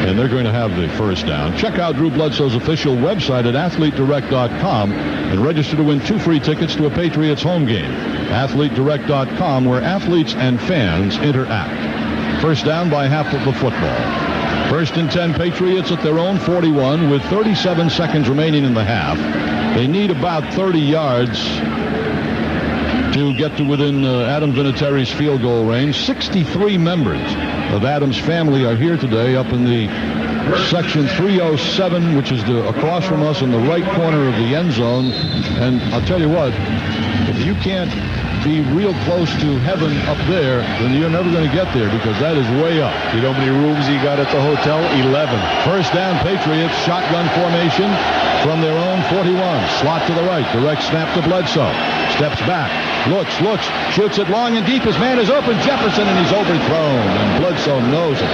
S7: And they're going to have the first down. Check out Drew Bledsoe's official website at athletedirect.com and register to win 2 free tickets to a Patriots home game. athletedirect.com, where athletes and fans interact. First down by half of the football. 1st and 10, Patriots at their own 41 with 37 seconds remaining in the half. They need about 30 yards to get to within Adam Vinatieri's field goal range. 63 members of Adam's family are here today up in the section 307, which is across from us in the right corner of the end zone. And I'll tell you what, if if you can't be real close to heaven up there, then you're never going to get there because that is way up.
S3: You know how many rooms he got at the hotel? 11.
S7: First down, Patriots, shotgun formation from their own 41. Slot to the right, direct snap to Bledsoe. Steps back, looks, shoots it long and deep. His man is open, Jefferson, and he's overthrown. And Bledsoe knows it.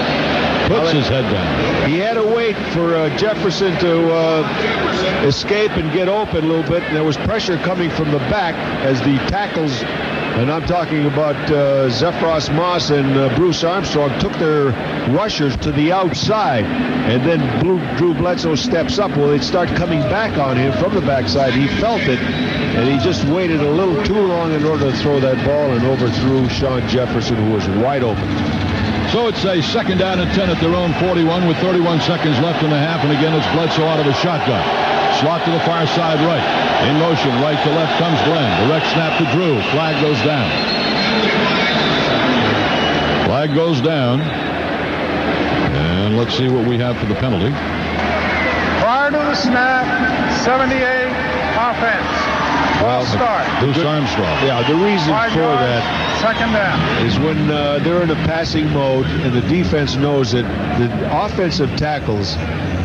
S7: Puts his head down.
S3: He had to wait for Jefferson to escape and get open a little bit. And there was pressure coming from the back as the tackles, and I'm talking about Zephros Moss and Bruce Armstrong, took their rushers to the outside. And then Drew Bledsoe steps up. Well, they'd start coming back on him from the backside. He felt it, and he just waited a little too long in order to throw that ball and overthrew Shawn Jefferson, who was wide open.
S7: So it's a second down and 10 at their own 41 with 31 seconds left in the half. And again, it's Bledsoe out of the shotgun. Slot to the far side right. In motion, right to left comes Glenn. Direct snap to Drew. Flag goes down. Flag goes down. And let's see what we have for the penalty.
S17: Prior to the snap, 78 offense.
S3: Well,
S17: start.
S7: Bruce Armstrong.
S3: Yeah, the reason for that
S17: second down
S3: is when they're in a passing mode and the defense knows it, the offensive tackles,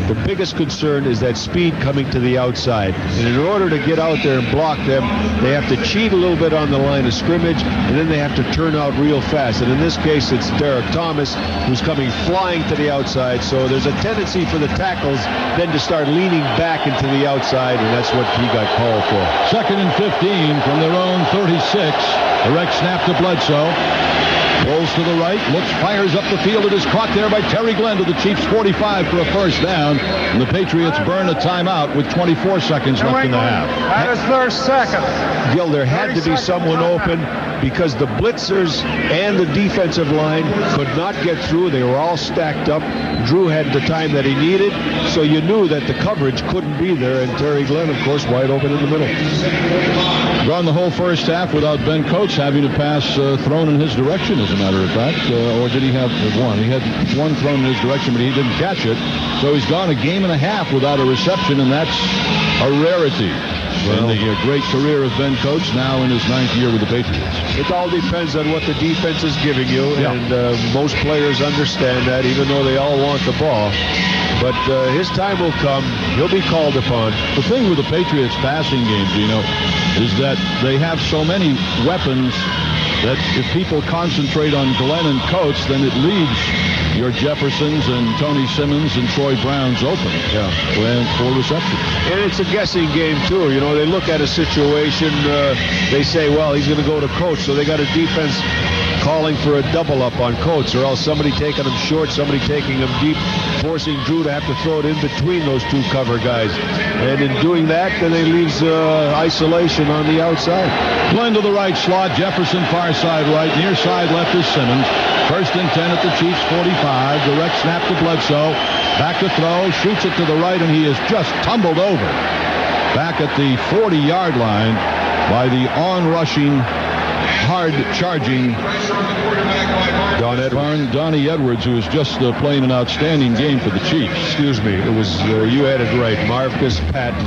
S3: the biggest concern is that speed coming to the outside. And in order to get out there and block them, they have to cheat a little bit on the line of scrimmage, and then they have to turn out real fast. And in this case, it's Derek Thomas who's coming flying to the outside. So there's a tendency for the tackles then to start leaning back into the outside, and that's what he got called for.
S7: Second and 15 from their own 36. Direct snap to Bledsoe. Rolls to the right, looks, fires up the field. It is caught there by Terry Glenn to the Chiefs' 45 for a first down. And the Patriots burn a timeout with 24 seconds left in the half.
S17: That is their second.
S3: Gil, there had to be someone open because the blitzers and the defensive line could not get through. They were all stacked up. Drew had the time that he needed, so you knew that the coverage couldn't be there. And Terry Glenn, of course, wide open in the middle.
S7: Gone the whole first half without Ben Coates having a pass thrown in his direction, as a matter of fact. Or did he have one? He had one thrown in his direction, but he didn't catch it. So he's gone a game and a half without a reception, and that's a rarity. Well, in the great career of Ben Coates, now in his 9th year with the Patriots.
S3: It all depends on what the defense is giving you, and most players understand that, even though they all want the ball. But his time will come. He'll be called upon.
S7: The thing with the Patriots passing game, Gino, is that they have so many weapons that if people concentrate on Glenn and Coates, then it leaves your Jeffersons and Tony Simmons and Troy Browns open for receptions.
S3: And it's a guessing game, too. You know, they look at a situation, they say, well, he's going to go to Coates, so they got a defense calling for a double up on Coates, or else somebody taking him short, somebody taking him deep, forcing Drew to have to throw it in between those two cover guys. And in doing that, then they leaves isolation on the outside.
S7: Glenn to the right slot, Jefferson far side right, near side left is Simmons. First and 10 at the Chiefs' 45. Direct snap to Bledsoe. Back to throw, shoots it to the right, and he is just tumbled over. Back at the 40-yard line by the on-rushing, hard-charging Donnie Edwards, who is just playing an outstanding game for the Chiefs.
S3: Excuse me, it was you had it right, Marcus Patton.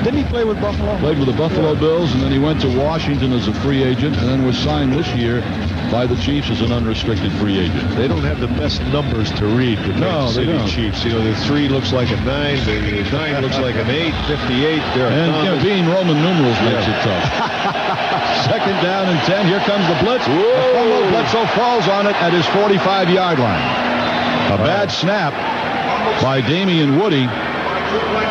S3: Didn't he play with Buffalo?
S7: Played with the Buffalo Bills, and then he went to Washington as a free agent, and then was signed this year by the Chiefs as an unrestricted free agent.
S3: They don't have the best numbers to read.
S7: No, they don't.
S3: Chiefs. You know, the 3 looks like a 9, the 9 looks like an 8, 58.
S7: And being Roman numerals makes it tough. Second down and 10. Here comes the blitz. The Bledsoe falls on it at his 45-yard line. A bad snap by Damian Woody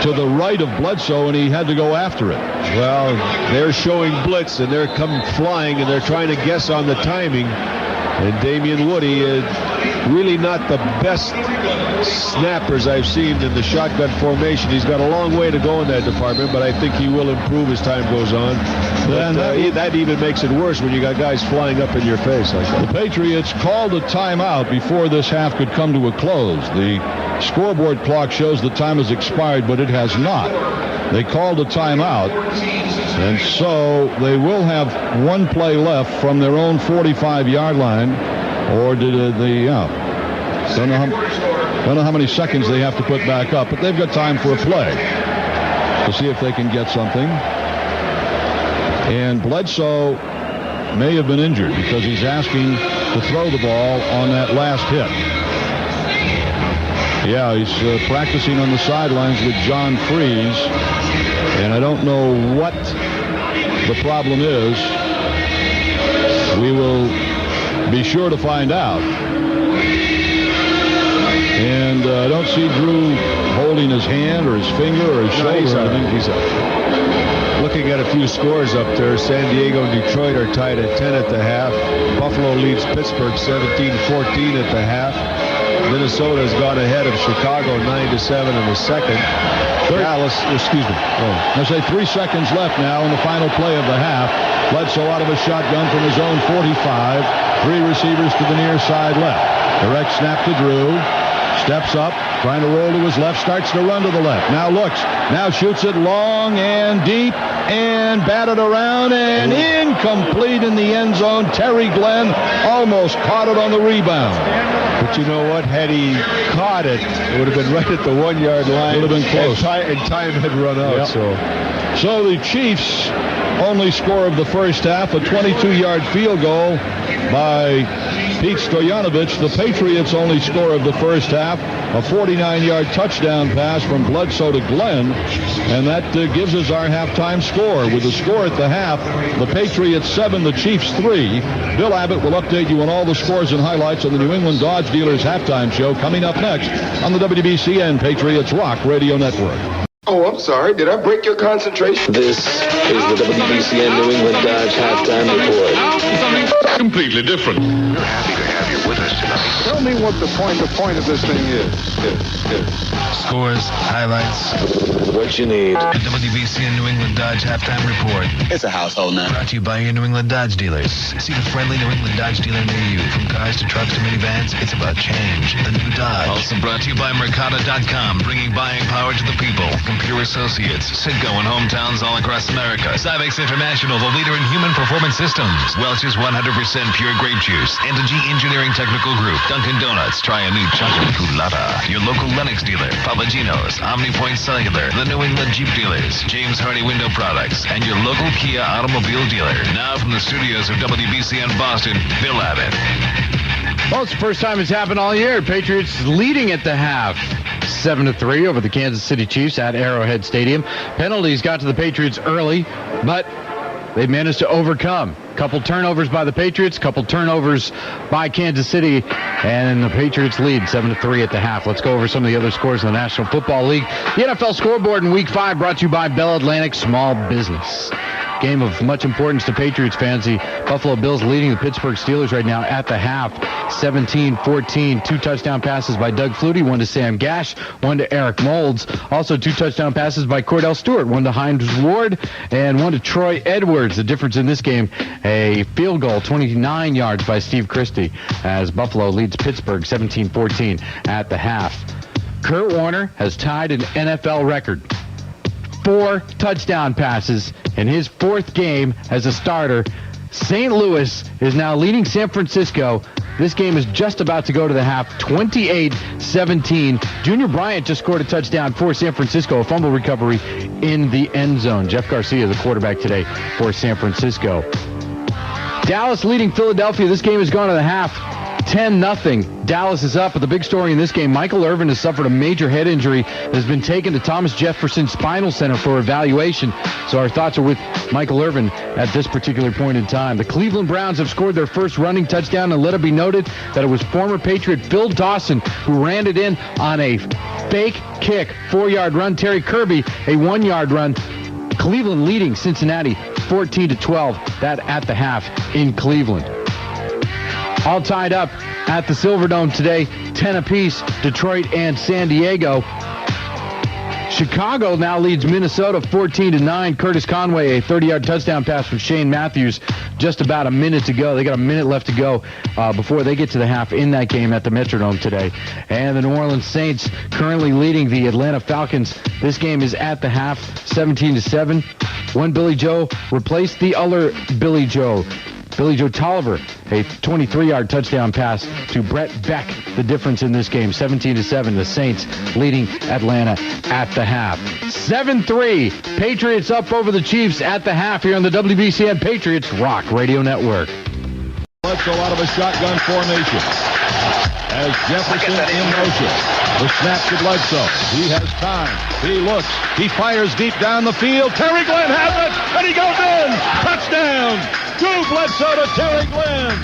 S7: to the right of Bledsoe, and he had to go after it.
S3: Well, they're showing blitz, and they're coming flying, and they're trying to guess on the timing. And Damian Woody is really not the best snappers I've seen in the shotgun formation. He's got a long way to go in that department, but I think he will improve as time goes on. But that even makes it worse when you got guys flying up in your face like that.
S7: The Patriots called a timeout before this half could come to a close. The scoreboard clock shows the time has expired, but it has not. They called a timeout, and so they will have one play left from their own 45-yard line, or did they, don't know how many seconds they have to put back up, but they've got time for a play to see if they can get something. And Bledsoe may have been injured because he's asking to throw the ball on that last hit. Yeah, he's practicing on the sidelines with John Freeze, and I don't know what the problem is. We will be sure to find out. And I don't see Drew holding his hand or his finger or his shoulder.
S3: He's looking at a few scores up there. San Diego and Detroit are tied at 10 at the half. Buffalo leads Pittsburgh 17-14 at the half. Minnesota has gone ahead of Chicago 9-7 in the second. Dallas, excuse me.
S7: I say 3 seconds left now in the final play of the half. Bledsoe out of a shotgun from his own 45. 3 receivers to the near side left. Direct snap to Drew. Steps up, trying to roll to his left, starts to run to the left. Now looks, now shoots it long and deep and batted around and incomplete in the end zone. Terry Glenn almost caught it on the rebound.
S3: But you know what? Had he caught it, it would have been right at the 1 yard line.
S7: Would have been close.
S3: And time had run out.
S7: Yep. So the Chiefs' only score of the first half, a 22-yard field goal by Pete Stoyanovich. The Patriots' only score of the first half, a 49-yard touchdown pass from Bledsoe to Glenn, and that gives us our halftime score. With the score at the half, the Patriots 7, the Chiefs 3. Bill Abbott will update you on all the scores and highlights on the New England Dodge Dealers halftime show coming up next on the WBCN Patriots Rock Radio Network.
S18: Oh, I'm sorry. Did I break your concentration?
S8: This is the WBCN New England Dodge halftime report.
S14: Completely different.
S11: We're happy to have you with us tonight.
S17: Tell me what the point of this thing is.
S10: Scores, highlights,
S8: What you need.
S10: the WBCN New England Dodge halftime report.
S14: It's a household name.
S10: Brought to you by your New England Dodge dealers. See the friendly New England Dodge dealer near you. From cars to trucks to minivans, it's about change. The new Dodge. Also brought to you by Mercado.com, bringing buying power to the people. Computer Associates, Citgo and hometowns all across America. Cybex International, the leader in human performance systems. Welch's 100% pure grape juice. Entergy Engineering Technical Group. Dunkin' Donuts, try a new chocolate culotta. Your local Lennox dealer. Papagino's, OmniPoint Cellular, the New England Jeep dealers, James Hardy Window Products, and your local Kia automobile dealer. Now from the studios of WBCN Boston, Bill Abbott.
S2: Well, it's the first time it's happened all year. Patriots leading at the half. 7-3 over the Kansas City Chiefs at Arrowhead Stadium. Penalties got to the Patriots early, but they managed to overcome. Couple turnovers by the Patriots, couple turnovers by Kansas City, and the Patriots lead 7-3 at the half. Let's go over some of the other scores in the National Football League. The NFL scoreboard in Week 5 brought to you by Bell Atlantic Small Business. Game of much importance to Patriots fans. The Buffalo Bills leading the Pittsburgh Steelers right now at the half, 17-14. 2 touchdown passes by Doug Flutie, 1 to Sam Gash, 1 to Eric Moulds. Also 2 touchdown passes by Cordell Stewart, 1 to Hines Ward, and 1 to Troy Edwards. The difference in this game, a field goal, 29 yards by Steve Christie, as Buffalo leads Pittsburgh 17-14 at the half. Kurt Warner has tied an NFL record. 4 touchdown passes in his 4th game as a starter. St. Louis is now leading San Francisco. This game is just about to go to the half, 28-17. Junior Bryant just scored a touchdown for San Francisco, a fumble recovery in the end zone. Jeff Garcia, the quarterback today for San Francisco. Dallas leading Philadelphia. This game has gone to the half, 10-0. Dallas is up, but the big story in this game, Michael Irvin has suffered a major head injury and has been taken to Thomas Jefferson Spinal Center for evaluation. So our thoughts are with Michael Irvin at this particular point in time. The Cleveland Browns have scored their first running touchdown, and let it be noted that it was former Patriot Phil Dawson who ran it in on a fake kick, 4-yard run. Terry Kirby, a 1-yard run. Cleveland leading Cincinnati 14-12. That at the half in Cleveland. All tied up at the Silverdome today, 10 apiece, Detroit and San Diego. Chicago now leads Minnesota 14-9. Curtis Conway, a 30-yard touchdown pass from Shane Matthews. Just about a minute to go. They got a minute left to go before they get to the half in that game at the Metrodome today. And the New Orleans Saints currently leading the Atlanta Falcons. This game is at the half, 17-7. One Billy Joe replaced the other Billy Joe. Billy Joe Tolliver, a 23-yard touchdown pass to Brett Beck. The difference in this game, 17-7. The Saints leading Atlanta at the half. 7-3. Patriots up over the Chiefs at the half here on the WBCN Patriots Rock Radio Network.
S7: Bledsoe out of a shotgun formation. As Jefferson in motion. The snap to Bledsoe. He has time. He looks. He fires deep down the field. Terry Glenn has it, and he goes in. Touchdown. Drew Bledsoe to Terry Glenn.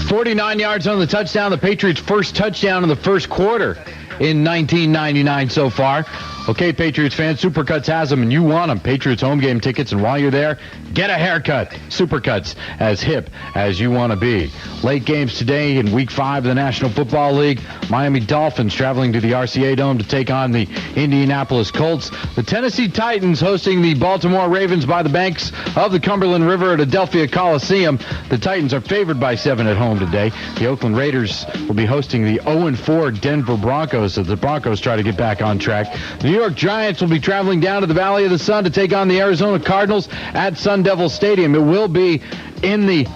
S2: 49 yards on the touchdown. The Patriots' first touchdown in the first quarter in 1999 so far. Okay, Patriots fans, Supercuts has them, and you want them. Patriots home game tickets, and while you're there, get a haircut. Supercuts, as hip as you want to be. Late games today in Week 5 of the National Football League. Miami Dolphins traveling to the RCA Dome to take on the Indianapolis Colts. The Tennessee Titans hosting the Baltimore Ravens by the banks of the Cumberland River at Adelphia Coliseum. The Titans are favored by 7 at home today. The Oakland Raiders will be hosting the 0-4 Denver Broncos as the Broncos try to get back on track. The New York Giants will be traveling down to the Valley of the Sun to take on the Arizona Cardinals at Sun Devil Stadium. It will be in the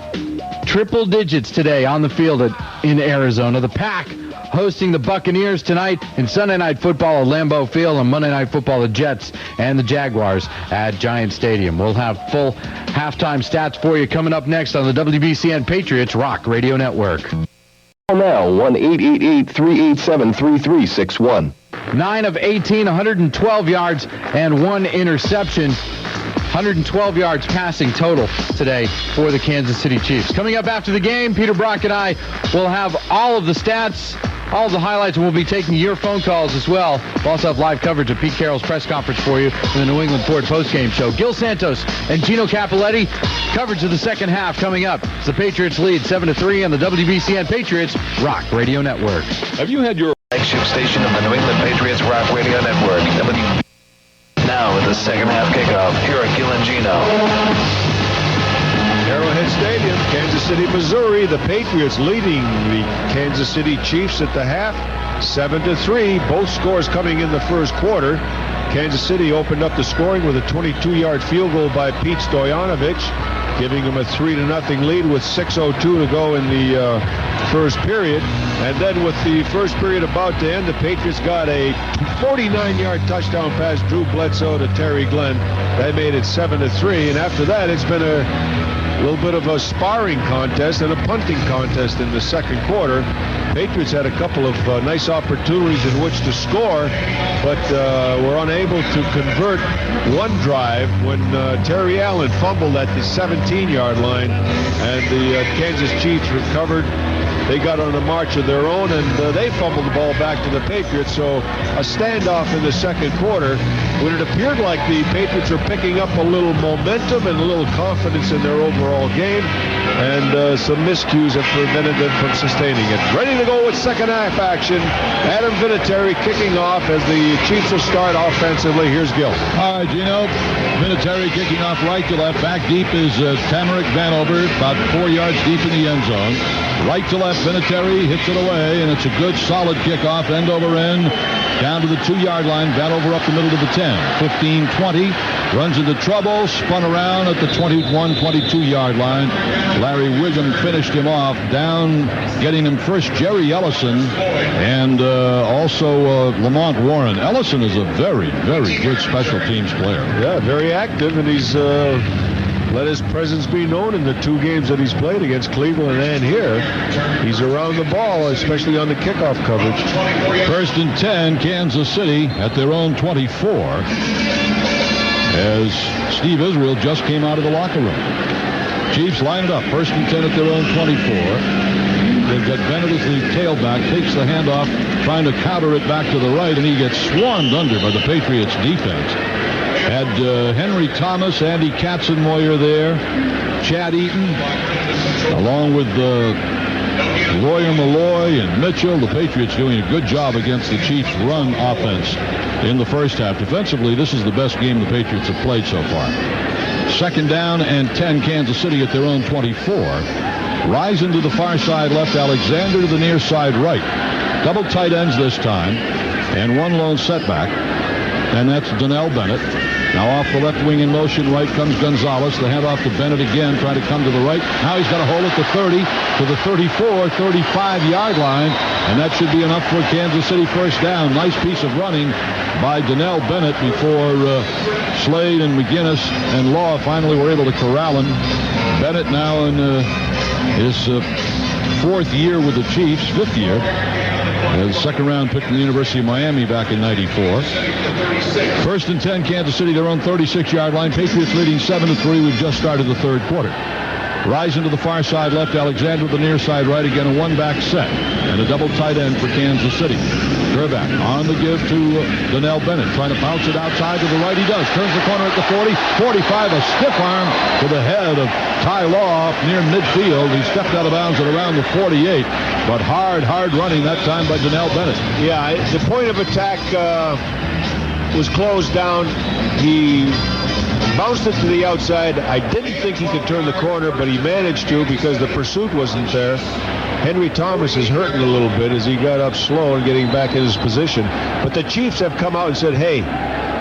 S2: triple digits today on the field in Arizona. The Pack hosting the Buccaneers tonight in Sunday Night Football at Lambeau Field, and Monday Night Football, the Jets and the Jaguars at Giant Stadium. We'll have full halftime stats for you coming up next on the WBCN Patriots Rock Radio Network.
S18: Now, 1-888-387-3361.
S2: 9 of 18, 112 yards, and 1 interception. 112 yards passing total today for the Kansas City Chiefs. Coming up after the game, Peter Brock and I will have all of the stats, all of the highlights, and we'll be taking your phone calls as well. We'll also have live coverage of Pete Carroll's press conference for you in the New England Ford postgame show. Gil Santos and Gino Capoletti, coverage of the second half coming up. It's the Patriots lead 7-3 on the WBCN Patriots Rock Radio Network.
S7: Have you had your
S8: flagship station of the New England Patriots Rock Radio Network? Now with the second half kickoff, here are Gil and Gino.
S3: Arrowhead Stadium, Kansas City, Missouri. The Patriots leading the Kansas City Chiefs at the half, 7-3. Both scores coming in the first quarter. Kansas City opened up the scoring with a 22-yard field goal by Pete Stoyanovich, giving them a 3-0 lead with 6:02 to go in the first period. And then with the first period about to end, the Patriots got a 49-yard touchdown pass, Drew Bledsoe to Terry Glenn. That made it 7-3. And after that, it's been a little bit of a sparring contest and a punting contest in the second quarter. Patriots had a couple of nice opportunities in which to score, but were unable to convert one drive when Terry Allen fumbled at the 17-yard line, and the Kansas Chiefs recovered. They got on a march of their own, and they fumbled the ball back to the Patriots. So a standoff in the second quarter when it appeared like the Patriots were picking up a little momentum and a little confidence in their overall game, and some miscues have prevented them from sustaining it. Ready to go with second half action. Adam Vinatieri kicking off as the Chiefs will start offensively. Here's Gil.
S7: All right, Gino. Vinatieri kicking off right to left. Back deep is Tamarick Vanover, about 4 yards deep in the end zone. Right to left, Vinatieri hits it away, and it's a good, solid kickoff, end over end, down to the 2-yard line. Vanover up the middle to the 10. 15-20, runs into trouble, spun around at the 21, 22-yard line. Larry Wiggum finished him off, down, getting him first, Jerry Ellison, and also Lamont Warren. Ellison is a very, very good special teams player.
S3: Yeah, very active, and he's let his presence be known in the 2 games that he's played against Cleveland and here. He's around the ball, especially on the kickoff coverage.
S7: First and 10, Kansas City at their own 24, as Steve Israel just came out of the locker room. Chiefs line it up, first and 10 at their own 24. They've got Bennett as the tailback, takes the handoff, trying to counter it back to the right, and he gets swarmed under by the Patriots defense. Had Henry Thomas, Andy Katzenmoyer there, Chad Eaton, along with Lawyer Malloy and Mitchell. The Patriots doing a good job against the Chiefs' run offense in the first half. Defensively, this is the best game the Patriots have played so far. Second down and 10, Kansas City at their own 24. Rising to the far side left, Alexander to the near side right. Double tight ends this time, and one lone setback, and that's Donnell Bennett. Now off the left wing in motion, right comes Gonzalez. The handoff to Bennett again, trying to come to the right. Now he's got a hole at the 30 to the 34, 35-yard line, and that should be enough for Kansas City first down. Nice piece of running by Donnell Bennett before Slade and McGinnis and Law finally were able to corral him. Bennett now in his fourth year with the Chiefs, fifth year. The second-round pick from the University of Miami back in '94. First and 10, Kansas City, their own 36-yard line. Patriots leading 7-3. We've just started the third quarter. Rising to the far side left, Alexander to the near side right. Again, a one-back set and a double tight end for Kansas City. Grbac on the give to Donnell Bennett, trying to bounce it outside to the right. He does. Turns the corner at the 40, 45, a stiff arm to the head of Ty Law near midfield. He stepped out of bounds at around the 48, but hard running that time by Donnell Bennett.
S3: Yeah, the point of attack was closed down. He bounced it to the outside. I didn't think he could turn the corner, but he managed to because the pursuit wasn't there. Henry Thomas is hurting a little bit as he got up slow and getting back in his position. But the Chiefs have come out and said, hey,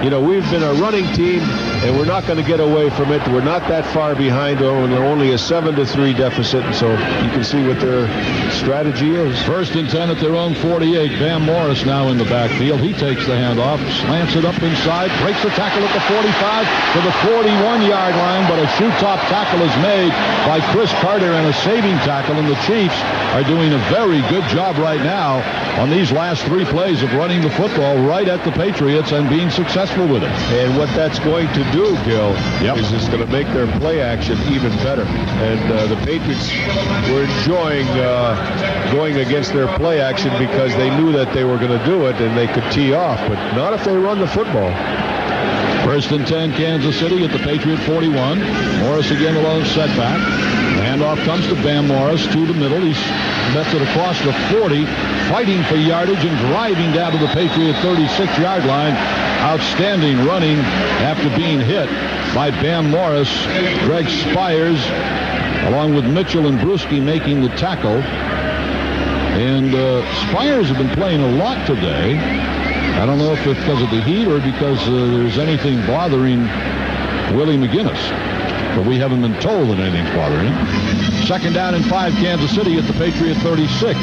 S3: you know, we've been a running team, and we're not going to get away from it. We're not that far behind. They're only a 7-3 deficit, and so you can see what their strategy is.
S7: First and 10 at their own 48. Bam Morris now in the backfield. He takes the handoff, slants it up inside, breaks the tackle at the 45 to the 41-yard line, but a shoe-top tackle is made by Chris Carter and a saving tackle, and the Chiefs are doing a very good job right now on these last three plays of running the football right at the Patriots and being successful with it.
S3: And what that's going to do, Gil, is it's going to make their play action even better. And the Patriots were enjoying going against their play action because they knew that they were going to do it and they could tee off, but not if they run the football.
S7: First and 10, Kansas City at the Patriot 41. Morris again alone setback. The handoff comes to Bam Morris to the middle. He bets it across the 40, fighting for yardage and driving down to the Patriot 36-yard line. Outstanding running after being hit by Bam Morris. Greg Spires, along with Mitchell and Bruschi, making the tackle. And Spires have been playing a lot today. I don't know if it's because of the heat or because there's anything bothering Willie McGinnis. But we haven't been told that anything's bothering him. Second down and 5, Kansas City at the Patriot 36.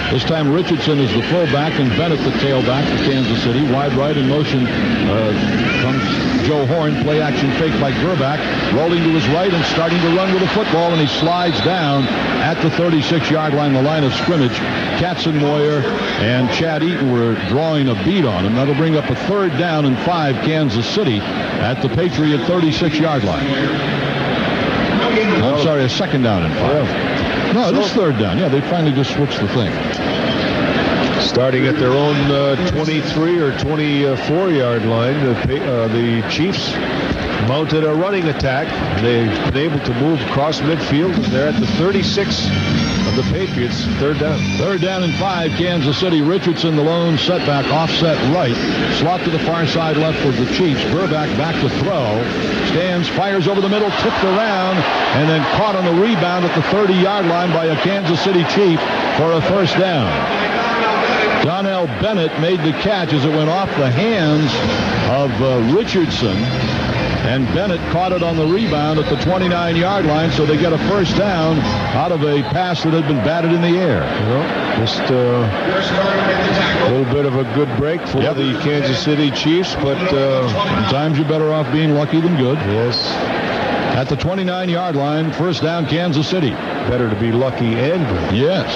S7: This time Richardson is the fullback and Bennett the tailback for Kansas City. Wide right in motion comes Joe Horn. Play action fake by Grbac. Rolling to his right and starting to run with the football, and he slides down at the 36-yard line, the line of scrimmage. Katzenmoyer and Chad Eaton were drawing a beat on him. That'll bring up a third down and 5, Kansas City at the Patriot 36-yard line. I'm sorry, a second down and 5. No, this third down. Yeah, they finally just switched the thing.
S3: Starting at their own 23 or 24-yard line, the Chiefs mounted a running attack. They've been able to move across midfield. They're at the 36 of the Patriots. Third down.
S7: Third down and 5, Kansas City. Richardson, the lone setback, offset right. Slot to the far side left for the Chiefs. Grbac back to throw. Stands, fires over the middle, tipped around, and then caught on the rebound at the 30-yard line by a Kansas City Chief for a first down. Donnell Bennett made the catch as it went off the hands of Richardson. And Bennett caught it on the rebound at the 29-yard line, so they get a first down out of a pass that had been batted in the air.
S3: Well, just a little bit of a good break for the Kansas City Chiefs, but
S7: sometimes you're better off being lucky than good.
S3: Yes.
S7: At the 29-yard line, first down, Kansas City.
S3: Better to be lucky and good.
S7: Yes.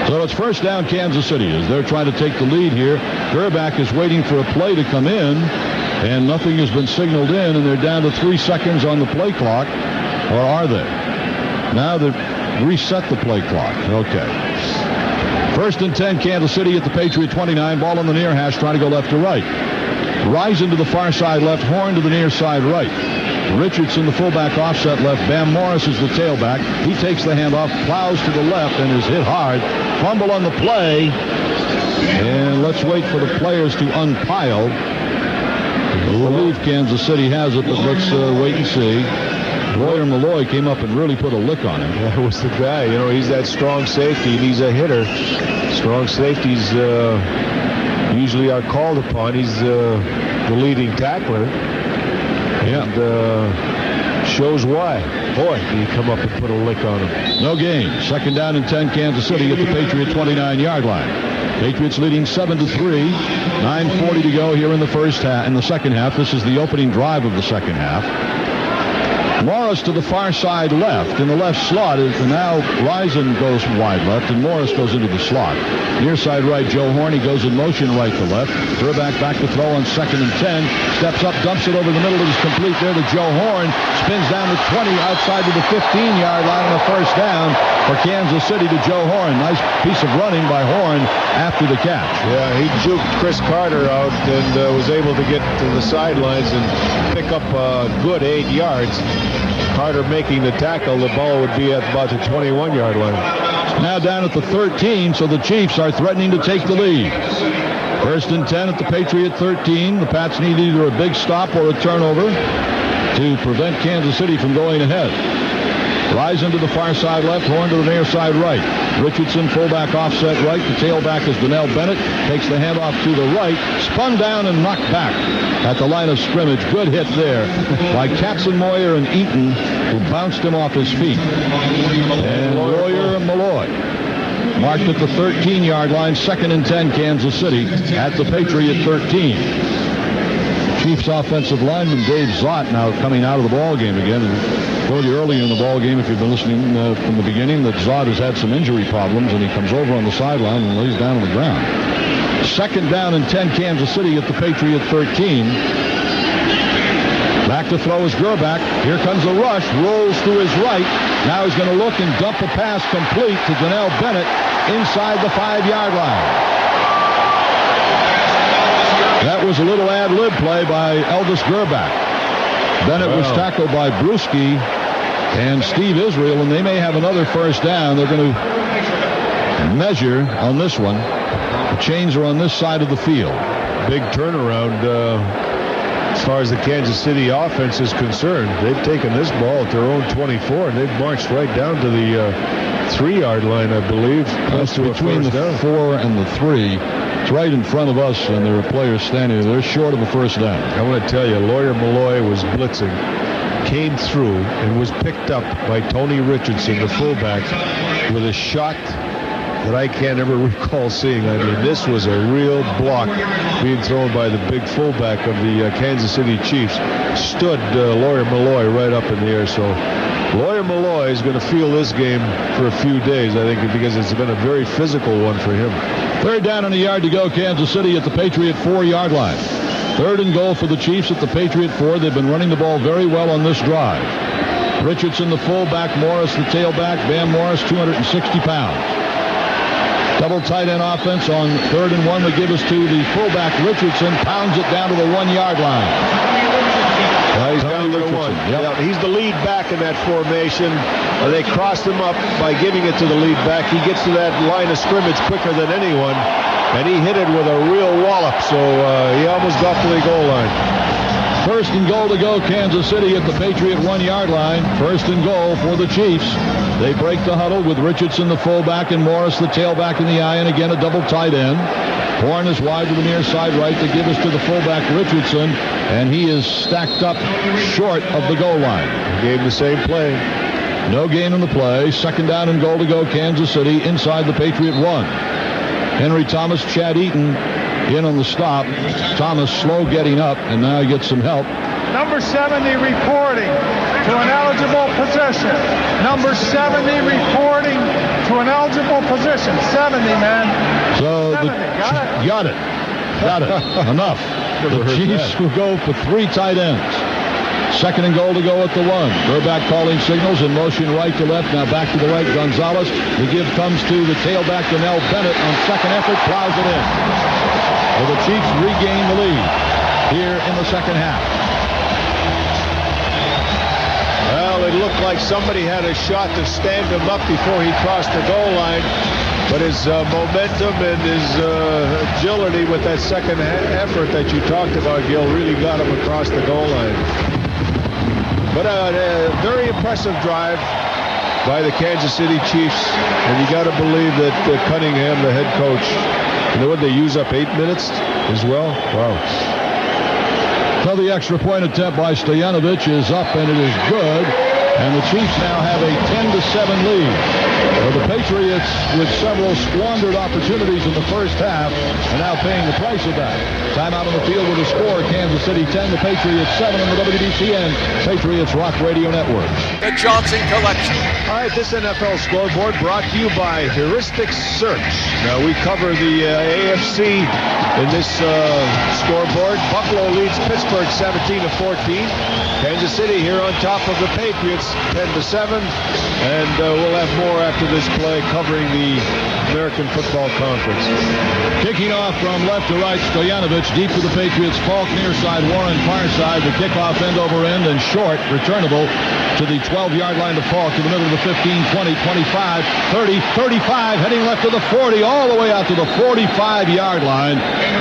S7: So it's first down, Kansas City, as they're trying to take the lead here. Grbac is waiting for a play to come in, and nothing has been signaled in, and they're down to 3 seconds on the play clock. Or are they? Now they've reset the play clock. Okay. First and 10, Kansas City at the Patriot 29. Ball on the near hash, trying to go left to right. Rising to the far side left, Horn to the near side right. Richardson, the fullback, offset left. Bam Morris is the tailback. He takes the handoff, plows to the left, and is hit hard. Fumble on the play. And let's wait for the players to unpile. I believe Kansas City has it, but let's wait and see. Royer Malloy came up and really put a lick on him.
S3: That was the guy. You know, he's that strong safety, and he's a hitter. Strong safeties usually are called upon. He's the leading tackler. And shows why. Boy, he come up and put a lick on him.
S7: No gain. 2nd down and 10, Kansas City at the Patriot 29-yard line. Patriots leading 7-3. 9:40 to go here in the second half. This is the opening drive of the second half. Morris to the far side left. In the left slot, now Risen goes wide left, and Morris goes into the slot. Near side right, Joe Horn. He goes in motion right to left. Grbac back to throw on 2nd and 10. Steps up, dumps it over the middle. It is complete there to Joe Horn. Spins down the 20 outside to the 15-yard line on a first down for Kansas City to Joe Horn. Nice piece of running by Horn after the catch.
S3: Yeah, he juked Chris Carter out and was able to get to the sidelines and pick up a good 8 yards. Carter making the tackle, the ball would be at about the 21-yard line.
S7: Now down at the 13, so the Chiefs are threatening to take the lead. 1st and 10 at the Patriot 13. The Pats need either a big stop or a turnover to prevent Kansas City from going ahead. Risen to the far side left, Horn to the near side right. Richardson, fullback offset right. The tailback is Donnell Bennett. Takes the handoff to the right. Spun down and knocked back at the line of scrimmage. Good hit there by Katzenmoyer and Eaton, who bounced him off his feet. And Lawyer Malloy marked at the 13-yard line. 2nd and 10, Kansas City at the Patriot 13. Chiefs offensive lineman Dave Zott now coming out of the ball game again. And told you earlier in the ball game, if you've been listening from the beginning, that Zott has had some injury problems, and he comes over on the sideline and lays down on the ground. 2nd down and 10, Kansas City at the Patriot 13. Back to throw is Grbac. Here comes a rush. Rolls to his right. Now he's going to look and dump a pass complete to Donnell Bennett inside the 5-yard line. That was a little ad-lib play by Elvis Grbac. Bennett was tackled by Brewski and Steve Israel, and they may have another first down. They're going to measure on this one. The chains are on this side of the field.
S3: Big turnaround as far as the Kansas City offense is concerned. They've taken this ball at their own 24, and they've marched right down to the 3-yard line, I believe.
S7: That's between the 4 and the 3. It's right in front of us, and there are players standing there. They're short of a first down.
S3: I want to tell you, Lawyer Malloy was blitzing, came through, and was picked up by Tony Richardson, the fullback, with a shot that I can't ever recall seeing. I mean, this was a real block being thrown by the big fullback of the Kansas City Chiefs. Stood Lawyer Malloy right up in the air. So Lawyer Malloy is going to feel this game for a few days, I think, because it's been a very physical one for him.
S7: 3rd down and a yard to go, Kansas City at the Patriot 4-yard line. 3rd and goal for the Chiefs at the Patriot 4. They've been running the ball very well on this drive. Richardson, the fullback, Morris, the tailback. Bam Morris, 260 pounds. Double tight end offense on 3rd and 1. They give us to the fullback, Richardson. Pounds it down to the 1-yard line.
S3: He's down to 1. Yep. He's the lead back in that formation. They crossed him up by giving it to the lead back. He gets to that line of scrimmage quicker than anyone, and he hit it with a real wallop, so he almost got to the goal line.
S7: 1st and goal to go, Kansas City at the Patriot 1-yard line. 1st and goal for the Chiefs. They break the huddle with Richardson, the fullback, and Morris, the tailback, in the eye, and again a double tight end. Horn is wide to the near side right to give us to the fullback, Richardson, and he is stacked up short of the goal line.
S3: Gave the same play.
S7: No gain in the play. 2nd down and goal to go, Kansas City inside the Patriot 1. Henry Thomas, Chad Eaton in on the stop. Thomas slow getting up, and now he gets some help.
S17: Number 70 reporting to an eligible position. Number 70 reporting to an eligible position. 70, man.
S7: So
S17: 70.
S7: Got it. Enough. The Chiefs will go for 3 tight ends. 2nd and goal to go at the 1. Grbac calling signals in motion right to left. Now back to the right, Gonzalez. The give comes to the tailback, Donnell Bennett, on 2nd effort. Plows it in. Well, the Chiefs regain the lead here in the second half.
S3: Well, it looked like somebody had a shot to stand him up before he crossed the goal line. But his momentum and his agility with that second effort that you talked about, Gil, really got him across the goal line. But a very impressive drive by the Kansas City Chiefs. And you got to believe that Cunningham, the head coach, you know what, they use up 8 minutes as well? Wow.
S7: So the extra point attempt by Stoyanovich is up, and it is good. And the Chiefs now have a 10-7 lead. So the Patriots, with several squandered opportunities in the first half, are now paying the price of that. Time out on the field with a score. Kansas City 10, the Patriots 7 on the WBCN Patriots Rock Radio Network.
S1: The Johnson Collection.
S3: All right, this NFL scoreboard brought to you by Heuristic Search. Now, we cover the AFC in this scoreboard. Buffalo leads Pittsburgh 17-14. Kansas City here on top of the Patriots 10-7. And we'll have more after this play covering the American Football Conference.
S7: Kicking off from left to right, Stoyanovich deep to the Patriots. Falk near side, Warren far side. The kickoff end over end and short, returnable to the 12-yard line to Falk to the middle of the 15, 20, 25, 30, 35, heading left to the 40, all the way out to the 45-yard line.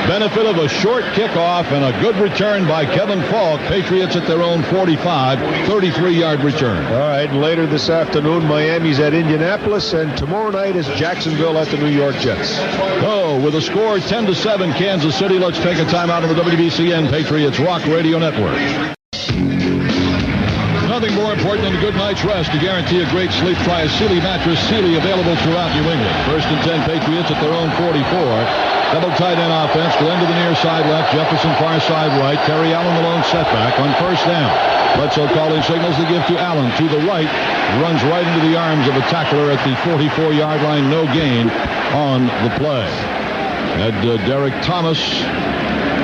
S7: Benefit of a short kickoff and a good return by Kevin Falk. Patriots at their own 45, 33-yard return.
S3: All right, later this afternoon, Miami's at Indianapolis, and tomorrow night is Jacksonville at the New York Jets.
S7: So, with a score 10-7, Kansas City, let's take a timeout on the WBCN Patriots Rock Radio Network. Nothing more important than a good night's rest to guarantee a great sleep. Try a Sealy mattress. Sealy available throughout New England. First and 10 Patriots at their own 44. Double tight end offense. Glenn to the near side left. Jefferson far side right. Terry Allen the lone setback on first down. Bledsoe calling signals to give to Allen to the right. Runs right into the arms of a tackler at the 44-yard line. No gain on the play. Had Derek Thomas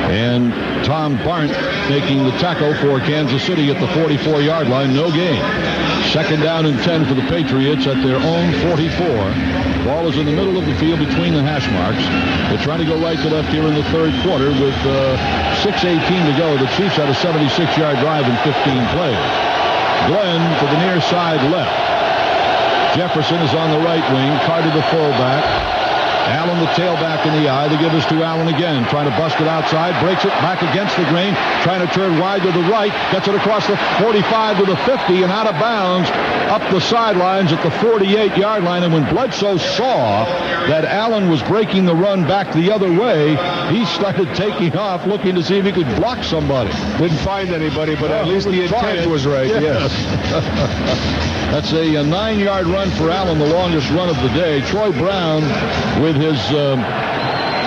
S7: and Tom Barnt making the tackle for Kansas City at the 44-yard line. No gain. Second down and 10 for the Patriots at their own 44. Ball is in the middle of the field between the hash marks. They're trying to go right to left here in the third quarter with 6:18 to go. The Chiefs had a 76-yard drive in 15 plays. Glenn to the near side left. Jefferson is on the right wing. Carter the fullback. Allen the tailback in the eye. They give us to Allen again. Trying to bust it outside. Breaks it back against the grain. Trying to turn wide to the right. Gets it across the 45 to the 50 and out of bounds up the sidelines at the 48-yard line. And when Bledsoe saw that Allen was breaking the run back the other way, he started taking off looking to see if he could block somebody.
S3: Didn't find anybody, but at least the intent was right. Yes.
S7: That's a 9-yard run for Allen, the longest run of the day. Troy Brown, with his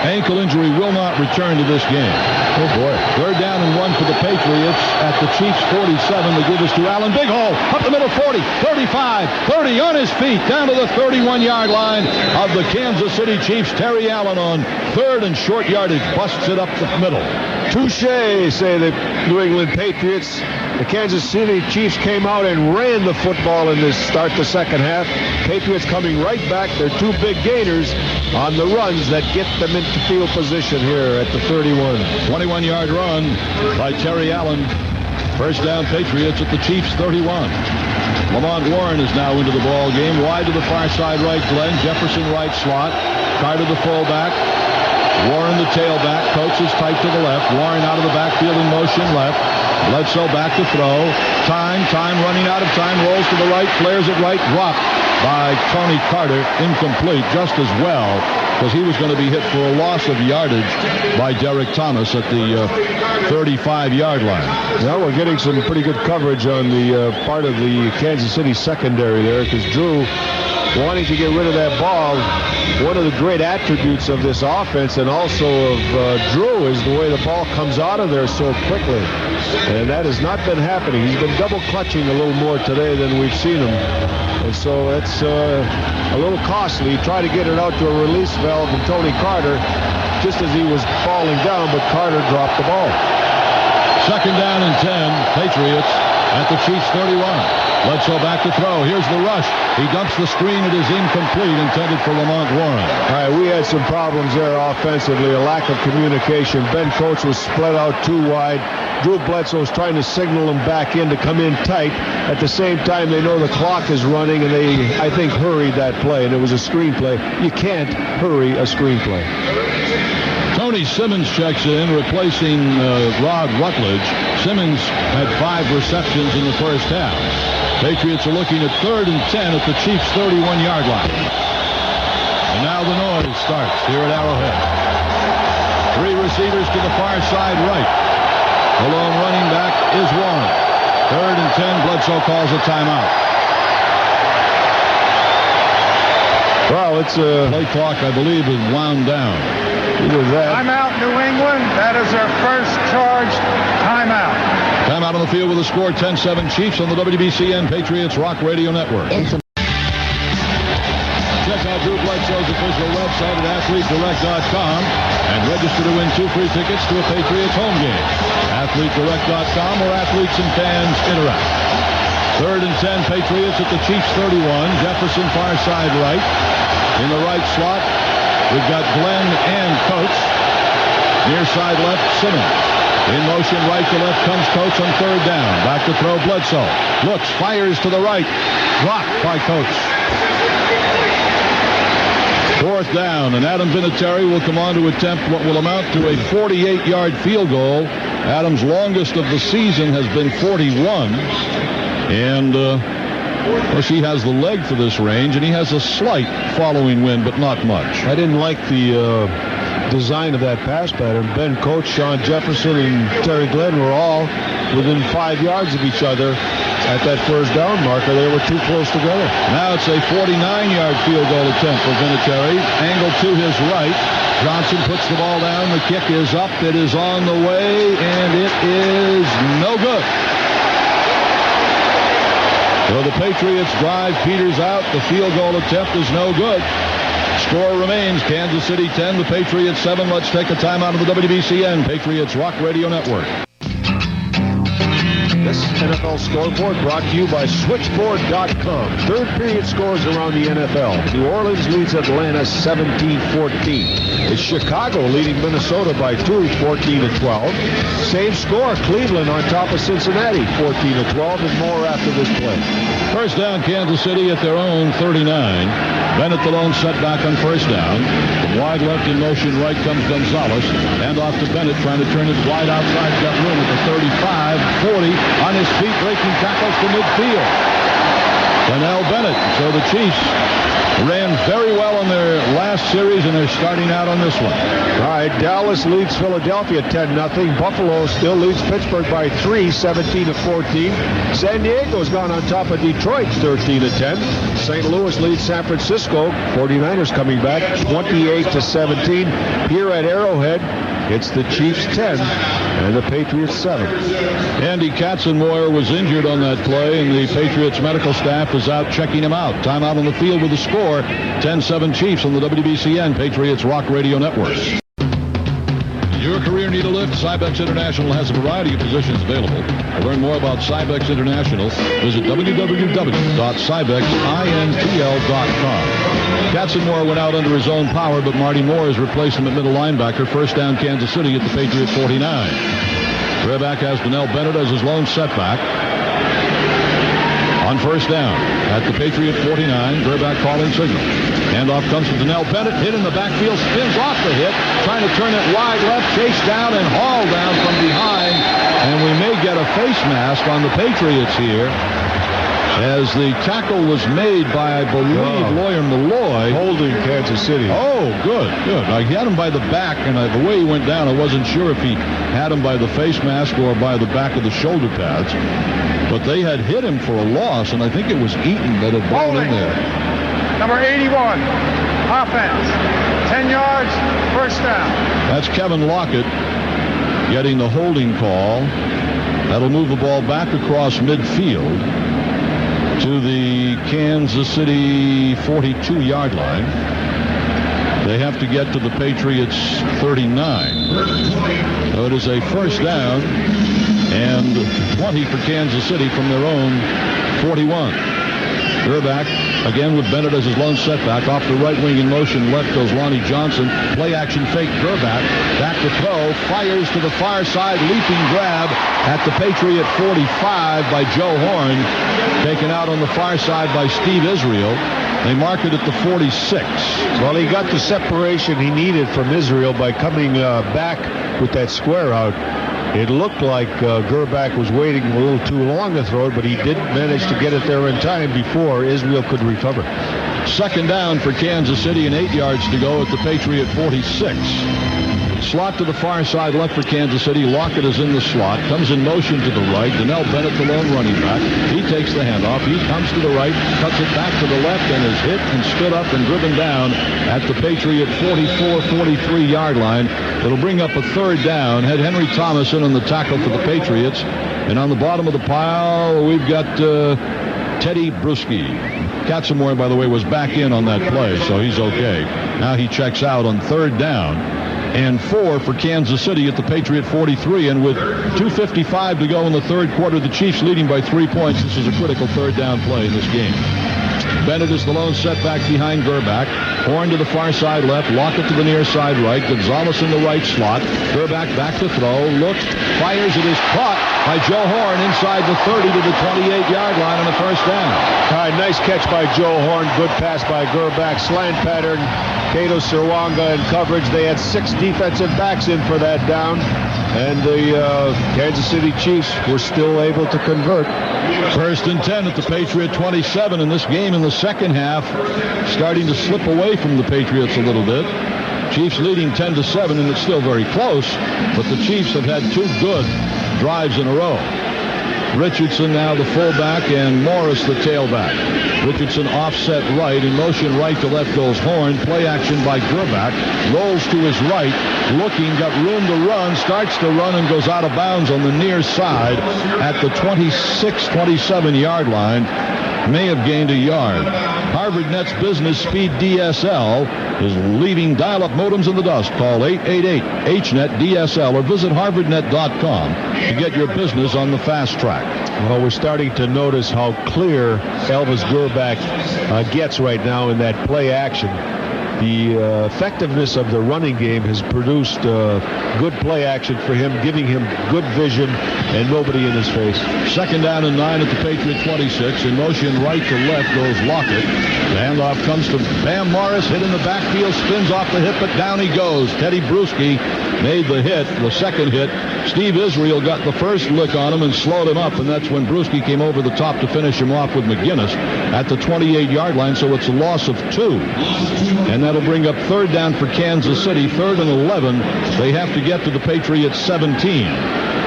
S7: ankle injury, will not return to this game. Oh, boy. Third down and 1 for the Patriots at the Chiefs' 47. They give us to Allen. Big hole. Up the middle, 40, 35, 30 on his feet. Down to the 31-yard line of the Kansas City Chiefs. Terry Allen on third and short yardage. Busts it up the middle.
S3: Touché, say the New England Patriots. The Kansas City Chiefs came out and ran the football in this start the second half. Patriots coming right back. They're two big gainers on the runs that get them into field position here at the 31.
S7: 21-yard run by Terry Allen. First down Patriots at the Chiefs' 31. Lamont Warren is now into the ball game. Wide to the far side right, Glenn. Jefferson right slot. Carter the fullback. Warren the tailback. Coates is tight to the left. Warren out of the backfield in motion left. Bledsoe back to throw. Time running out of time. Rolls to the right. Flares it right. Dropped by Tony Carter. Incomplete. Just as well, because he was going to be hit for a loss of yardage by Derek Thomas at the 35-yard line.
S3: Now we're getting some pretty good coverage on the part of the Kansas City secondary there, because Drew wanting to get rid of that ball. One of the great attributes of this offense and also of Drew is the way the ball comes out of there so quickly. And that has not been happening. He's been double clutching a little more today than we've seen him. And so that's a little costly. He tried to get it out to a release valve and Tony Carter just as he was falling down, but Carter dropped the ball.
S7: Second down and 10, Patriots at the Chiefs' 31. Bledsoe back to throw. Here's the rush. He dumps the screen. It is incomplete, intended for Lamont Warren.
S3: All right, we had some problems there offensively, a lack of communication. Ben Coates was spread out too wide. Drew Bledsoe is trying to signal him back in to come in tight. At the same time, they know the clock is running, and they, I think, hurried that play, and it was a screenplay. You can't hurry a screenplay.
S7: Tony Simmons checks in, replacing Rod Rutledge. Simmons had 5 receptions in the first half. Patriots are looking at 3rd and 10 at the Chiefs' 31-yard line. And now the noise starts here at Arrowhead. 3 receivers to the far side right. The lone running back is Warren. 3rd and 10. Bledsoe calls a timeout.
S3: Well, it's
S7: play clock, I believe, is wound down.
S17: Timeout, New England. That is their first charged timeout.
S7: Timeout on the field with a score 10-7 Chiefs on the WBCN Patriots Rock Radio Network. Check out Drew Bledsoe's official website at athletedirect.com and register to win 2 free tickets to a Patriots home game. athletedirect.com, where athletes and fans interact. 3rd and 10, Patriots at the Chiefs 31. Jefferson far side right. In the right slot, we've got Glenn and Coates. Near side left, Simmons. In motion right to left comes Coates on 3rd down. Back to throw Bledsoe. Looks, fires to the right. Blocked by Coates. 4th down, and Adam Vinatieri will come on to attempt what will amount to a 48-yard field goal. Adam's longest of the season has been 41. And, of course, he has the leg for this range, and he has a slight following wind, but not much.
S3: I didn't like the design of that pass pattern. Ben Coates, Shawn Jefferson, and Terry Glenn were all within 5 yards of each other at that 1st down marker. They were too close together.
S7: Now it's a 49-yard field goal attempt for Vinatieri. Angle to his right. Johnson puts the ball down. The kick is up. It is on the way, and it is no good. So the Patriots drive Peters out. The field goal attempt is no good. Score remains Kansas City 10, the Patriots 7. Let's take a timeout of the WBCN Patriots Rock Radio Network.
S3: This NFL scoreboard brought to you by Switchboard.com. 3rd period scores around the NFL. New Orleans leads Atlanta 17-14. It's Chicago leading Minnesota by 2, 14-12. Same score, Cleveland on top of Cincinnati, 14-12, and more after this play.
S7: 1st down, Kansas City at their own 39. Bennett the lone setback on 1st down. From wide left in motion right comes Gonzalez. Hand off to Bennett, trying to turn it wide outside. Got room at the 35, 40. On his feet, breaking tackles to midfield. Donnell Bennett. So the Chiefs ran very well in their last series, and they're starting out on this one.
S3: All right, Dallas leads Philadelphia 10-0. Buffalo still leads Pittsburgh by 3, 17-14. San Diego's gone on top of Detroit, 13-10. St. Louis leads San Francisco. 49ers coming back, 28-17. Here at Arrowhead, it's the Chiefs 10 and the Patriots 7.
S7: Andy Katzenmoyer was injured on that play, and the Patriots medical staff is out checking him out. Timeout on the field with the score, 10-7 Chiefs on the WBCN Patriots Rock Radio Network. Your career need a lift? Cybex International has a variety of positions available. To learn more about Cybex International, visit www.cybexintl.com. Katzenmoyer went out under his own power, but Marty Moore has replaced him at middle linebacker. 1st down, Kansas City at the Patriots 49. Grbac has Donnell Bennett as his lone setback. On 1st down at the Patriot 49, Grbac calling signal. Handoff comes to Donnell Bennett, hit in the backfield, spins off the hit, trying to turn it wide left, chased down and hauled down from behind. And we may get a face mask on the Patriots here, as the tackle was made by, I believe, Lawyer Malloy.
S3: Holding Kansas City.
S7: Oh, good. I had him by the back, and the way he went down, I wasn't sure if he had him by the face mask or by the back of the shoulder pads. But they had hit him for a loss, and I think it was Eaton that had blown in there.
S17: Number 81, offense, 10 yards, 1st down.
S7: That's Kevin Lockett getting the holding call. That'll move the ball back across midfield to the Kansas City 42-yard line. They have to get to the Patriots 39. So it is a 1st down and 20 for Kansas City from their own 41. Grbac again with Bennett as his lone setback. Off the right wing in motion, left goes Lonnie Johnson. Play action fake Grbac. Back to throw. Fires to the far side. Leaping grab at the Patriot 45 by Joe Horn. Taken out on the far side by Steve Israel. They mark it at the 46.
S3: Well, he got the separation he needed from Israel by coming back with that square out. It looked like Grbac was waiting a little too long to throw it, but he did manage to get it there in time before Israel could recover.
S7: 2nd down for Kansas City and 8 yards to go at the Patriot 46. Slot to the far side left for Kansas City. Lockett is in the slot. Comes in motion to the right. Donnell Bennett, the lone running back. He takes the handoff. He comes to the right, cuts it back to the left, and is hit and stood up and driven down at the Patriot 44-43 line. It'll bring up a third down. Had Henry Thomas in on the tackle for the Patriots. And on the bottom of the pile, we've got Teddy Bruschi. Katzenmoyer, by the way, was back in on that play, so he's okay. Now he checks out on third down and 4 for Kansas City at the Patriot 43. And with 2:55 to go in the third quarter, the Chiefs leading by 3 points. This is a critical third down play in this game. Bennett is the lone setback behind Grbac. Horn to the far side left. Lockett to the near side right. Gonzalez in the right slot. Grbac back to throw. Looks. Fires. It is caught by Joe Horn inside the 30 to the 28-yard line on the first down.
S3: All right, nice catch by Joe Horn. Good pass by Grbac. Slant pattern. Cato Serwanga in coverage. They had 6 defensive backs in for that down. And the Kansas City Chiefs were still able to convert.
S7: First and 10 at the Patriot 27. In this game in the second half, starting to slip away from the Patriots a little bit. Chiefs leading 10-7, and it's still very close. But the Chiefs have had 2 good drives in a row. Richardson now the fullback and Morris the tailback. Richardson offset right. In motion right to left goes Horn. Play action by Grbac. Rolls to his right. Looking, got room to run. Starts to run and goes out of bounds on the near side at the 26-27 yard line. May have gained a yard. Harvard Net's Business Speed DSL is leaving dial-up modems in the dust. Call 888-HNET-DSL or visit harvardnet.com to get your business on the fast track.
S3: Well, we're starting to notice how clear Elvis Grbac gets right now in that play action. The effectiveness of the running game has produced good play action for him, giving him good vision and nobody in his face.
S7: Second down and 9 at the Patriot 26. In motion right to left goes Lockett. The handoff comes to Bam Morris. Hit in the backfield, spins off the hip, but down he goes. Teddy Bruschi made the hit, the second hit. Steve Israel got the first lick on him and slowed him up, and that's when Bruschi came over the top to finish him off with McGinnis at the 28-yard line, so it's a loss of 2. And that'll bring up third down for Kansas City. 3rd and 11. They have to get to the Patriots 17.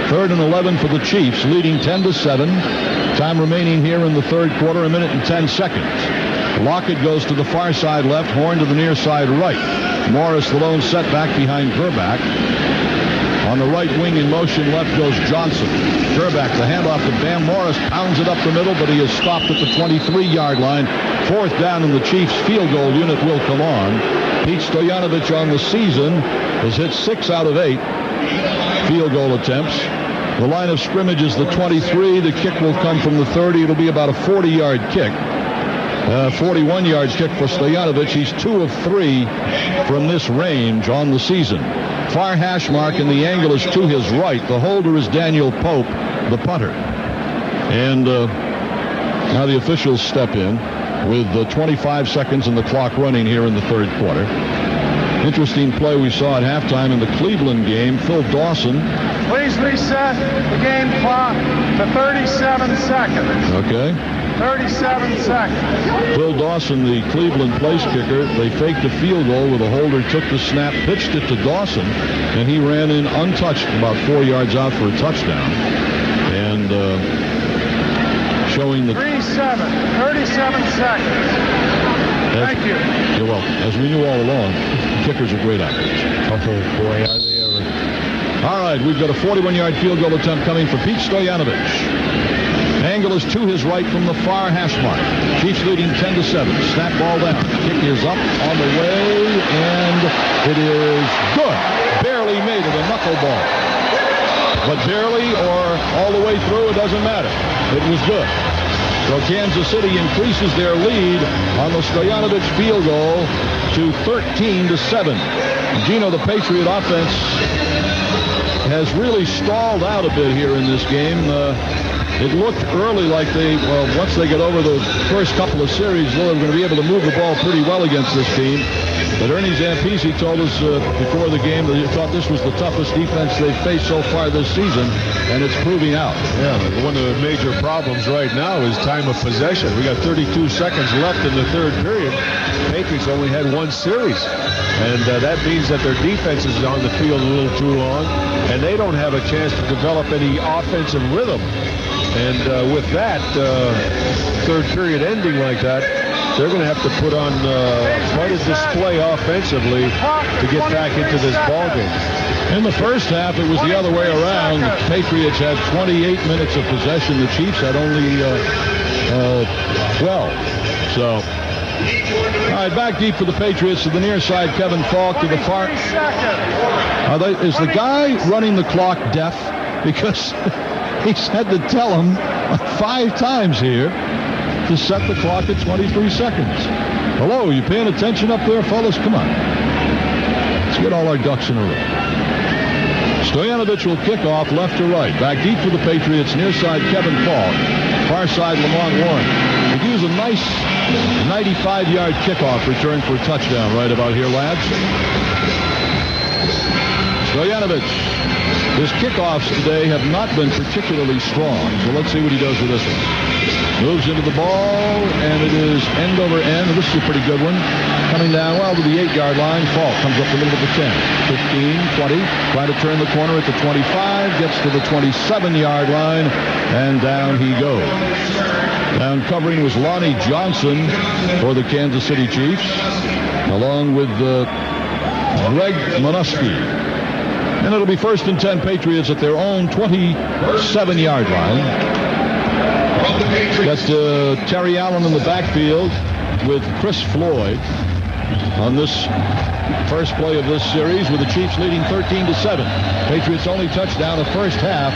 S7: 3rd and 11 for the Chiefs, leading 10-7. Time remaining here in the third quarter, 1 minute and 10 seconds. Lockett goes to the far side left, Horn to the near side right. Morris, the lone setback behind Grbac. On the right wing in motion left goes Johnson. Grbac, the handoff to Bam Morris, pounds it up the middle, but he is stopped at the 23-yard line. 4th down, and the Chiefs' field goal unit will come on. Pete Stoyanovich on the season has hit 6 out of 8 field goal attempts. The line of scrimmage is the 23. The kick will come from the 30. It'll be about a 40-yard kick. 41-yard kick for Stoyanovich. He's 2 of 3 from this range on the season. Far hash mark, and the angle is to his right. The holder is Daniel Pope, the punter. And now the officials step in with 25 seconds and the clock running here in the third quarter. Interesting play we saw at halftime in the Cleveland game. Phil Dawson.
S17: Please reset the game clock to 37 seconds.
S7: Okay.
S17: 37 seconds.
S7: Phil Dawson, the Cleveland place kicker, they faked a field goal where the holder took the snap, pitched it to Dawson, and he ran in untouched about 4 yards out for a touchdown. And showing the
S17: 37 seconds. Thank you.
S7: You're welcome. As we knew all along, kickers are great athletes.
S3: Oh, boy, are they ever.
S7: All right, we've got a 41-yard field goal attempt coming for Pete Stoyanovich. Angle is to his right from the far hash mark. Chiefs leading 10-7. Snap ball down. Kick is up on the way, and it is good. Barely made it, a knuckleball. But barely or all the way through, it doesn't matter. It was good. So Kansas City increases their lead on the Stoyanovich field goal to 13-7. Gino, the Patriot offense has really stalled out a bit here in this game. It looked early like once they get over the first couple of series, they're going to be able to move the ball pretty well against this team. But Ernie Zampese told us before the game that he thought this was the toughest defense they've faced so far this season, and it's proving out.
S3: Yeah, one of the major problems right now is time of possession. We got 32 seconds left in the third period. Patriots only had one series, and that means that their defense is on the field a little too long, and they don't have a chance to develop any offensive rhythm. And with that third period ending like that, they're going to have to put on quite a display offensively to get back into this ballgame.
S7: In the first half, it was the other way around. The Patriots had 28 minutes of possession. The Chiefs had only 12. So, all right, back deep for the Patriots to the near side. Kevin Falk to the far. Is the guy running the clock deaf? Because he's had to tell him 5 times here to set the clock at 23 seconds. Hello, you paying attention up there, fellas? Come on. Let's get all our ducks in a row. Stojanovic will kick off left to right. Back deep for the Patriots, near side Kevin Falk. Far side Lamont Warren. Could use a nice 95-yard kickoff return for a touchdown right about here, lads. Stojanovic. His kickoffs today have not been particularly strong, so let's see what he does with this one. Moves into the ball, and it is end over end. This is a pretty good one. Coming down, well, to the 8-yard line. Falk comes up the middle of the 10. 15, 20. Trying to turn the corner at the 25. Gets to the 27-yard line, and down he goes. Down covering was Lonnie Johnson for the Kansas City Chiefs, along with Greg Minuski. And it'll be 1st and 10 Patriots at their own 27-yard line. That's Terry Allen in the backfield with Chris Floyd on this first play of this series, with the Chiefs leading 13-7. Patriots only touchdown the first half.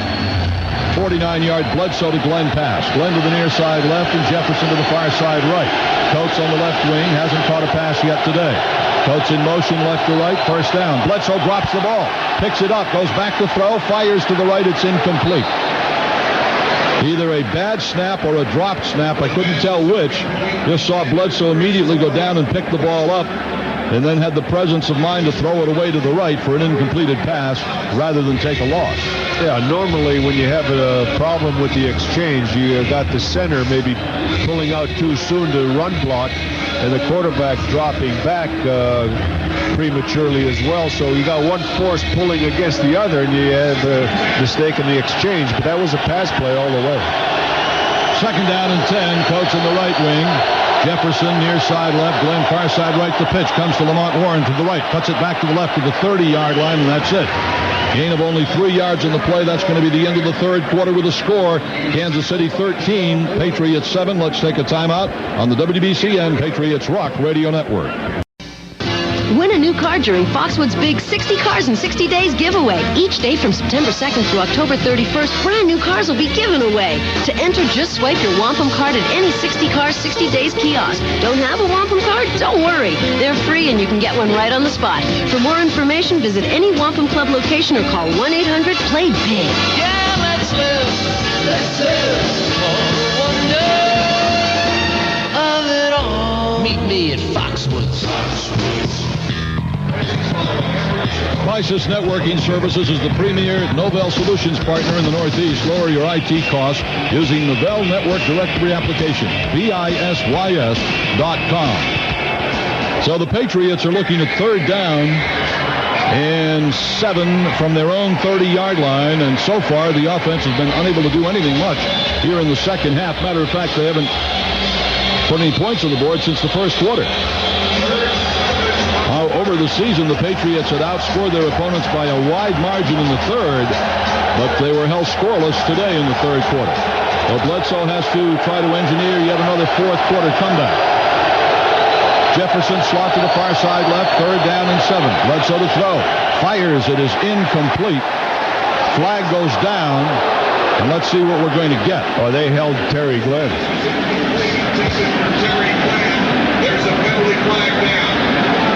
S7: 49-yard Bledsoe to Glenn pass. Glenn to the near side left and Jefferson to the far side right. Coates on the left wing hasn't caught a pass yet today. Coates in motion left to right, first down. Bledsoe drops the ball, picks it up, goes back to throw, fires to the right, it's incomplete. Either a bad snap or a dropped snap, I couldn't tell which. Just saw Bledsoe immediately go down and pick the ball up, and then had the presence of mind to throw it away to the right for an incompleted pass rather than take a loss.
S3: Yeah, normally when you have a problem with the exchange, you got the center maybe pulling out too soon to run block, and the quarterback dropping back prematurely as well. So you got one force pulling against the other, and you have a mistake in the exchange. But that was a pass play all the way.
S7: 2nd down and 10. Coates in the right wing. Jefferson near side left. Glenn far side right. The pitch comes to Lamont Warren to the right. Cuts it back to the left to the 30-yard line, and that's it. Gain of only 3 yards on the play. That's going to be the end of the third quarter with a score. Kansas City 13, Patriots 7. Let's take a timeout on the WBCN Patriots Rock Radio Network.
S19: Win a new car during Foxwoods' big 60 Cars in 60 Days giveaway. Each day from September 2nd through October 31st, brand new cars will be given away. To enter, just swipe your wampum card at any 60 Cars 60 Days kiosk. Don't have a wampum card? Don't worry. They're free and you can get one right on the spot. For more information, visit any Wampum Club location or call 1-800-PLAY-BIG.
S20: Yeah, let's live. Let's live for the wonder of it all. Meet me at Foxwoods.
S7: Crisis Networking Services is the premier Novell Solutions partner in the Northeast. Lower your IT costs using Novell Network Directory application, BISYS.com. So the Patriots are looking at 3rd down and 7 from their own 30-yard line, and so far the offense has been unable to do anything much here in the second half. Matter of fact, they haven't put any points on the board since the first quarter. Over the season, the Patriots had outscored their opponents by a wide margin in the third, but they were held scoreless today in the third quarter. So Bledsoe has to try to engineer yet another fourth quarter comeback. Jefferson slot to the far side left, 3rd down and 7. Bledsoe to throw. Fires, it is incomplete. Flag goes down, and let's see what we're going to get.
S3: Oh, they held Terry Glenn.
S14: There's a penalty flag down.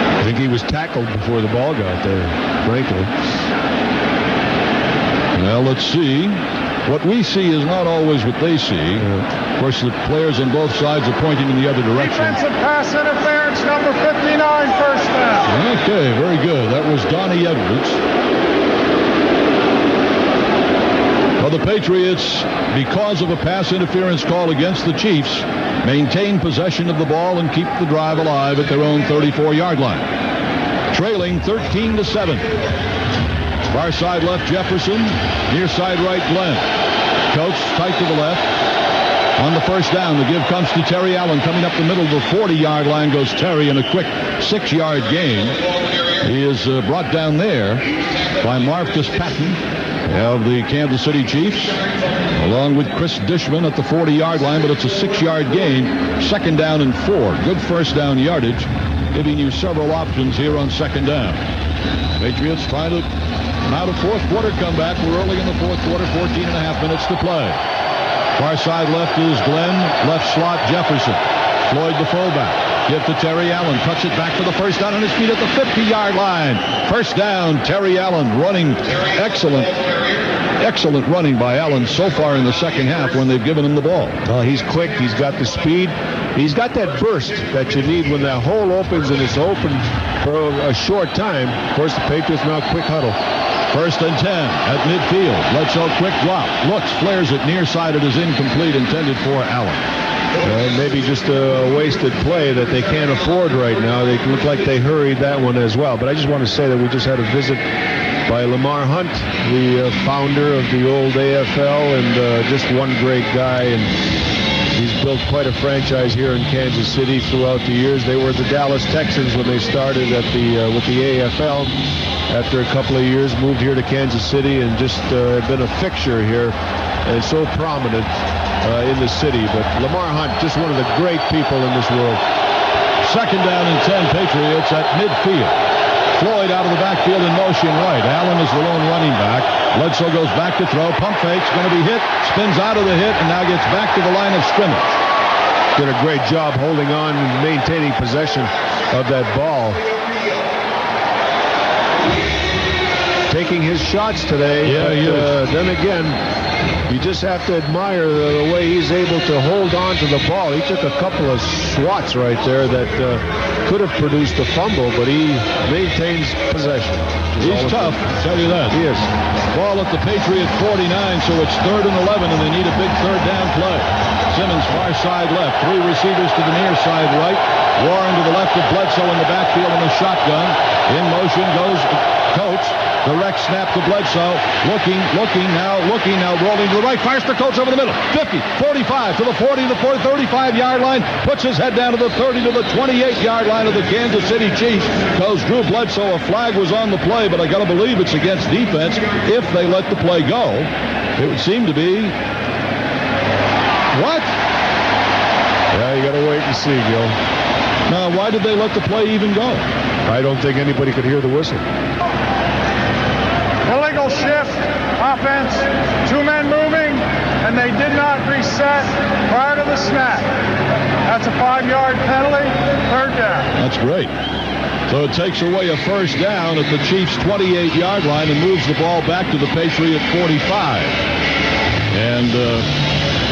S3: I think he was tackled before the ball got there, frankly.
S7: Well, let's see. What we see is not always what they see. Of course, the players on both sides are pointing in the other direction.
S17: Defensive pass interference, number 59, first down.
S7: Okay, very good. That was Donnie Edwards. Well, the Patriots, because of a pass interference call against the Chiefs, maintain possession of the ball and keep the drive alive at their own 34-yard line. Trailing 13-7. Far side left, Jefferson. Near side right, Glenn. Coach tight to the left. On the first down, the give comes to Terry Allen. Coming up the middle of the 40-yard line goes Terry in a quick 6-yard gain. He is brought down there by Marcus Patton of the Kansas City Chiefs, along with Chris Dishman at the 40-yard line, but it's a 6-yard gain. 2nd down and 4. Good first down yardage, giving you several options here on 2nd down. Patriots trying to mount a fourth quarter comeback. We're early in the fourth quarter, 14 and a half minutes to play. Far side left is Glenn, left slot Jefferson. Floyd the fullback. Give to Terry Allen. Cuts it back for the first down on his feet at the 50-yard line. First down, Terry Allen running. Excellent running by Allen so far in the second half when they've given him the ball.
S3: He's quick. He's got the speed. He's got that burst that you need when that hole opens and it's open for a short time. Of course, the Patriots now quick huddle.
S7: 1st and 10 at midfield. Bledsoe quick drop. Looks, flares it near side. It is incomplete, intended for Allen.
S3: Maybe just a wasted play that they can't afford right now. They look like they hurried that one as well. But I just want to say that we just had a visit by Lamar Hunt, the founder of the old AFL, and just one great guy. And he's built quite a franchise here in Kansas City throughout the years. They were the Dallas Texans when they started at with the AFL. After a couple of years, moved here to Kansas City and just been a fixture here and so prominent in the city. But Lamar Hunt, just one of the great people in this world.
S7: 2nd down and 10, Patriots at midfield. Floyd out of the backfield in motion right. Allen is the lone running back. Bledsoe goes back to throw. Pump fake's going to be hit. Spins out of the hit and now gets back to the line of scrimmage.
S3: Did a great job holding on and maintaining possession of that ball. Taking his shots today.
S7: Yeah, he is.
S3: Then again, you just have to admire the way he's able to hold on to the ball. He took a couple of swats right there that could have produced a fumble, but he maintains possession.
S7: He's tough, I'll tell you that.
S3: He is.
S7: Ball at the Patriot 49, so it's 3rd and 11, and they need a big 3rd down play. Simmons far side left. 3 receivers to the near side right. Warren to the left of Bledsoe in the backfield in the shotgun. In motion goes Coates. Direct snap to Bledsoe. Looking now, rolling to the right. Fires to Coates over the middle. 50, 45, to the 40, the 35-yard line. Puts his head down to the 30, to the 28-yard line of the Kansas City Chiefs. Goes Drew Bledsoe. A flag was on the play, but I got to believe it's against defense if they let the play go. It would seem to be... What?
S3: Yeah, you got to wait and see, Gil.
S7: Now, why did they let the play even go?
S3: I don't think anybody could hear the whistle.
S17: Illegal shift, offense, 2 men moving, and they did not reset prior to the snap. That's a 5-yard penalty, 3rd down.
S7: That's great. So it takes away a first down at the Chiefs' 28-yard line and moves the ball back to the Patriot 45. And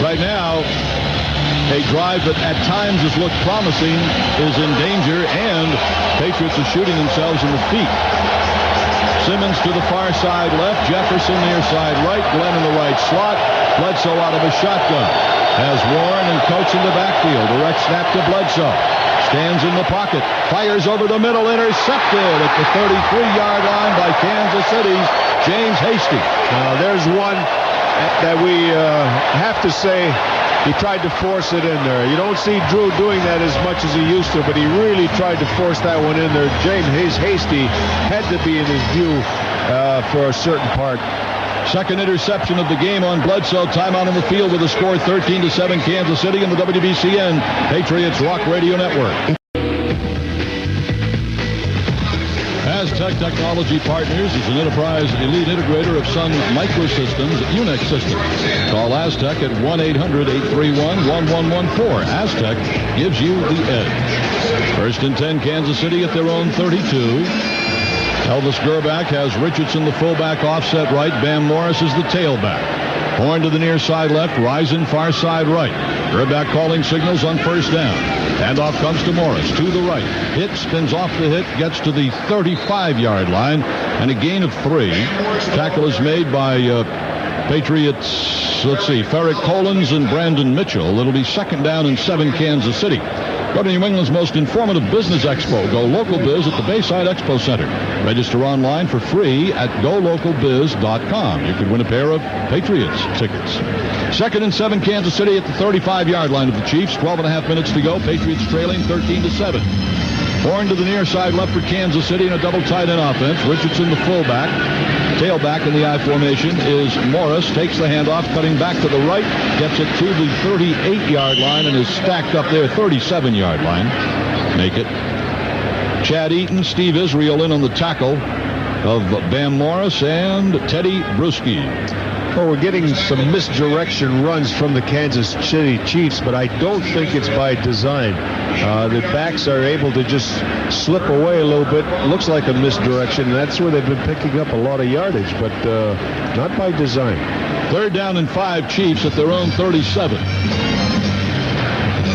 S7: right now, a drive that at times has looked promising is in danger, and Patriots are shooting themselves in the feet. Simmons to the far side left. Jefferson near side right. Glenn in the right slot. Bledsoe out of a shotgun. Has Warren and Coates in the backfield. Direct snap to Bledsoe. Stands in the pocket. Fires over the middle. Intercepted at the 33-yard line by Kansas City's James Hasty.
S3: Now there's one that we have to say he tried to force it in there. You don't see Drew doing that as much as he used to, but he really tried to force that one in there. James Hasty had to be in his view for a certain part.
S7: Second interception of the game on Bledsoe. Timeout on the field with a score 13-7 Kansas City in the WBCN Patriots Rock Radio Network. Aztec Technology Partners is an enterprise elite integrator of Sun Microsystems Unix systems. Call Aztec at 1-800-831-1114. Aztec gives you the edge. 1st and 10, Kansas City at their own 32. Elvis Grbac has Richardson the fullback, offset right. Bam Morris is the tailback. Horn to the near side left. Risen far side right. Grbac calling signals on first down. Handoff comes to Morris to the right. Hit, spins off the hit, gets to the 35-yard line, and a gain of 3. Tackle is made by Patriots, Ferrick Collins and Brandon Mitchell. It'll be 2nd down and 7, Kansas City. Go to New England's most informative business expo. Go Local Biz at the Bayside Expo Center. Register online for free at golocalbiz.com. You could win a pair of Patriots tickets. 2nd and 7, Kansas City at the 35-yard line of the Chiefs. 12.5 minutes to go. Patriots trailing 13-7. Horn to the near side left for Kansas City in a double tight end offense. Richardson the fullback. Tailback in the I formation is Morris. Takes the handoff, cutting back to the right. Gets it to the 38-yard line and is stacked up there, 37-yard line. Make it. Chad Eaton, Steve Israel in on the tackle of Bam Morris and Teddy Bruschi.
S3: Well, we're getting some misdirection runs from the Kansas City Chiefs, but I don't think it's by design. The backs are able to just slip away a little bit. Looks like a misdirection, and that's where they've been picking up a lot of yardage, but not by design.
S7: 3rd down and 5, Chiefs at their own 37.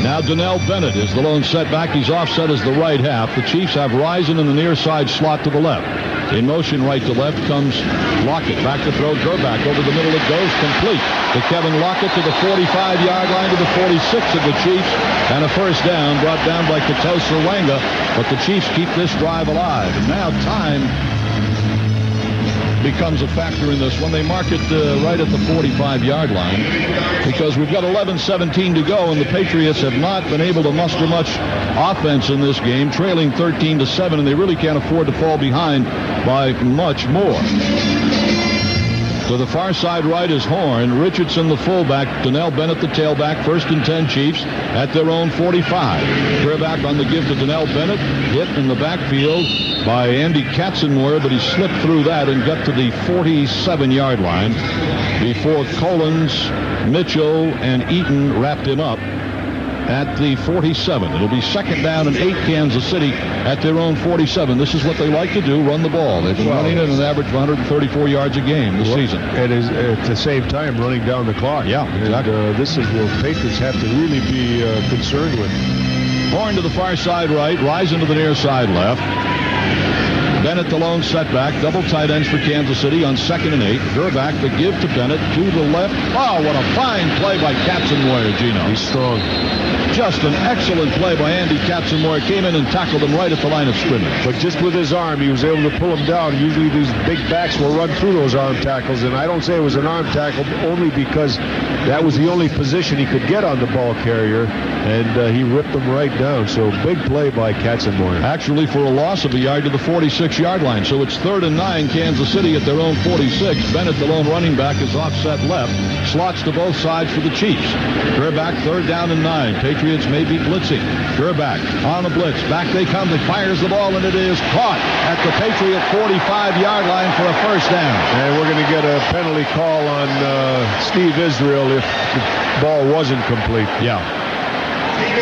S7: Now Donnell Bennett is the lone setback. He's offset as the right half. The Chiefs have Risen in the near side slot to the left. In motion right to left comes Lockett. Back to throw Grbac. Over the middle it goes. Complete to Kevin Lockett to the 45-yard line to the 46 of the Chiefs. And a first down brought down by Kato Serwanga. But the Chiefs keep this drive alive. And now time becomes a factor in this one. They mark it right at the 45-yard line because we've got 11:17 to go, and the Patriots have not been able to muster much offense in this game, trailing 13-7, and they really can't afford to fall behind by much more. To the far side right is Horn. Richardson the fullback. Donnell Bennett the tailback. 1st and 10 Chiefs at their own 45. Grbac on the give to Donnell Bennett. Hit in the backfield by Andy Katzenmoyer, but he slipped through that and got to the 47-yard line before Collins, Mitchell, and Eaton wrapped him up at the 47. It'll be 2nd down and 8, Kansas City at their own 47. This is what they like to do, run the ball. They've been running at an average of 134 yards a game this season.
S3: It is at the same time running down the clock.
S7: Yeah, exactly.
S3: And, this is what Patriots have to really be concerned with.
S7: Horn to the far side right, Risen to the near side left. Bennett the lone setback. Double tight ends for Kansas City on 2nd and 8. Grbac the give to Bennett to the left. Oh, what a fine play by Katzenmoyer, Gino.
S3: He's strong.
S7: Just an excellent play by Andy Katzenmoyer. Came in and tackled him right at the line of scrimmage.
S3: But just with his arm, he was able to pull him down. Usually these big backs will run through those arm tackles, and I don't say it was an arm tackle only because that was the only position he could get on the ball carrier, and he ripped him right down. So big play by Katzenmoyer.
S7: Actually for a loss of a yard to the 46-yard line. So it's 3rd and 9, Kansas City at their own 46. Bennett, the lone running back, is offset left. Slots to both sides for the Chiefs. Grbac 3rd down and 9. Patriots may be blitzing. Grbac on the blitz. Back they come. He fires the ball, and it is caught at the Patriot 45-yard line for a first down.
S3: And we're going to get a penalty call on Steve Israel if the ball wasn't complete.
S7: Yeah.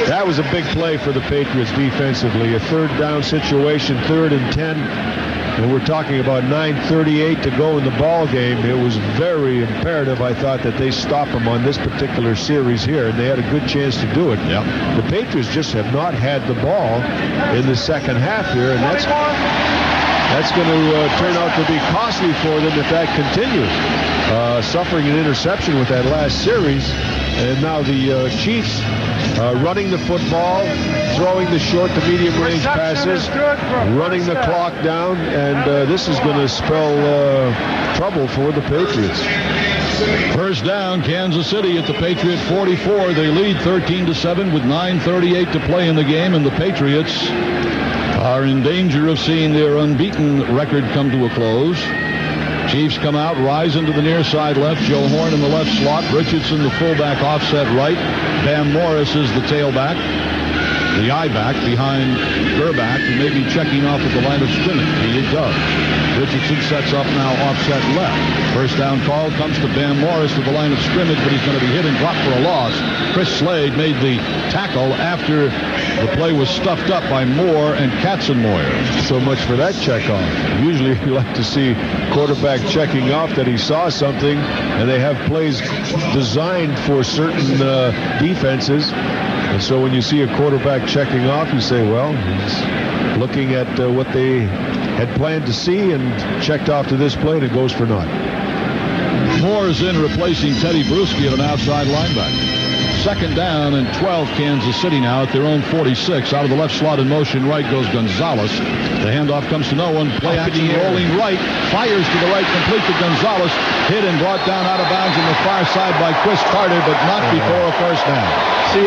S3: That was a big play for the Patriots defensively. A 3rd down situation, 3rd and 10. And we're talking about 9:38 to go in the ball game. It was very imperative, I thought, that they stop them on this particular series here, and they had a good chance to do it.
S7: Yeah.
S3: The Patriots just have not had the ball in the second half here, and that's going to turn out to be costly for them if that continues. Suffering an interception with that last series, and now the Chiefs running the football, throwing the short to medium range passes, running the clock down, and this is going to spell trouble for the Patriots.
S7: First down, Kansas City at the Patriot 44. They lead 13-7 with 9:38 to play in the game, and the Patriots are in danger of seeing their unbeaten record come to a close. Chiefs come out, Risen to the near side left. Joe Horn in the left slot. Richardson, the fullback, offset right. Bam Morris is the tailback. the I-back behind Grbac, who may be checking off at the line of scrimmage. He does. Richardson sets up now offset left. First down call comes to Bam Morris to the line of scrimmage, but he's going to be hit and dropped for a loss. Chris Slade made the tackle after the play was stuffed up by Moore and Katzenmoyer.
S3: So much for that checkoff. Usually you like to see quarterback checking off that he saw something, and they have plays designed for certain defenses. And so when you see a quarterback checking off, you say, well, he's looking at what they had planned to see and checked off to this play, and it goes for naught.
S7: Moore is in replacing Teddy Bruschi at an outside linebacker. Second down and 12, Kansas City now at their own 46. Out of the left slot in motion right goes Gonzalez. The handoff comes to no one. Play action rolling right. Fires to the right, complete to Gonzalez. Hit and brought down out of bounds on the far side by Chris Carter, but not before a first down.
S3: See,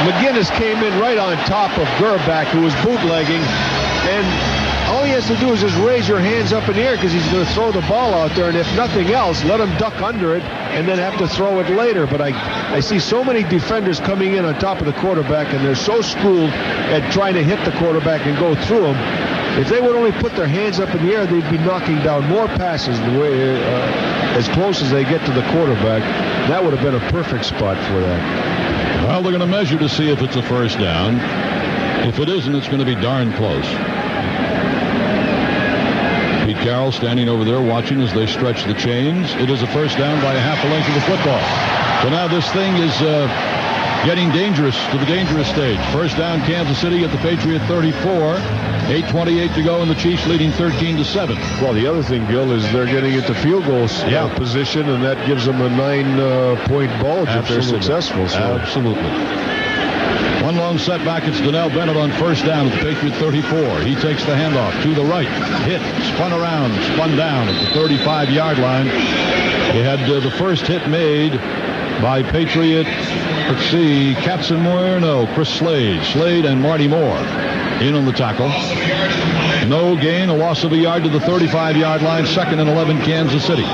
S3: McGinnis came in right on top of Grbac, who was bootlegging, and all he has to do is just raise your hands up in the air because he's going to throw the ball out there, and if nothing else, let him duck under it and then have to throw it later. But I see so many defenders coming in on top of the quarterback, and they're so schooled at trying to hit the quarterback and go through him. If they would only put their hands up in the air, they'd be knocking down more passes the way as close as they get to the quarterback. That would have been a perfect spot for that.
S7: Well, they're going to measure to see if it's a first down. If it isn't, it's going to be darn close. Pete Carroll standing over there watching as they stretch the chains. It is a first down by a half a length of the football. So now this thing is getting dangerous to the dangerous stage. First down, Kansas City at the Patriot 34. 8:28 to go, and the Chiefs leading 13-7.
S3: Well, the other thing, Gil, is they're getting into field goal position, and that gives them a 9-point bulge if they're successful. So.
S7: Absolutely. One long setback. It's Donnell Bennett on first down at the Patriot 34. He takes the handoff to the right. Hit, spun around, spun down at the 35-yard line. They had the first hit made by Patriot, let's see, Katzenmoyer, no, Chris Slade. Slade and Marty Moore in on the tackle. No gain, a loss of a yard to the 35-yard line. 2nd and 11, Kansas City.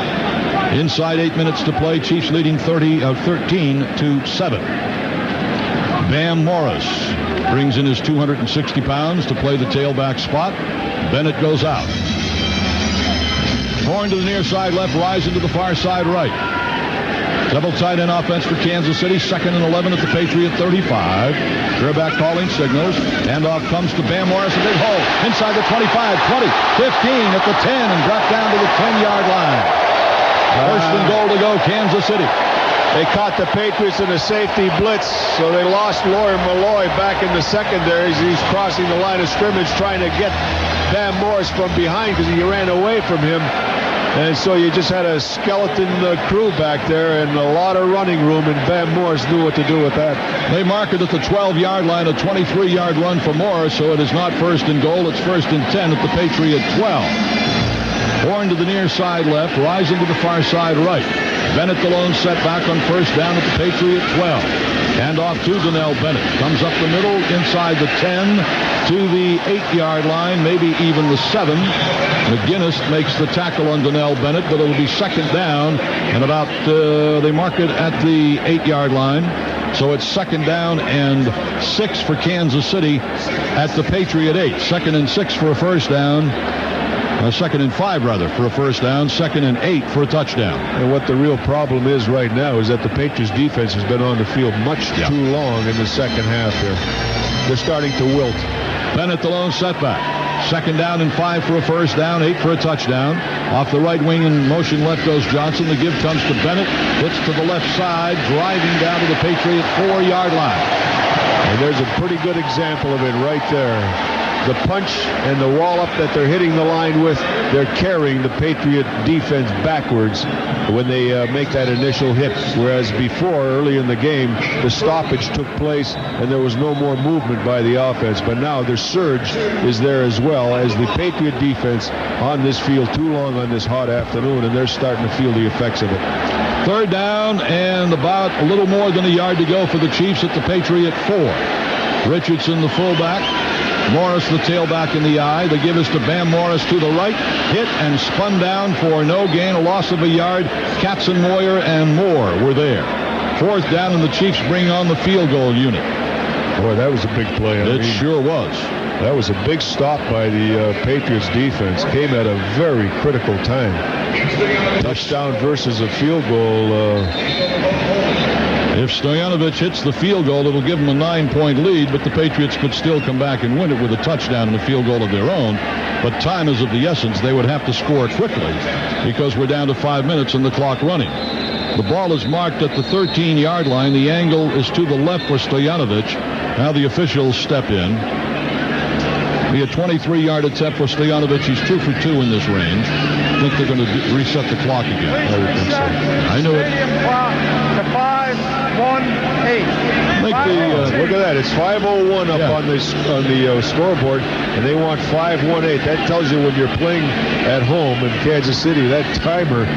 S7: Inside 8 minutes to play. Chiefs leading 13-7. Bam Morris brings in his 260 pounds to play the tailback spot. Bennett goes out. Horn to the near side left, Rising to the far side right. Double tight end offense for Kansas City. 2nd and 11 at the Patriot 35. Grbac calling signals. Handoff comes to Bam Morris. A big hole. Inside the 25, 20, 15 at the 10 and dropped down to the 10-yard line. First and goal to go, Kansas City.
S3: They caught the Patriots in a safety blitz, so they lost Lawyer Malloy back in the secondary as he's crossing the line of scrimmage trying to get Bam Morris from behind because he ran away from him. And so you just had a skeleton crew back there and a lot of running room, and Bam Morris knew what to do with that.
S7: They mark it at the 12-yard line, a 23-yard run for Morris, so it is not first and goal. It's 1st and 10 at the Patriot 12. Horn to the near side left, Rising to the far side right. Bennett the lone setback on first down at the Patriot 12. Handoff to Donnell Bennett. Comes up the middle, inside the 10 to the 8-yard line, maybe even the 7. McGinnis makes the tackle on Donnell Bennett, but it'll be 2nd down, and about, they mark it at the 8-yard line. So it's 2nd down and 6 for Kansas City at the Patriot 8. 2nd and 6 for a first down. 2nd and 5, rather, for a first down. 2nd and 8 for a touchdown.
S3: And what the real problem is right now is that the Patriots defense has been on the field much too long in the second half here. They're starting to wilt.
S7: Bennett the lone setback. 2nd down and 5 for a first down, 8 for a touchdown. Off the right wing in motion left goes Johnson. The give comes to Bennett. Hits to the left side, driving down to the Patriot 4-yard line.
S3: And there's a pretty good example of it right there. The punch and the wallop that they're hitting the line with, they're carrying the Patriot defense backwards when they make that initial hit. Whereas before, early in the game, the stoppage took place and there was no more movement by the offense. But now their surge is there as well as the Patriot defense on this field too long on this hot afternoon, and they're starting to feel the effects of it.
S7: 3rd down and about a little more than a yard to go for the Chiefs at the Patriot 4. Richardson, the fullback. Morris, the tailback in the eye. The give is to Bam Morris to the right. Hit and spun down for no gain, a loss of a yard. Katzenmoyer and Moore were there. 4th down, and the Chiefs bring on the field goal unit.
S3: Boy, that was a big play.
S7: It sure was.
S3: That was a big stop by the Patriots defense. Came at a very critical time. Touchdown versus a field goal.
S7: If Stoyanovich hits the field goal, it'll give them a 9-point lead, but the Patriots could still come back and win it with a touchdown and a field goal of their own. But time is of the essence. They would have to score quickly because we're down to 5 minutes and the clock running. The ball is marked at the 13-yard line. The angle is to the left for Stoyanovich. Now the officials step in. Be a 23-yard attempt for Stoyanovich. He's 2 for 2 in this range. I think they're going to reset the clock again. I would think so. I knew it.
S17: To 5-1-8.
S3: Look at that. It's 5:01 up on the scoreboard, and they want 5:18. That tells you when you're playing at home in Kansas City, that timer.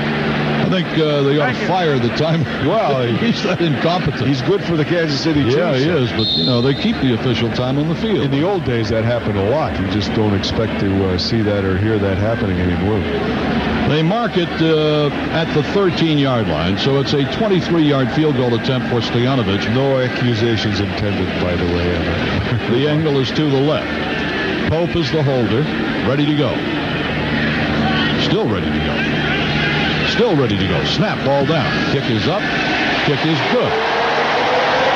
S7: I think they ought to fire the timer.
S3: Well,
S7: he's that incompetent.
S3: He's good for the Kansas City Chiefs.
S7: Yeah, he is, but they keep the official time on the field.
S3: In the old days, that happened a lot. You just don't expect to see that or hear that happening anymore.
S7: They mark it at the 13-yard line, so it's a 23-yard field goal attempt for Stoyanovich.
S3: No accusations intended, by the way.
S7: The angle is to the left. Pope is the holder, ready to go. Still ready to go. Still ready to go. Snap, ball down. Kick is up. Kick is good.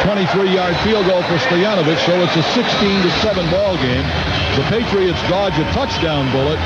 S7: 23-yard field goal for Stoyanovich, so it's a 16-7 ball game. The Patriots dodge a touchdown bullet,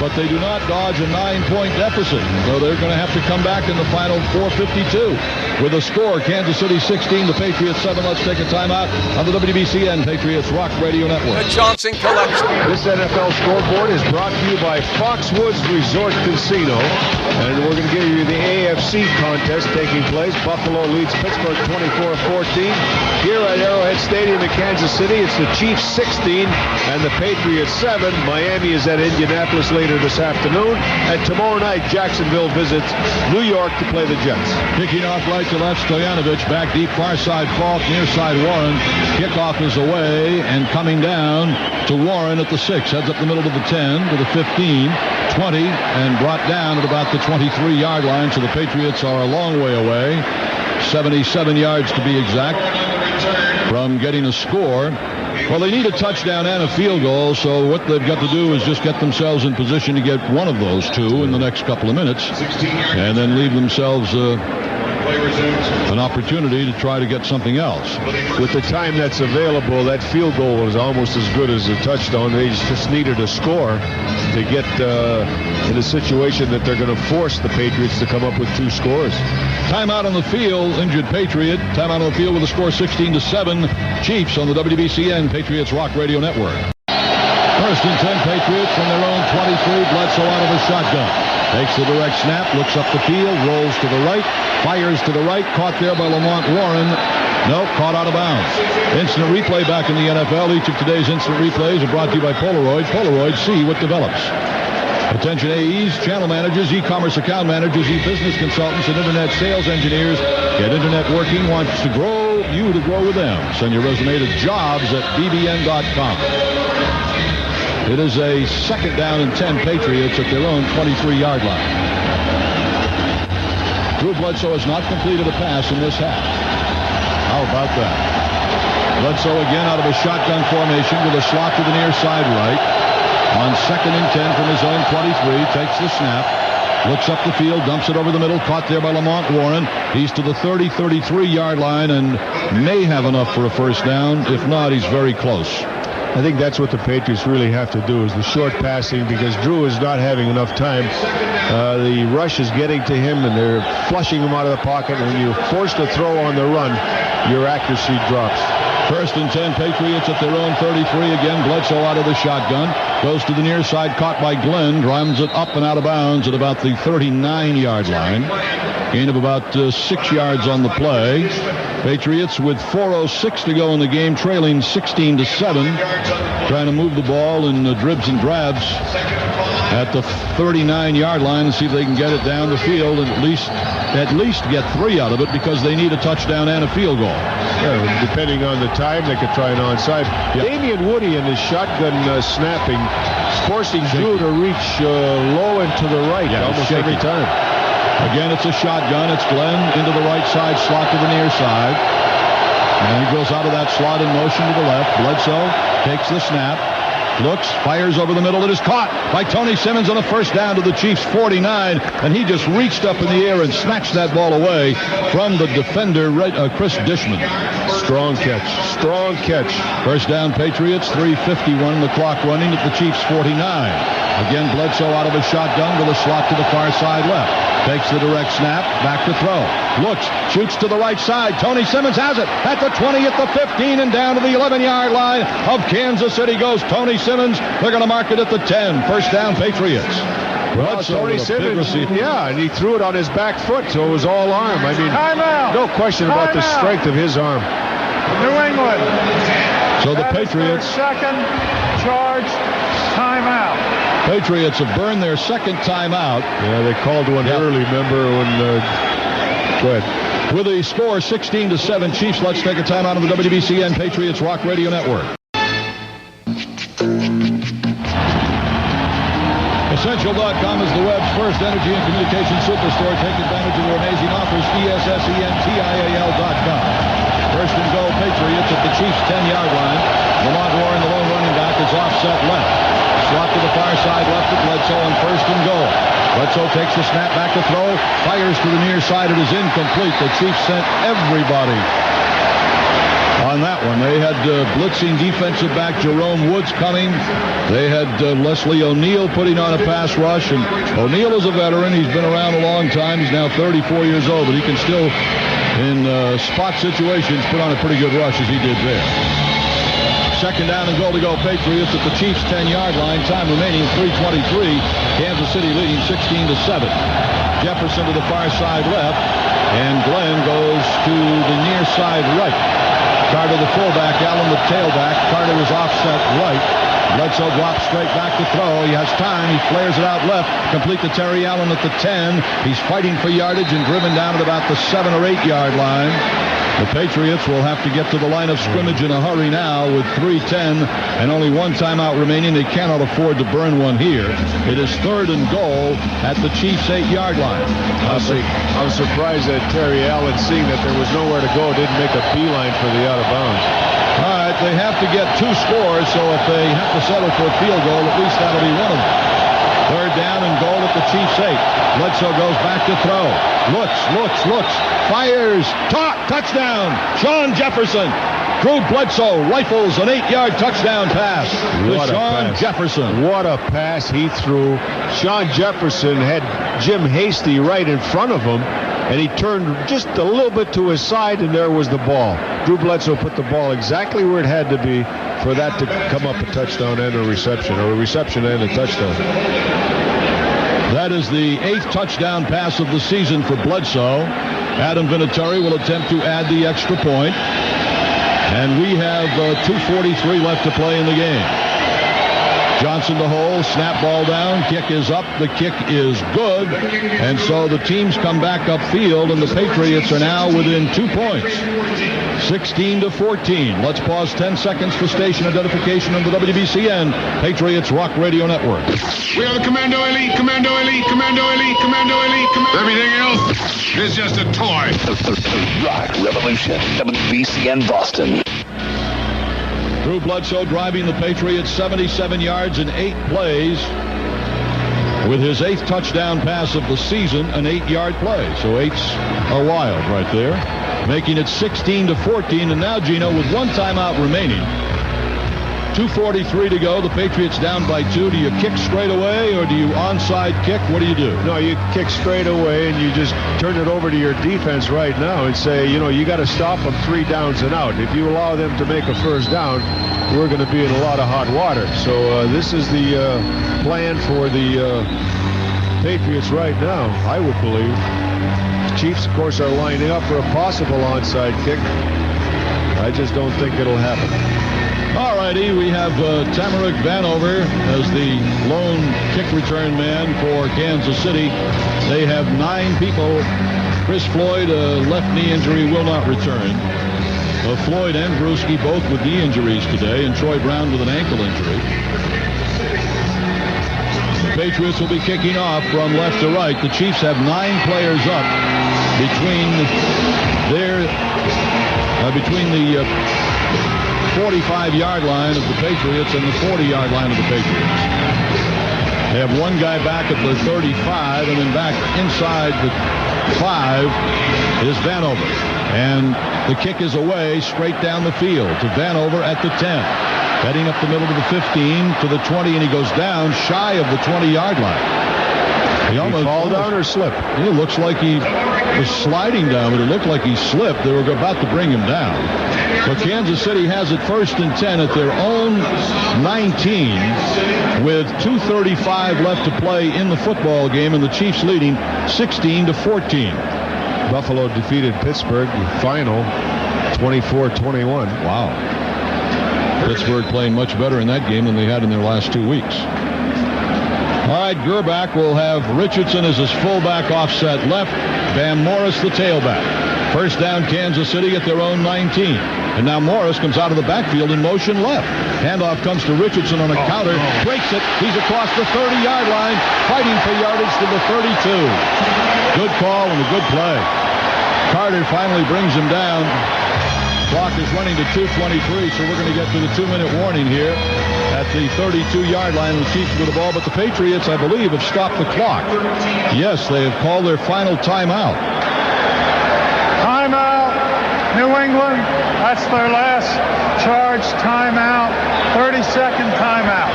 S7: but they do not dodge a 9-point deficit. So they're going to have to come back in the final 4:52 with a score. Kansas City 16, the Patriots 7. Let's take a timeout on the WBCN Patriots Rock Radio Network.
S1: The Johnson Collection.
S3: This NFL scoreboard is brought to you by Foxwoods Resort Casino. And we're going to give you the AFC contest taking place. Buffalo leads Pittsburgh 24-14. Here at Arrowhead Stadium in Kansas City, it's the Chiefs 16 and the Patriots 7. Miami is at Indianapolis later this afternoon. And tomorrow night, Jacksonville visits New York to play the Jets.
S7: Kicking off right to left, Stoyanovich. Back deep, far side Falk, near side Warren. Kickoff is away and coming down to Warren at the 6. Heads up the middle to the 10, to the 15, 20, and brought down at about the 23-yard line. So the Patriots are a long way away. 77 yards to be exact from getting a score. Well, they need a touchdown and a field goal, so what they've got to do is just get themselves in position to get one of those two in the next couple of minutes, and then leave themselves an opportunity to try to get something else.
S3: With the time that's available, that field goal is almost as good as a touchdown. They just needed a score to get in a situation that they're going to force the Patriots to come up with 2 scores.
S7: Timeout on the field, injured Patriot. Timeout on the field with a score 16-7. Chiefs on the WBCN Patriots Rock Radio Network. First and 10 Patriots from their own 23. Bledsoe out of a shotgun. Takes the direct snap, looks up the field, rolls to the right, fires to the right, caught there by Lamont Warren. Nope, caught out of bounds. Instant replay back in the NFL. Each of today's instant replays are brought to you by Polaroid. Polaroid, see what develops. Attention AEs, channel managers, e-commerce account managers, e-business consultants, and internet sales engineers. Get internet working, wants to grow, you to grow with them. Send your resume to jobs@bbn.com. It is a second down and 10 Patriots at their own 23-yard line. Drew Bledsoe has not completed a pass in this half. How about that? Bledsoe again out of a shotgun formation with a slot to the near side right. On second and 10 from his own 23, takes the snap, looks up the field, dumps it over the middle, caught there by Lamont Warren. He's to the 33-yard line and may have enough for a first down. If not, he's very close.
S3: I think that's what the Patriots really have to do is the short passing because Drew is not having enough time. The rush is getting to him and they're flushing him out of the pocket. When you're forced to throw on the run, your accuracy drops.
S7: First and 10 Patriots at their own 33 again. Bledsoe out of the shotgun. Goes to the near side, caught by Glenn. Drives it up and out of bounds at about the 39-yard line. Gain of about 6 yards on the play. Patriots with 4:06 to go in the game, trailing 16-7. Trying to move the ball in dribs and drabs at the 39-yard line and see if they can get it down the field and at least get 3 out of it because they need a touchdown and a field goal.
S3: Yeah, depending on the time, they could try an onside. Yep. Damian Woody in his shotgun snapping, forcing Drew to reach low and to the right almost every time.
S7: Again, it's a shotgun. It's Glenn into the right side, slot to the near side. And he goes out of that slot in motion to the left. Bledsoe takes the snap. Looks, fires over the middle. It is caught by Tony Simmons on a first down to the Chiefs' 49. And he just reached up in the air and snatched that ball away from the defender, Chris Dishman.
S3: Strong catch. Strong catch.
S7: First down, Patriots. 3:51, the clock running at the Chiefs' 49. Again, Bledsoe out of a shotgun with a slot to the far side left. Takes the direct snap, back to throw. Looks, shoots to the right side. Tony Simmons has it at the 20, at the 15, and down to the 11-yard line of Kansas City goes Tony Simmons. They're going to mark it at the 10. First down, Patriots.
S3: Well, Tony Simmons, yeah, and he threw it on his back foot, so it was all arm. I mean, no question about the strength of his arm.
S17: New England.
S7: So the Patriots.
S17: Second charge timeout.
S7: Patriots have burned their second timeout.
S3: Yeah, they called one early, remember, when... Go ahead.
S7: With a score 16-7 Chiefs, let's take a timeout on the WBCN Patriots Rock Radio Network. Essential.com is the web's first energy and communication superstore. Take advantage of their amazing offers. ESSENTIAL.com. First and goal, Patriots at the Chiefs' 10-yard line. Lamont Warren, the lone running back, is offset left. Slot to the far side left of Bledsoe on first and goal. Bledsoe takes the snap back to throw. Fires to the near side. It is incomplete. The Chiefs sent everybody on that one. They had blitzing defensive back Jerome Woods coming. They had Leslie O'Neal putting on a pass rush. And O'Neal is a veteran. He's been around a long time. He's now 34 years old. But he can still, in spot situations, put on a pretty good rush as he did there. Second down and goal to go, Patriots at the Chiefs' 10-yard line. Time remaining, 3:23. Kansas City leading 16-7. Jefferson to the far side left, and Glenn goes to the near side right. Carter the fullback, Allen the tailback. Carter is offset right. Bledsoe drops straight back to throw. He has time. He flares it out left. Complete to Terry Allen at the 10. He's fighting for yardage and driven down at about the 7 or 8 yard line. The Patriots will have to get to the line of scrimmage in a hurry now with 3:10 and only one timeout remaining. They cannot afford to burn one here. It is third and goal at the Chiefs' 8-yard line.
S3: I was surprised that Terry Allen, seeing that there was nowhere to go, didn't make a beeline for the out of bounds.
S7: All right, they have to get 2 scores, so if they have to settle for a field goal, at least that'll be one of them. Third down and goal at the Chiefs' 8. Bledsoe goes back to throw. Looks. Fires. Touchdown. Shawn Jefferson. Drew Bledsoe rifles an 8-yard touchdown pass to Shawn Jefferson.
S3: What a pass he threw. Shawn Jefferson had Jim Hasty right in front of him, and he turned just a little bit to his side, and there was the ball. Drew Bledsoe put the ball exactly where it had to be for that to come up a touchdown and a reception, or a reception and a touchdown.
S7: That is the 8th touchdown pass of the season for Bledsoe. Adam Vinatieri will attempt to add the extra point. And we have 2:43 left to play in the game. Johnson to hole, snap ball down, kick is up, the kick is good. And so the teams come back upfield, and the Patriots are now within 2 points. 16-14. Let's pause 10 seconds for station identification on the WBCN Patriots Rock Radio Network.
S14: We are the Commando Elite, Commando Elite, Commando Elite, Commando Elite, Commando. Everything else is just a toy.
S8: The Rock Revolution, WBCN Boston.
S7: Drew Bledsoe driving the Patriots 77 yards in 8 plays with his 8th touchdown pass of the season, an 8-yard play. So 8's are wild right there, making it 16-14. And now, Gino, with one timeout remaining, 2:43 to go, the Patriots down by 2. Do you kick straight away, or do you onside kick? What do you do?
S3: No, you kick straight away, and you just turn it over to your defense right now and say, you got to stop them 3 downs and out. If you allow them to make a first down, we're going to be in a lot of hot water. So this is the plan for the Patriots right now, I would believe. The Chiefs, of course, are lining up for a possible onside kick. I just don't think it'll happen.
S7: All righty, we have Tamarick Vanover as the lone kick return man for Kansas City. They have 9 people. Chris Floyd, a left knee injury, will not return. Floyd and Bruschi both with knee injuries today, and Troy Brown with an ankle injury. The Patriots will be kicking off from left to right. The Chiefs have 9 players up between their between the 45-yard line of the Patriots and the 40-yard line of the Patriots. They have one guy back at the 35, and then back inside the 5 is Vanover. And the kick is away straight down the field to Vanover at the 10. Heading up the middle to the 15, to the 20, and he goes down shy of the 20-yard line. He almost fall down or slip? It looks like he was sliding down, but it looked like he slipped. They were about to bring him down. So Kansas City has it 1st and 10 at their own 19 with 2:35 left to play in the football game, and the Chiefs leading 16-14.
S3: Buffalo defeated Pittsburgh final 24-21.
S7: Wow. Pittsburgh playing much better in that game than they had in their last 2 weeks. All right, Grbac will have Richardson as his fullback offset left, Bam Morris the tailback. First down, Kansas City at their own 19. And now Morris comes out of the backfield in motion left. Handoff comes to Richardson on a counter, breaks it. He's across the 30-yard line, fighting for yardage to the 32. Good call and a good play. Carter finally brings him down. Clock is running to 2:23, so we're going to get to the 2-minute warning here at the 32-yard line. The Chiefs with the ball, but the Patriots, I believe, have stopped the clock. Yes, they have called their final timeout.
S17: Timeout, New England. That's their last charge timeout. 30-second timeout.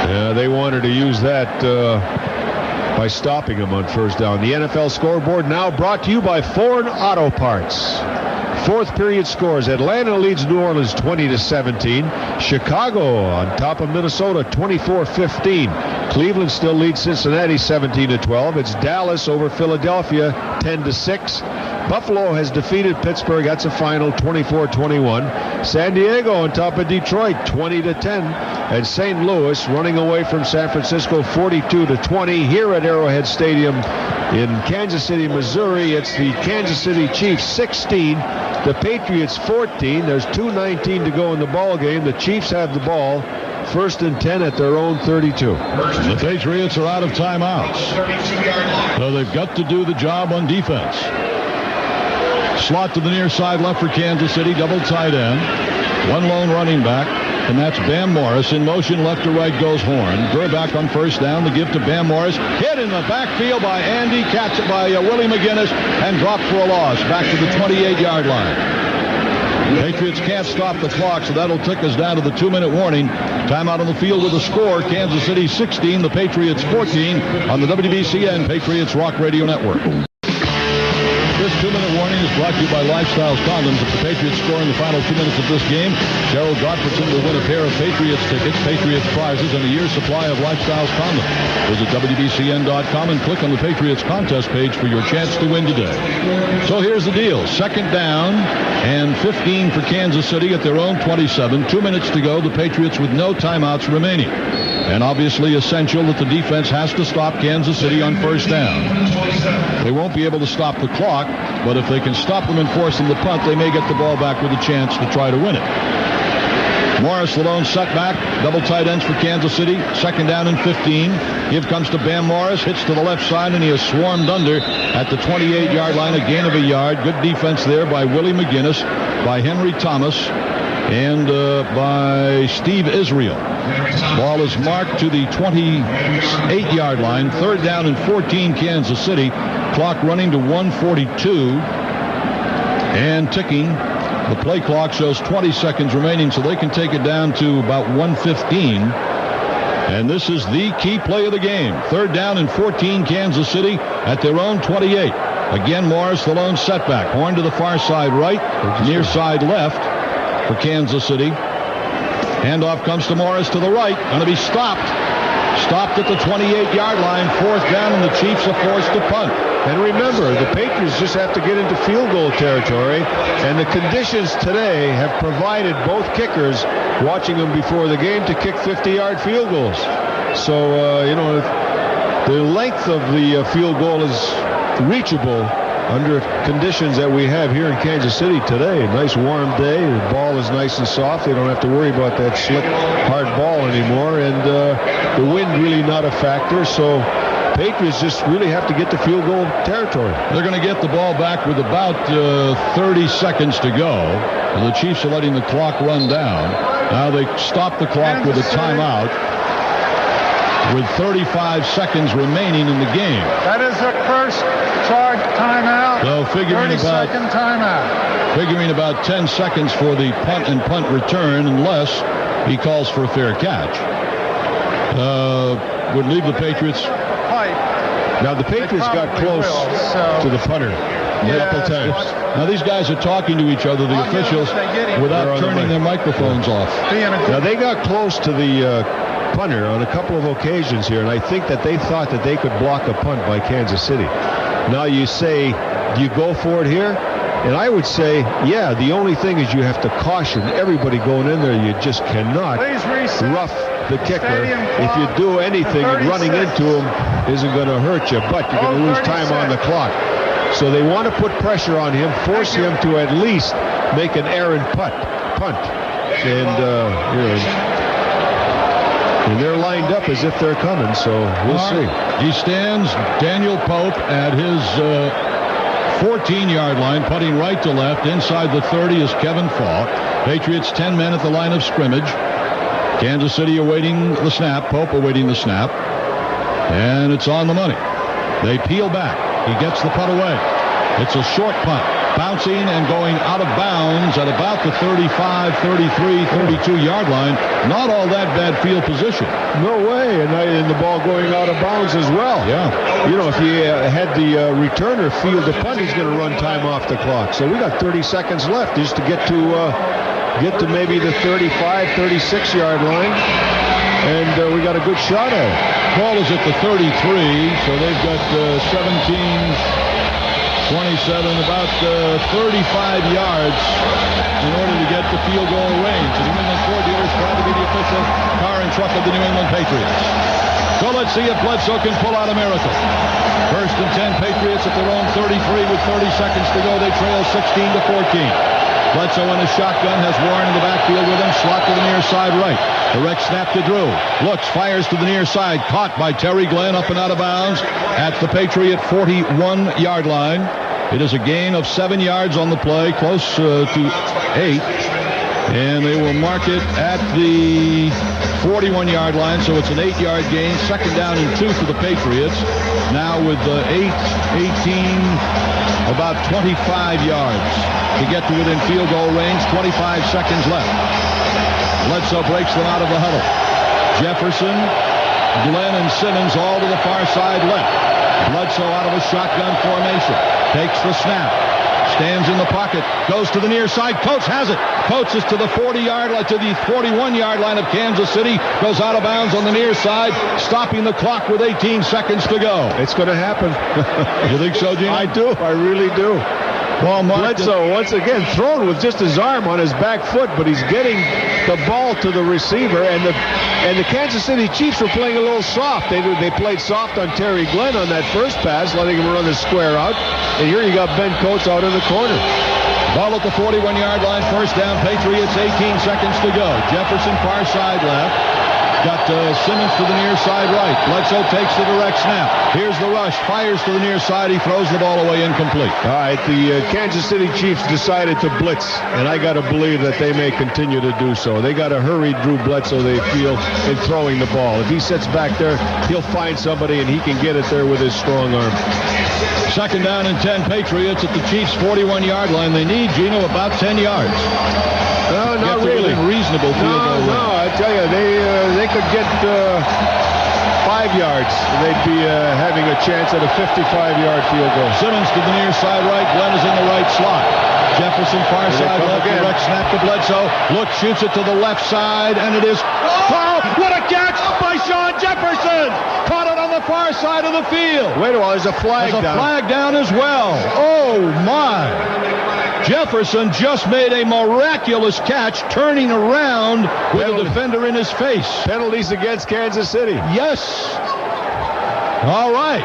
S3: Yeah, they wanted to use that by stopping him on first down. The NFL scoreboard now brought to you by Ford Auto Parts. Fourth period scores. Atlanta leads New Orleans 20-17. Chicago on top of Minnesota 24-15. Cleveland still leads Cincinnati 17-12. It's Dallas over Philadelphia 10-6. Buffalo has defeated Pittsburgh. That's a final 24-21. San Diego on top of Detroit 20-10. And St. Louis running away from San Francisco 42-20 here at Arrowhead Stadium in Kansas City, Missouri. It's the Kansas City Chiefs 16, the Patriots 14. There's 2:19 to go in the ball game. The Chiefs have the ball. 1st and 10 at their own 32.
S7: The Patriots are out of timeouts. So they've got to do the job on defense. Slot to the near side left for Kansas City, double tight end. One lone running back, and that's Bam Morris. In motion left to right goes Horn. Grbac on first down, the give to Bam Morris. Hit in the backfield by Andy, catch it by Willie McGinnis, and dropped for a loss. Back to the 28-yard line. Patriots can't stop the clock, so that'll take us down to the 2-minute warning. Timeout on the field with a score. Kansas City 16, the Patriots 14 on the WBCN Patriots Rock Radio Network. This 2-minute warning is brought to you by Lifestyles Condoms. If the Patriots score in the final 2 minutes of this game, Gerald Gottfriedson will win a pair of Patriots tickets, Patriots prizes, and a year's supply of Lifestyles Condoms. Visit WBCN.com and click on the Patriots contest page for your chance to win today. So here's the deal. 2nd down and 15 for Kansas City at their own 27. 2 minutes to go. The Patriots with no timeouts remaining. And obviously essential that the defense has to stop Kansas City on first down. They won't be able to stop the clock, but if they can stop them and force them to punt, they may get the ball back with a chance to try to win it. Morris, the lone setback. Double tight ends for Kansas City. 2nd down and 15. Give comes to Bam Morris. Hits to the left side, and he is swarmed under at the 28-yard line. A gain of a yard. Good defense there by Willie McGinnis, by Henry Thomas, and by Steve Israel. Ball is marked to the 28-yard line. 3rd down and 14, Kansas City. Clock running to 1:42 and ticking. The play clock shows 20 seconds remaining, so they can take it down to about 1:15. And this is the key play of the game. 3rd down and 14, Kansas City at their own 28. Again, Morris, the lone setback. Horn to the far side right, near side left for Kansas City. Handoff comes to Morris to the right. Going to be stopped. Stopped at the 28-yard line. 4th down, and the Chiefs are forced to punt.
S3: And remember, the Patriots just have to get into field goal territory, and the conditions today have provided both kickers, watching them before the game, to kick 50-yard field goals. So, the length of the field goal is reachable under conditions that we have here in Kansas City today. A nice warm day. The ball is nice and soft. They don't have to worry about that slick, hard ball anymore. And the wind really not a factor. So Patriots just really have to get to field goal territory.
S7: They're going to get the ball back with about 30 seconds to go. And the Chiefs are letting the clock run down. Now they stop the clock with a timeout with 35 seconds remaining in the game.
S17: That is the first charge timeout.
S7: So figuring
S17: 30-second timeout.
S7: Figuring about 10 seconds for the punt and punt return, unless he calls for a fair catch. Would leave the Patriots.
S3: Now the Patriots got close to the punter a couple times.
S7: Now these guys are talking to each other, the officials, without turning their microphones off.
S3: Now they got close to the punter on a couple of occasions here, and I think that they thought that they could block a punt by Kansas City. Now you say, do you go for it here? And I would say, yeah, the only thing is you have to caution everybody going in there. You just cannot rough the kicker. If you do anything, and running into him isn't going to hurt you, but you're going to lose time on the clock. So they want to put pressure on him, force him to at least make an errant punt. And they're lined up as if they're coming, so we'll see.
S7: He stands, Daniel Pope, at his 14-yard line, putting right to left. Inside the 30 is Kevin Falk. Patriots 10 men at the line of scrimmage. Kansas City awaiting the snap. Pope awaiting the snap. And it's on the money. They peel back. He gets the punt away. It's a short punt. Bouncing and going out of bounds at about the 35, 33, 32-yard line. Not all that bad field position.
S3: No way. And the ball going out of bounds as well.
S7: Yeah.
S3: You know, if you had the returner field the punt, he's going to run time off the clock. So we got 30 seconds left just to get to maybe the 35, 36-yard line. And we got a good shot at it.
S7: Ball is at the 33, so they've got 17... 27, about 35 yards in order to get the field goal range. The New England Ford dealers proud to be the official car and truck of the New England Patriots. So let's see if Bledsoe can pull out a miracle. First and 10 Patriots at their own 33 with 30 seconds to go. They trail 16-14. Bledsoe in a shotgun has Warren in the backfield with him. Slot to the near side right. Direct snap to Drew. Looks, fires to the near side. Caught by Terry Glenn up and out of bounds at the Patriot 41-yard line. It is a gain of 7 yards on the play, close to 8. And they will mark it at the 41-yard line, so it's an 8-yard gain. Second down and 2 for the Patriots. Now with 8, 18, about 25 yards to get to within field goal range. 25 seconds left. Bledsoe breaks them out of the huddle. Jefferson, Glenn, and Simmons all to the far side left. Bledsoe out of a shotgun formation. Takes the snap. Stands in the pocket. Goes to the near side. Coates has it. Coates is to the 40-yard line, to the 41-yard line of Kansas City. Goes out of bounds on the near side, stopping the clock with 18 seconds to go.
S3: It's going to happen.
S7: You think so, Gene?
S3: I do. I really do. Well, Bledsoe once again thrown with just his arm on his back foot, but he's getting the ball to the receiver, and the Kansas City Chiefs were playing a little soft. They played soft on Terry Glenn on that first pass, letting him run his square out. And here you got Ben Coates out in the corner.
S7: Ball at the 41-yard line, first down, Patriots, 18 seconds to go. Jefferson far side left. Got Simmons to the near side right. Bledsoe takes the direct snap. Here's the rush. Fires to the near side. He throws the ball away incomplete.
S3: All right, the Kansas City Chiefs decided to blitz, and I got to believe that they may continue to do so. They got to hurry Drew Bledsoe, they feel, in throwing the ball. If he sits back there, he'll find somebody, and he can get it there with his strong arm.
S7: Second down and 10 Patriots at the Chiefs' 41-yard line. They need, Gino, about 10 yards.
S3: No, not really.
S7: Reasonable field goal.
S3: No, I tell you, they could get 5 yards. They'd be having a chance at a 55-yard field goal.
S7: Simmons to the near side right. Glenn is in the right slot. Jefferson far side left. Direct snap to Bledsoe. Look, shoots it to the left side, and it is. Oh, what a catch by Shawn Jefferson! Caught it on the far side of the field.
S3: Wait a while, there's a flag down.
S7: There's a flag down as well. Oh, my. Jefferson just made a miraculous catch, turning around with a defender in his face.
S3: Penalties against Kansas City.
S7: Yes. All right.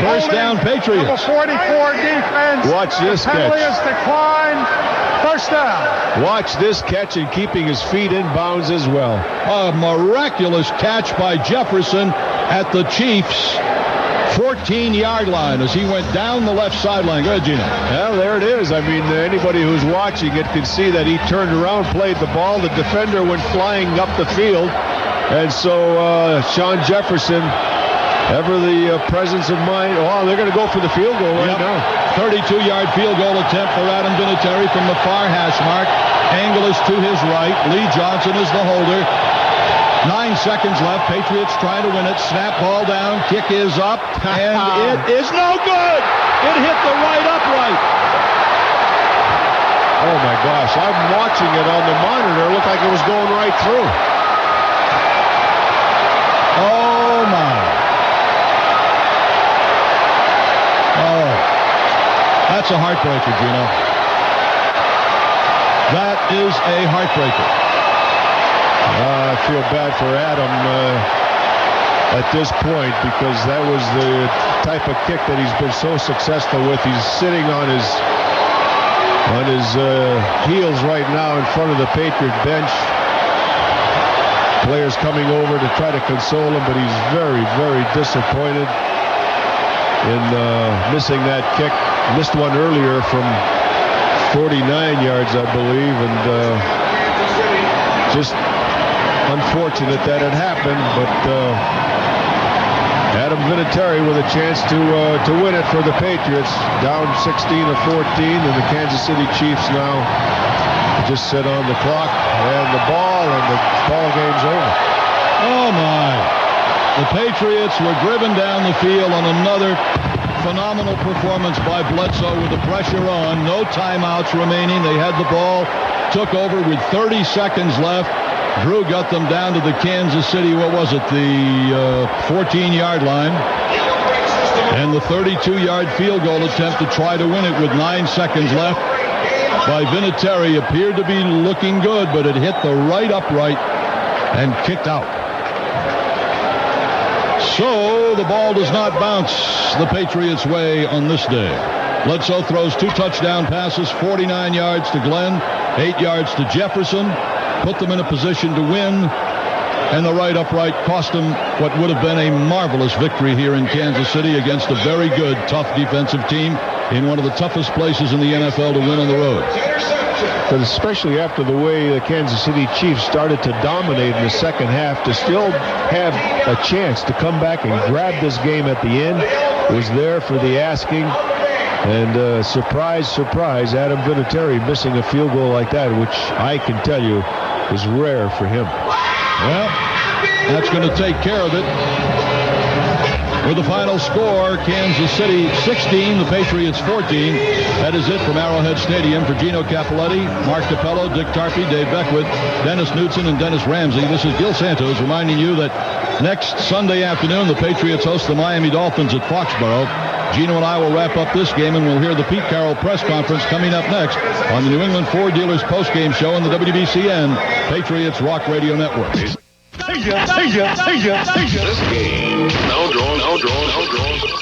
S7: First down, Patriots.
S17: Number 44 defense.
S3: Watch this catch.
S17: Penalty is declined. First down.
S3: Watch this catch and keeping his feet in bounds as well.
S7: A miraculous catch by Jefferson at the Chiefs' 14-yard line as he went down the left sideline. Go ahead, Gino.
S3: Well, there it is. I mean, anybody who's watching it can see that he turned around, played the ball. The defender went flying up the field. And so Shawn Jefferson, ever the presence of mind. Oh, they're going to go for the field goal right now.
S7: 32-yard field goal attempt for Adam Vinatieri from the far hash mark. Angle is to his right. Lee Johnson is the holder. 9 seconds left. Patriots trying to win it. Snap ball down. Kick is up. And it is no good. It hit the right upright.
S3: Oh, my gosh. I'm watching it on the monitor. It looked like it was going right through.
S7: Oh, my. Oh. That's a heartbreaker, Gino. That is a heartbreaker.
S3: I feel bad for Adam at this point because that was the type of kick that he's been so successful with. He's sitting on his heels right now in front of the Patriot bench. Players coming over to try to console him, but he's very, very disappointed in missing that kick. Missed one earlier from 49 yards, I believe, and just unfortunate that it happened, but Adam Vinatieri with a chance to win it for the Patriots, down 16-14, and the Kansas City Chiefs now just sit on the clock and the ball game's over.
S7: Oh my! The Patriots were driven down the field on another phenomenal performance by Bledsoe with the pressure on. No timeouts remaining. They had the ball, took over with 30 seconds left. Drew got them down to the Kansas City, what was it, the 14-yard line. And the 32-yard field goal attempt to try to win it with 9 seconds left by Vinatieri appeared to be looking good, but it hit the right upright and kicked out. So the ball does not bounce the Patriots' way on this day. Bledsoe throws 2 touchdown passes, 49 yards to Glenn, 8 yards to Jefferson. Put them in a position to win, and the right upright cost them what would have been a marvelous victory here in Kansas City against a very good, tough defensive team in one of the toughest places in the NFL to win on the road.
S3: But especially after the way the Kansas City Chiefs started to dominate in the second half, to still have a chance to come back and grab this game at the end was there for the asking. And surprise, surprise, Adam Vinatieri missing a field goal like that, which I can tell you is rare for him.
S7: Well, that's going to take care of it. With the final score, Kansas City 16, the Patriots 14. That is it from Arrowhead Stadium. For Gino Cappelletti, Mark Capello, Dick Tarpey, Dave Beckwith, Dennis Knudsen, and Dennis Ramsey. This is Gil Santos reminding you that next Sunday afternoon, the Patriots host the Miami Dolphins at Foxborough. Gino and I will wrap up this game, and we'll hear the Pete Carroll press conference coming up next on the New England Ford Dealers postgame show on the WBCN Patriots Rock Radio Network.
S8: This game now draws to a close.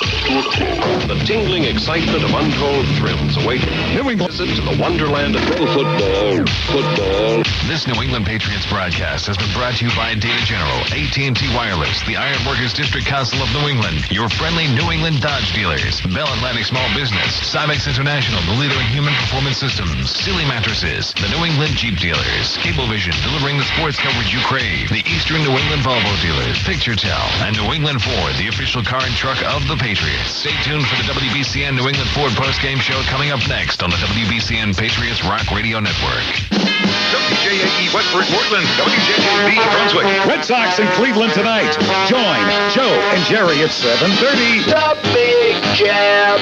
S8: The tingling excitement of untold thrills await New England visit to the wonderland of pro football.
S10: This New England Patriots broadcast has been brought to you by Data General, AT&T Wireless, the Iron Workers District Council of New England, your friendly New England Dodge dealers, Bell Atlantic Small Business, Cybex International, the leader in human performance systems, Sealy Mattresses, the New England Jeep dealers, Cablevision, delivering the sports coverage you crave, the Eastern New England Volvo dealers, PictureTel, and New England Ford, the official car and truck of the Patriots. Stay tuned for the WBCN New England Ford postgame show coming up next on the WBCN Patriots Rock Radio Network.
S15: WJAE Westford, Portland, WJJB Brunswick. Red Sox in Cleveland tonight. Join Joe and Jerry at 7:30. The Big Jab.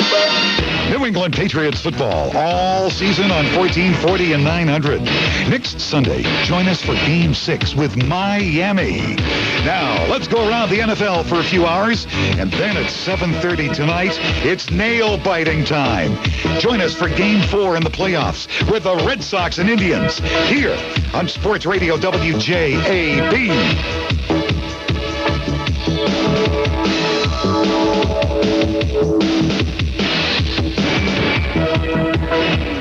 S15: New England Patriots football all season on 1440 and 900. Next Sunday, join us for Game 6 with Miami. Now, let's go around the NFL for a few hours, and then at 7:30 tonight, it's nail-biting time. Join us for Game 4 in the playoffs with the Red Sox and Indians here on Sports Radio WJAB.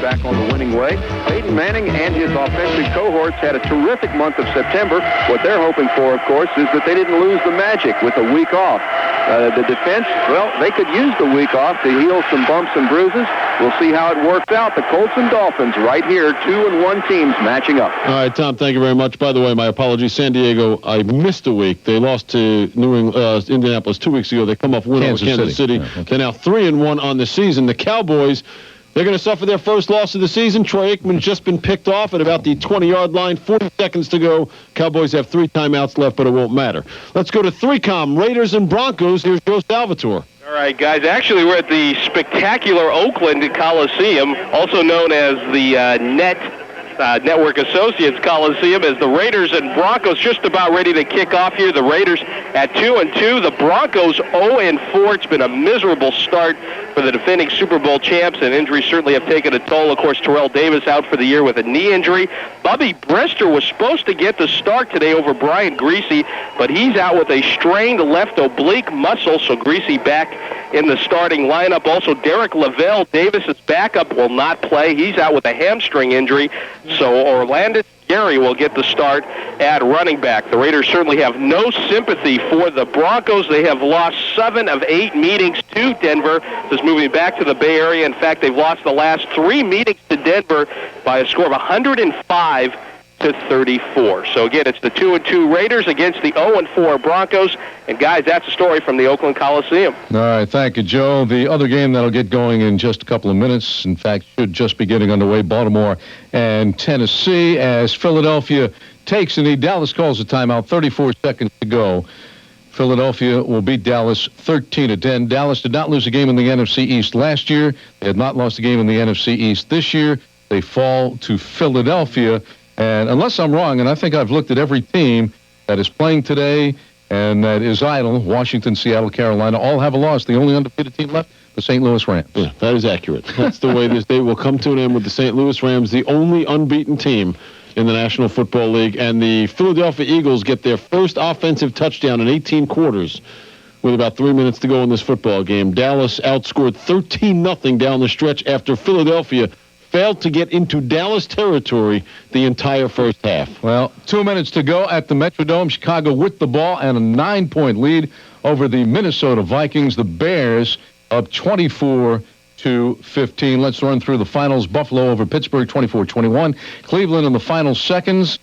S21: Back on the winning way. Peyton Manning and his offensive cohorts had a terrific month of September. What they're hoping for, of course, is that they didn't lose the magic with a week off. The defense, well, they could use the week off to heal some bumps and bruises. We'll see how it works out. The Colts and Dolphins right here, 2-1 teams matching up.
S4: All right, Tom, thank you very much. By the way, my apologies. San Diego, I missed a week. They lost to Indianapolis 2 weeks ago. They come off win over Kansas City. Yeah, okay. They're now 3-1 on the season. The Cowboys, they're going to suffer their first loss of the season. Troy Aikman's just been picked off at about the 20-yard line. 40 seconds to go. Cowboys have 3 timeouts left, but it won't matter. Let's go to 3Com, Raiders and Broncos. Here's Joe Salvatore.
S22: All right, guys. Actually, we're at the spectacular Oakland Coliseum, also known as the Network Associates Coliseum, as the Raiders and Broncos just about ready to kick off here. The Raiders at 2-2, the Broncos 0-4. It's been a miserable start for the defending Super Bowl champs, and injuries certainly have taken a toll. Of course, Terrell Davis out for the year with a knee injury. Bubby Brister was supposed to get the start today over Brian Greasy, but he's out with a strained left oblique muscle, so Greasy back in the starting lineup. Also, Derek Lavelle, Davis's backup, will not play. He's out with a hamstring injury, so Orlando Gary will get the start at running back. The Raiders certainly have no sympathy for the Broncos. They have lost 7 of 8 meetings to Denver. This moving back to the Bay Area. In fact, they've lost the last 3 meetings to Denver by a score of 105-34. So again, it's the 2-2 Raiders against the 0-4 Broncos. And guys, that's a story from the Oakland Coliseum.
S2: All right, thank you, Joe. The other game that'll get going in just a couple of minutes, in fact, should just be getting underway, Baltimore and Tennessee, as Philadelphia takes a knee. Dallas calls a timeout, 34 seconds to go. Philadelphia will beat Dallas 13-10. Dallas did not lose a game in the NFC East last year. They had not lost a game in the NFC East this year. They fall to Philadelphia. And unless I'm wrong, and I think I've looked at every team that is playing today and that is idle, Washington, Seattle, Carolina, all have a loss. The only undefeated team left, the St. Louis Rams.
S4: Yeah, that is accurate. That's the way this day will come to an end with the St. Louis Rams, the only unbeaten team in the National Football League. And the Philadelphia Eagles get their first offensive touchdown in 18 quarters with about 3 minutes to go in this football game. Dallas outscored 13-0 down the stretch after Philadelphia failed to get into Dallas territory the entire first half.
S2: Well, 2 minutes to go at the Metrodome. Chicago with the ball and a 9-point lead over the Minnesota Vikings. The Bears up 24-15. Let's run through the finals. Buffalo over Pittsburgh, 24-21. Cleveland in the final seconds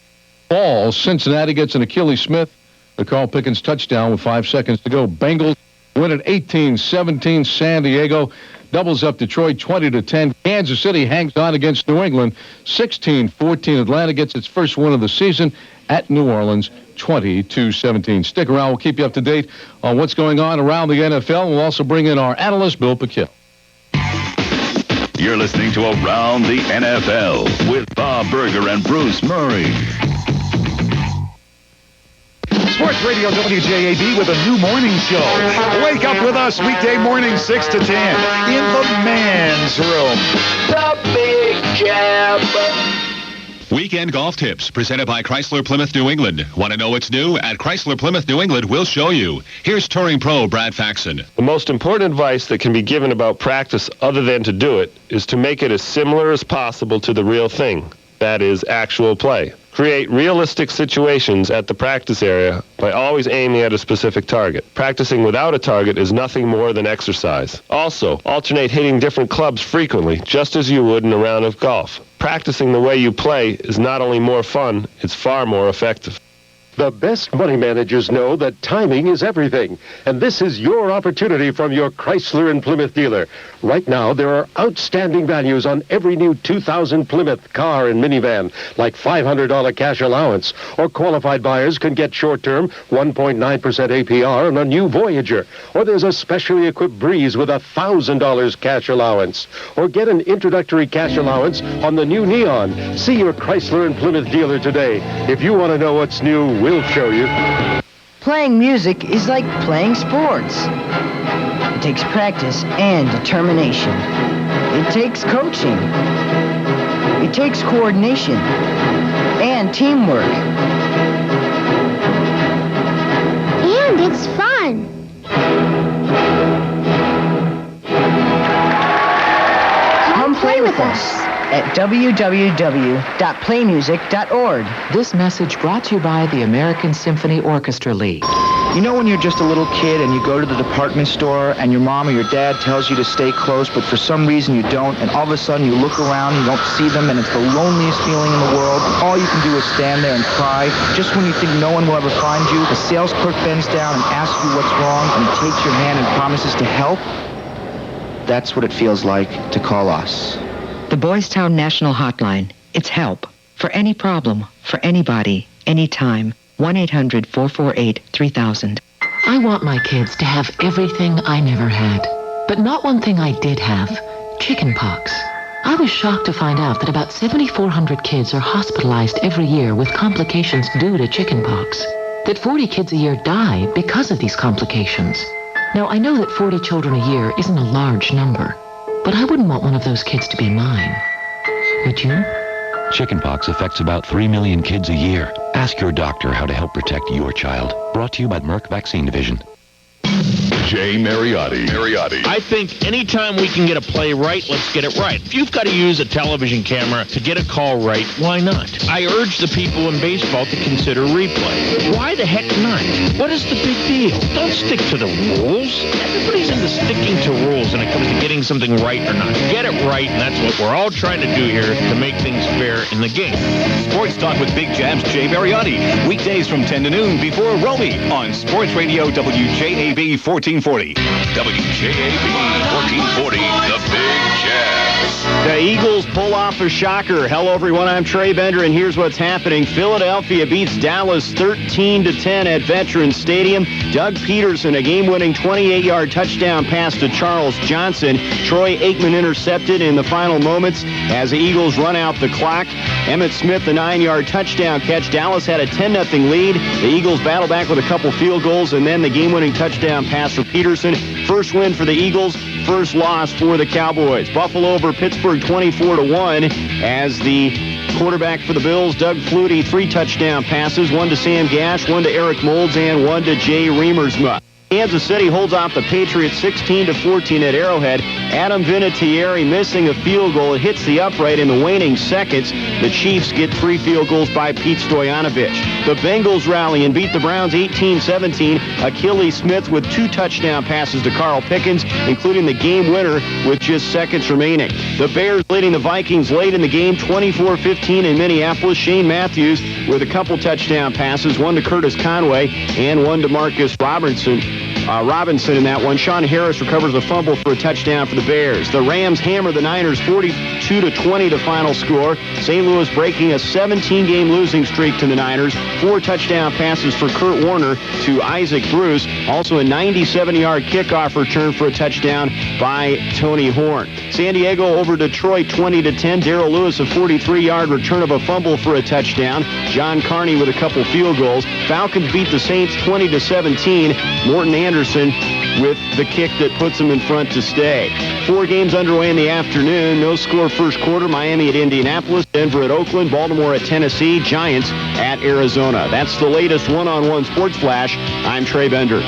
S2: falls. Cincinnati gets an Achilles Smith. The Carl Pickens touchdown with 5 seconds to go. Bengals win at 18-17. San Diego doubles up Detroit 20-10. Kansas City hangs on against New England 16-14. Atlanta gets its first win of the season at New Orleans 20-17. Stick around. We'll keep you up to date on what's going on around the NFL. We'll also bring in our analyst, Bill Paquette.
S8: You're listening to Around the NFL with Bob Berger and Bruce Murray.
S15: Sports Radio WJAB with a new morning show. Wake up with us weekday morning 6 to 10 in the man's room.
S20: The Big Jam.
S23: Weekend golf tips presented by Chrysler Plymouth New England. Want to know what's new? At Chrysler Plymouth New England, we'll show you. Here's touring pro Brad Faxon.
S24: The most important advice that can be given about practice other than to do it is to make it as similar as possible to the real thing. That is actual play. Create realistic situations at the practice area by always aiming at a specific target. Practicing without a target is nothing more than exercise. Also, alternate hitting different clubs frequently, just as you would in a round of golf. Practicing the way you play is not only more fun, it's far more effective.
S25: The best money managers know that timing is everything, and this is your opportunity from your Chrysler and Plymouth dealer. Right now, there are outstanding values on every new 2000 Plymouth car and minivan, like $500 cash allowance, or qualified buyers can get short-term 1.9% APR on a new Voyager, or there's a specially equipped Breeze with $1,000 cash allowance, or get an introductory cash allowance on the new Neon. See your Chrysler and Plymouth dealer today. If you want to know what's new, we'll show you.
S26: Playing music is like playing sports. It takes practice and determination. It takes coaching. It takes coordination and teamwork.
S12: And it's fun.
S26: Come play at www.playmusic.org.
S5: This message brought to you by the American Symphony Orchestra League.
S6: You know when you're just a little kid and you go to the department store and your mom or your dad tells you to stay close, but for some reason you don't, and all of a sudden you look around and you don't see them, and it's the loneliest feeling in the world. All you can do is stand there and cry. Just when you think no one will ever find you, the sales clerk bends down and asks you what's wrong, and he takes your hand and promises to help. That's what it feels like to call us.
S5: The Boys Town National Hotline. It's help. For any problem, for anybody, anytime. 1-800-448-3000. I want my kids to have everything I never had. But not one thing I did have. Chicken pox. I was shocked to find out that about 7,400 kids are hospitalized every year with complications due to chicken pox. That 40 kids a year die because of these complications. Now, I know that 40 children a year isn't a large number, but I wouldn't want one of those kids to be mine. Would you?
S9: Chickenpox affects about 3 million kids a year. Ask your doctor how to help protect your child. Brought to you by the Merck Vaccine Division.
S11: Jay Mariotti.
S13: I think anytime we can get a play right, let's get it right. If you've got to use a television camera to get a call right, why not? I urge the people in baseball to consider replay. Why the heck not? What is the big deal? Don't stick to the rules. Everybody's into sticking to rules when it comes to getting something right or not. Get it right, and that's what we're all trying to do here to make things fair in the game.
S11: Sports Talk with Big Jab's Jay Mariotti. Weekdays from 10 to noon before Romy on Sports Radio WJAB 1440. WJAB 1440, The Big Jabs.
S16: The Eagles pull off a shocker. Hello, everyone. I'm Trey Bender, and here's what's happening. Philadelphia beats Dallas 13-10 at Veterans Stadium. Doug Peterson, a game-winning 28-yard touchdown pass to Charles Johnson. Troy Aikman intercepted in the final moments as the Eagles run out the clock. Emmitt Smith, the 9-yard touchdown catch. Dallas had a 10-0 lead. The Eagles battle back with a couple field goals, and then the game-winning touchdown pass for Peterson. First win for the Eagles, first loss for the Cowboys. Buffalo over Pittsburgh 24-1 as the quarterback for the Bills, Doug Flutie, 3 touchdown passes, 1 to Sam Gash, 1 to Eric Moulds, and 1 to Jay Remersma. Kansas City holds off the Patriots 16-14 at Arrowhead. Adam Vinatieri missing a field goal. It hits the upright in the waning seconds. The Chiefs get 3 field goals by Pete Stoyanovich. The Bengals rally and beat the Browns 18-17. Achilles Smith with 2 touchdown passes to Carl Pickens, including the game winner with just seconds remaining. The Bears leading the Vikings late in the game 24-15 in Minneapolis. Shane Matthews with a couple touchdown passes, 1 to Curtis Conway and 1 to Marcus Robinson in that one. Sean Harris recovers a fumble for a touchdown for the Bears. The Rams hammer the Niners 42-20 the final score. St. Louis breaking a 17-game losing streak to the Niners. 4 touchdown passes for Kurt Warner to Isaac Bruce. Also a 97-yard kickoff return for a touchdown by Tony Horn. San Diego over Detroit 20-10. Darrell Lewis a 43-yard return of a fumble for a touchdown. John Carney with a couple field goals. Falcons beat the Saints 20-17. Morton Anderson with the kick that puts them in front to stay. 4 games underway in the afternoon. No score first quarter. Miami at Indianapolis, Denver at Oakland, Baltimore at Tennessee, Giants at Arizona. That's the latest one-on-one sports flash. I'm Trey Bender.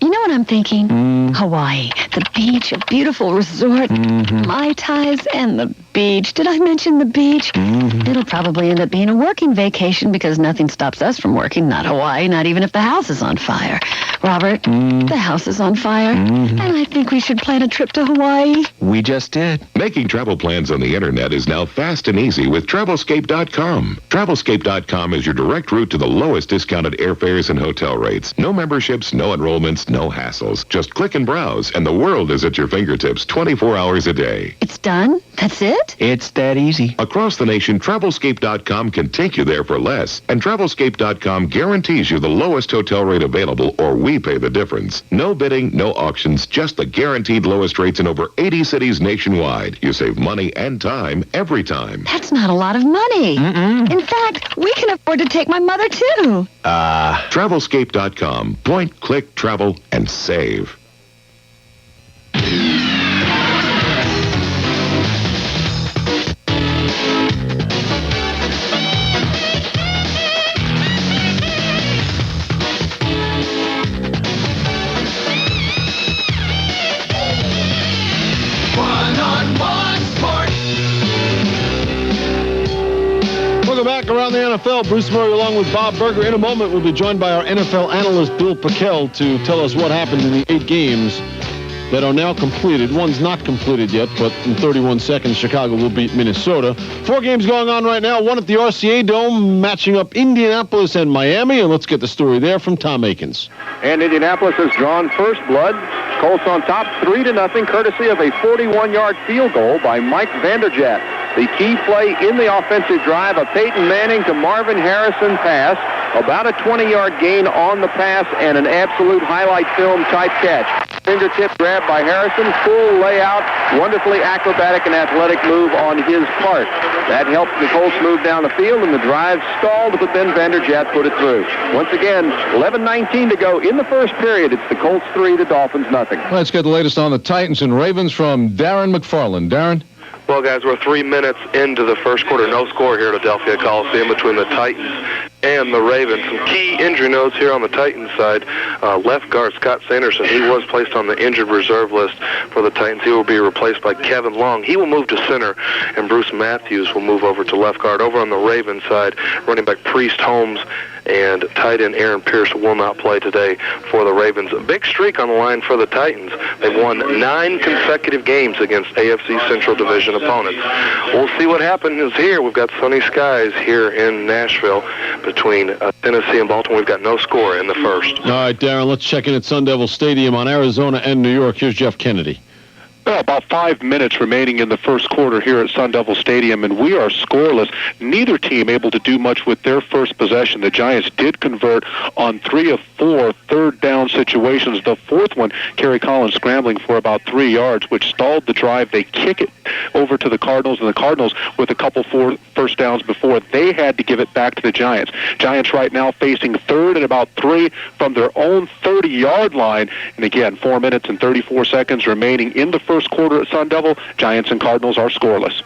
S27: You know what I'm thinking? Hawaii, the beach, a beautiful resort, Mai Tais and the beach. Did I mention the beach? It'll probably end up being a working vacation because nothing stops us from working. Not Hawaii, not even if the house is on fire. Robert, the house is on fire, and I think we should plan a trip to Hawaii.
S11: We just did. Making travel plans on the internet is now fast and easy with Travelscape.com. Travelscape.com is your direct route to the lowest discounted airfares and hotel rates. No memberships, no enrollments, no hassles. Just click and browse, and the world is at your fingertips 24 hours a day.
S27: It's done? That's it?
S11: It's that easy. Across the nation, Travelscape.com can take you there for less, and Travelscape.com guarantees you the lowest hotel rate available, or we pay the difference. No bidding, no auctions, just the guaranteed lowest rates in over 80 cities nationwide. You save money and time every time.
S27: That's not a lot of money. In fact, we can afford to take my mother, too.
S11: Travelscape.com. Point, click, travel, and save.
S1: Back around the NFL, Bruce Murray along with Bob Berger. In a moment, we'll be joined by our NFL analyst, Bill Pickel, to tell us what happened in the 8 games that are now completed. One's not completed yet, but in 31 seconds, Chicago will beat Minnesota. 4 games going on right now. One at the RCA Dome, matching up Indianapolis and Miami. And let's get the story there from Tom Akins.
S21: And Indianapolis has drawn first blood. Colts on top 3-0, courtesy of a 41-yard field goal by Mike Vanderjagt. The key play in the offensive drive, a Peyton Manning to Marvin Harrison pass, about a 20-yard gain on the pass, and an absolute highlight film type catch. Fingertip grab by Harrison, full layout, wonderfully acrobatic and athletic move on his part. That helped the Colts move down the field, and the drive stalled, but then Vanderjagt put it through. Once again, 11:19 to go in the first period. It's the Colts 3, the Dolphins nothing.
S1: Let's get the latest on the Titans and Ravens from Darren McFarland. Darren?
S3: Well, guys, we're 3 minutes into the first quarter. No score here at Adelphia Coliseum between the Titans and the Ravens. Some key injury notes here on the Titans side. Left guard Scott Sanderson, he was placed on the injured reserve list for the Titans. He will be replaced by Kevin Long. He will move to center, and Bruce Matthews will move over to left guard. Over on the Ravens side, running back Priest Holmes and tight end Aaron Pierce will not play today for the Ravens. A big streak on the line for the Titans. They've won 9 consecutive games against AFC Central Division opponents. We'll see what happens here. We've got sunny skies here in Nashville between Tennessee and Baltimore. We've got no score in the first.
S1: All right, Darren, let's check in at Sun Devil Stadium on Arizona and New York. Here's Jeff Kennedy.
S7: Well, about 5 minutes remaining in the first quarter here at Sun Devil Stadium, and we are scoreless. Neither team able to do much with their first possession. The Giants did convert on 3 of 4 third-down situations. The fourth one, Kerry Collins scrambling for about 3 yards, which stalled the drive. They kick it over to the Cardinals, and the Cardinals, with a couple 4 first downs before, they had to give it back to the Giants. Giants right now facing third and about 3 from their own 30-yard line. And again, 4 minutes and 34 seconds remaining in the first quarter at Sun Devil. Giants and Cardinals are scoreless.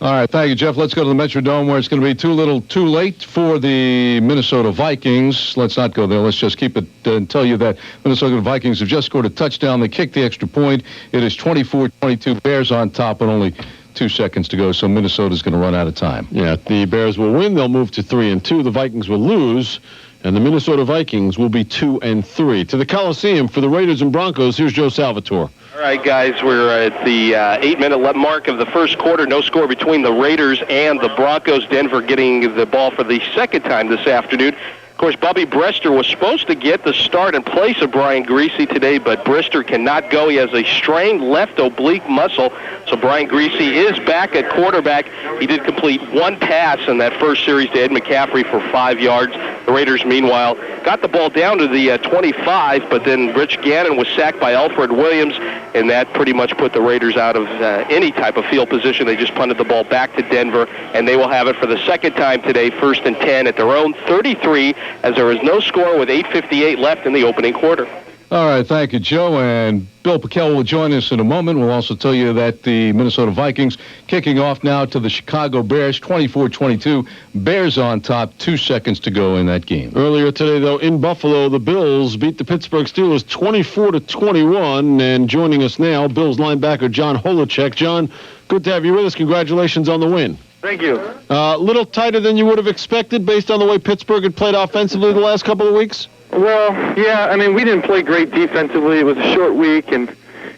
S1: All right, thank you, Jeff. Let's go to the Metrodome, where it's going to be too little, too late for the Minnesota Vikings. Let's not go there. Let's just keep it and tell you that Minnesota Vikings have just scored a touchdown. They kicked the extra point. It is 24-22. Bears on top, and only 2 seconds to go, so Minnesota's going to run out of time. Yeah, the Bears will win. They'll move to 3-2. The Vikings will lose, and the Minnesota Vikings will be 2-3. To the Coliseum for the Raiders and Broncos, here's Joe Salvatore.
S22: All right, guys, we're at the 8-minute mark of the first quarter. No score between the Raiders and the Broncos. Denver getting the ball for the second time this afternoon. Of course, Bubby Brister was supposed to get the start in place of Brian Griese today, but Brister cannot go. He has a strained left oblique muscle, so Brian Griese is back at quarterback. He did complete 1 pass in that first series to Ed McCaffrey for 5 yards. The Raiders, meanwhile, got the ball down to the 25, but then Rich Gannon was sacked by Alfred Williams, and that pretty much put the Raiders out of any type of field position. They just punted the ball back to Denver, and they will have it for the second time today, 1st and 10 at their own 33, as there is no score with 8:58 left in the opening quarter.
S1: All right, thank you, Joe. And Bill Pickel will join us in a moment. We'll also tell you that the Minnesota Vikings kicking off now to the Chicago Bears, 24-22. Bears on top, 2 seconds to go in that game. Earlier today, though, in Buffalo, the Bills beat the Pittsburgh Steelers 24-21. And joining us now, Bills linebacker John Holacek. John, good to have you with us. Congratulations on the win.
S21: Thank you.
S1: A little tighter than you would have expected based on the way Pittsburgh had played offensively the last couple of weeks?
S21: Well, yeah, I mean, we didn't play great defensively. It was a short week, and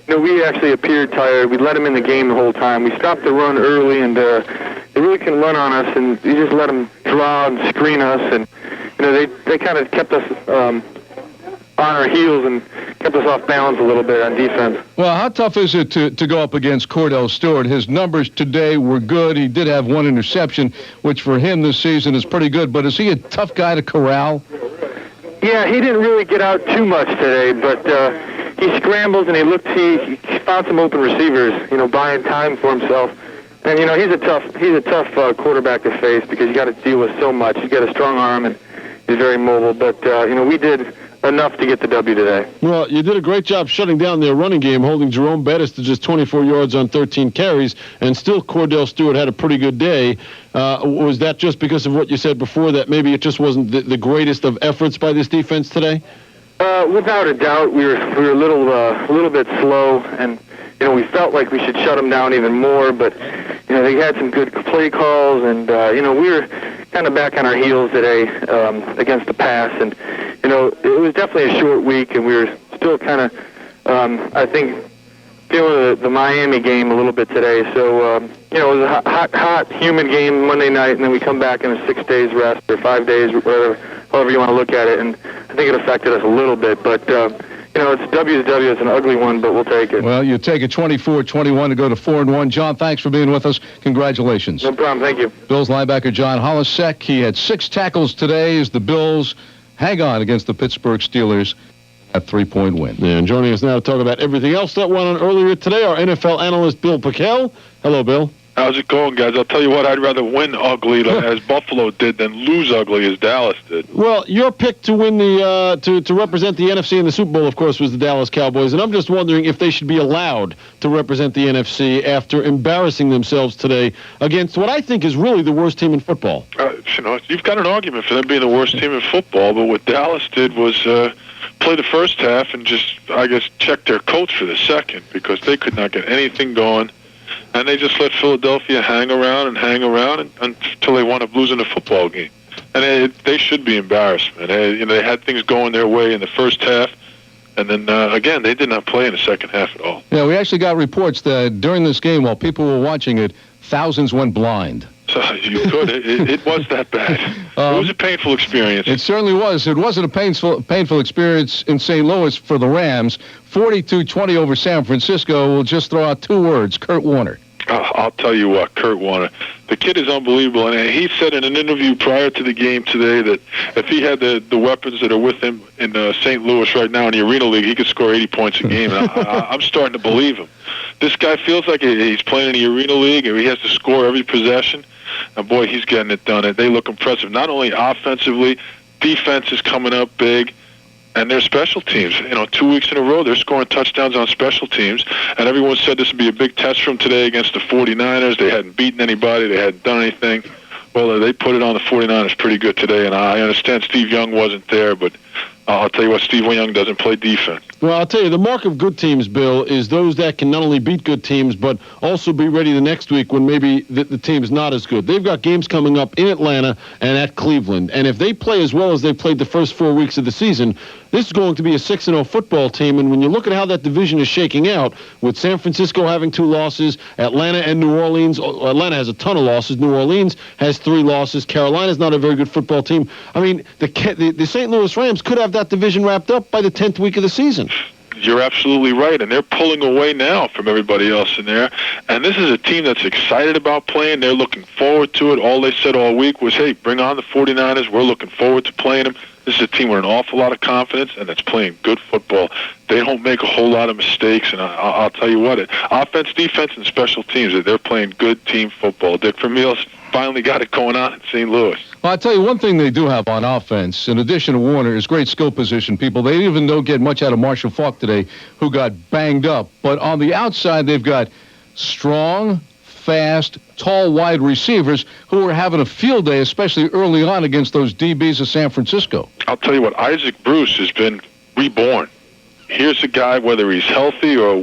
S21: we actually appeared tired. We let them in the game the whole time. We stopped the run early, and they really couldn't run on us, and you just let them draw and screen us, and they kind of kept us on our heels and kept us off balance a little bit on defense.
S1: Well, how tough is it to go up against Cordell Stewart? His numbers today were good. He did have 1 interception, which for him this season is pretty good, but is he a tough guy to corral?
S21: Yeah, he didn't really get out too much today, but he scrambles and he found some open receivers, buying time for himself. And he's a tough quarterback to face because you got to deal with so much. He's got a strong arm and he's very mobile. But we did enough to get the W today.
S1: Well, you did a great job shutting down their running game, holding Jerome Bettis to just 24 yards on 13 carries, and still Cordell Stewart had a pretty good day. Was that just because of what you said before, that maybe it just wasn't the greatest of efforts by this defense today?
S21: Without a doubt, we were a little bit slow, and we felt like we should shut them down even more. But they had some good play calls, and we were kind kind of back on our heels today against the pass, and it was definitely a short week, and we were still kind of, I think, feeling the Miami game a little bit today. So it was a hot, humid game Monday night, and then we come back in a 6 days rest or 5 days, however you want to look at it, and I think it affected us a little bit, but. It's W to W. It's an ugly one, but we'll take it.
S1: Well, you take it 24-21 to go to 4-1. John, thanks for being with us. Congratulations.
S21: No problem. Thank you.
S1: Bills linebacker John Holosek. He had 6 tackles today as the Bills hang on against the Pittsburgh Steelers. A 3-point win.
S2: Yeah, and joining us now to talk about everything else that went on earlier today, our NFL analyst Bill Pickel. Hello, Bill.
S4: How's it going, guys? I'll tell you what, I'd rather win ugly as Buffalo did than lose ugly as Dallas did.
S2: Well, your pick to win the to represent the NFC in the Super Bowl, of course, was the Dallas Cowboys, and I'm just wondering if they should be allowed to represent the NFC after embarrassing themselves today against what I think is really the worst team in football.
S4: You've got an argument for them being the worst team in football, but what Dallas did was play the first half and just, I guess, check their coach for the second because they could not get anything going. And they just let Philadelphia hang around until they wound up losing the football game. And they should be embarrassed, man. They had things going their way in the first half, and then, again, they did not play in the second half at all.
S1: Yeah, we actually got reports that during this game, while people were watching it, thousands went blind.
S4: So you could. It was that bad. It was a painful experience.
S1: It certainly was. It wasn't a painful experience in St. Louis for the Rams. 42-20 over San Francisco. We'll just throw out 2 words, Kurt Warner.
S4: I'll tell you what, Kurt Warner. The kid is unbelievable, and he said in an interview prior to the game today that if he had the weapons that are with him in St. Louis right now in the Arena League, he could score 80 points a game. And I'm starting to believe him. This guy feels like he's playing in the Arena League, and he has to score every possession. And, boy, he's getting it done. They look impressive, not only offensively, defense is coming up big. And their special teams, 2 weeks in a row, they're scoring touchdowns on special teams. And everyone said this would be a big test for them today against the 49ers. They hadn't beaten anybody. They hadn't done anything. Well, they put it on the 49ers pretty good today. And I understand Steve Young wasn't there, but I'll tell you what, Steve Young doesn't play defense.
S2: Well, I'll tell you, the mark of good teams, Bill, is those that can not only beat good teams, but also be ready the next week when maybe the team's not as good. They've got games coming up in Atlanta and at Cleveland. And if they play as well as they played the first 4 weeks of the season, this is going to be a 6-0 football team. And when you look at how that division is shaking out, with San Francisco having 2 losses, Atlanta and New Orleans, Atlanta has a ton of losses. New Orleans has 3 losses. Carolina's not a very good football team. I mean, the St. Louis Rams could have that division wrapped up by the 10th week of the season.
S4: You're absolutely right, and they're pulling away now from everybody else in there. And this is a team that's excited about playing. They're looking forward to it. All they said all week was, hey, bring on the 49ers. We're looking forward to playing them. This is a team with an awful lot of confidence, and that's playing good football. They don't make a whole lot of mistakes, and I'll tell you what, offense, defense, and special teams, they're playing good team football. Dick Vermeil's finally got it going on in St. Louis.
S1: Well, I'll tell you one thing they do have on offense, in addition to Warner, is great skill position people. They even don't get much out of Marshall Faulk today, who got banged up. But on the outside, they've got strong, fast, tall, wide receivers who are having a field day, especially early on against those DBs of San Francisco.
S4: I'll tell you what, Isaac Bruce has been reborn. Here's a guy, whether he's healthy or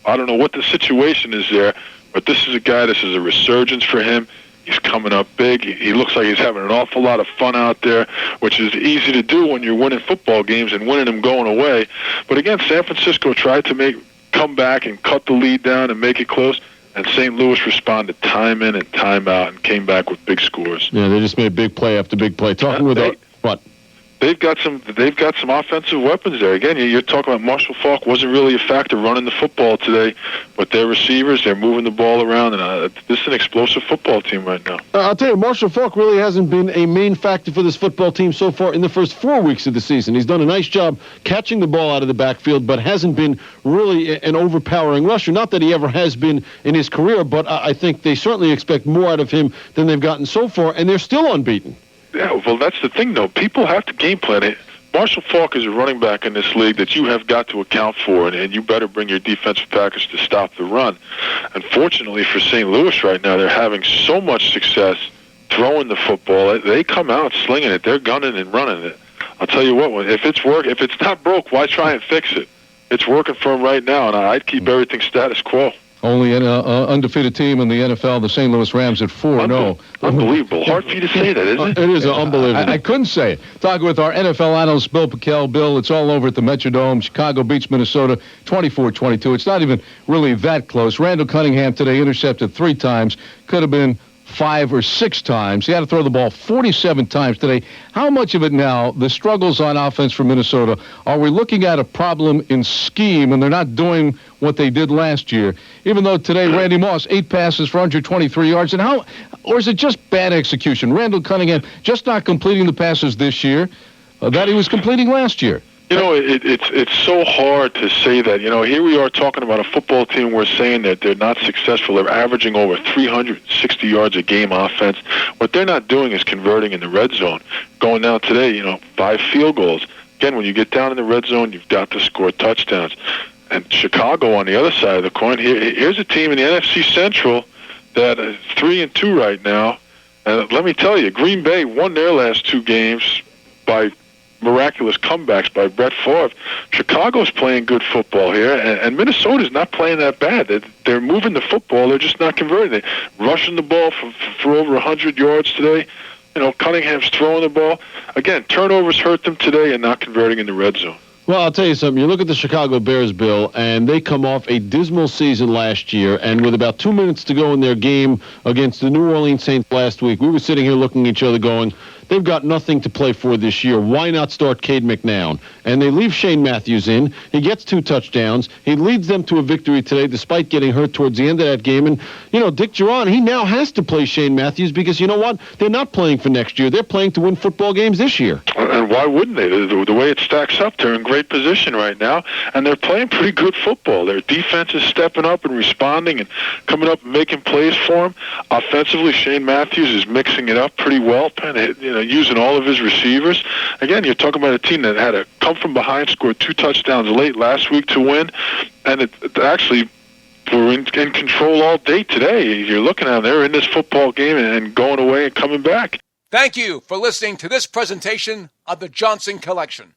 S4: I don't know what the situation is there, but this is a resurgence for him. He's coming up big. He looks like he's having an awful lot of fun out there, which is easy to do when you're winning football games and winning them going away. But again, San Francisco tried to come back and cut the lead down and make it close. And St. Louis responded time in and time out and came back with big scores.
S2: Yeah, they just made big play after big play. What?
S4: They've got some offensive weapons there. Again, you're talking about Marshall Faulk wasn't really a factor running the football today, but their receivers, they're moving the ball around, and this is an explosive football team right now.
S2: I'll tell you, Marshall Faulk really hasn't been a main factor for this football team so far in the first 4 weeks of the season. He's done a nice job catching the ball out of the backfield, but hasn't been really an overpowering rusher. Not that he ever has been in his career, but I think they certainly expect more out of him than they've gotten so far, and they're still unbeaten.
S4: Yeah, well, that's the thing, though. People have to game plan it. Marshall Faulk is a running back in this league that you have got to account for, and you better bring your defensive package to stop the run. Unfortunately for St. Louis right now, they're having so much success throwing the football. They come out slinging it. They're gunning and running it. I'll tell you what, if it's not broke, why try and fix it? It's working for them right now, and I'd keep everything status quo.
S1: Only an undefeated team in the NFL, the St. Louis Rams at 4-0.
S4: Unbelievable. Hard for you to say that, isn't it?
S1: It is unbelievable. I couldn't say it. Talking with our NFL analyst, Bill Piquel. Bill, it's all over at the Metrodome. Chicago beats Minnesota 24-22. It's not even really that close. Randall Cunningham today intercepted 3 times. Could have been 5 or 6 times. He had to throw the ball 47 times today. How much of it now, the struggles on offense for Minnesota, are we looking at a problem in scheme and they're not doing what they did last year? Even though today Randy Moss, 8 passes for 123 yards. Or is it just bad execution? Randall Cunningham just not completing the passes this year that he was completing last year.
S4: You know, it's so hard to say that. You know, here we are talking about a football team. We're saying that they're not successful. They're averaging over 360 yards a game offense. What they're not doing is converting in the red zone. Going down today, 5 field goals. Again, when you get down in the red zone, you've got to score touchdowns. And Chicago on the other side of the coin, here's a team in the NFC Central that is 3-2 right now. And let me tell you, Green Bay won their last 2 games by miraculous comebacks by Brett Favre. Chicago's playing good football here, and Minnesota's not playing that bad. They're moving the football. They're just not converting. They're rushing the ball for over 100 yards today. Cunningham's throwing the ball. Again, turnovers hurt them today and not converting in the red zone.
S2: Well, I'll tell you something. You look at the Chicago Bears, Bill, and they come off a dismal season last year, and with about 2 minutes to go in their game against the New Orleans Saints last week, we were sitting here looking at each other going, they've got nothing to play for this year. Why not start Cade McNown? And they leave Shane Matthews in. He gets 2 touchdowns. He leads them to a victory today despite getting hurt towards the end of that game. And, Dick Duran, he now has to play Shane Matthews because you know what? They're not playing for next year. They're playing to win football games this year.
S4: And why wouldn't they? The way it stacks up, they're in great position right now, and they're playing pretty good football. Their defense is stepping up and responding and coming up and making plays for them. Offensively, Shane Matthews is mixing it up pretty well, using all of his receivers. Again, you're talking about a team that had to come from behind, scored 2 touchdowns late last week to win, and it actually were in control all day today. You're looking at them, they're in this football game and going away and coming back.
S8: Thank you for listening to this presentation of the Johnson Collection.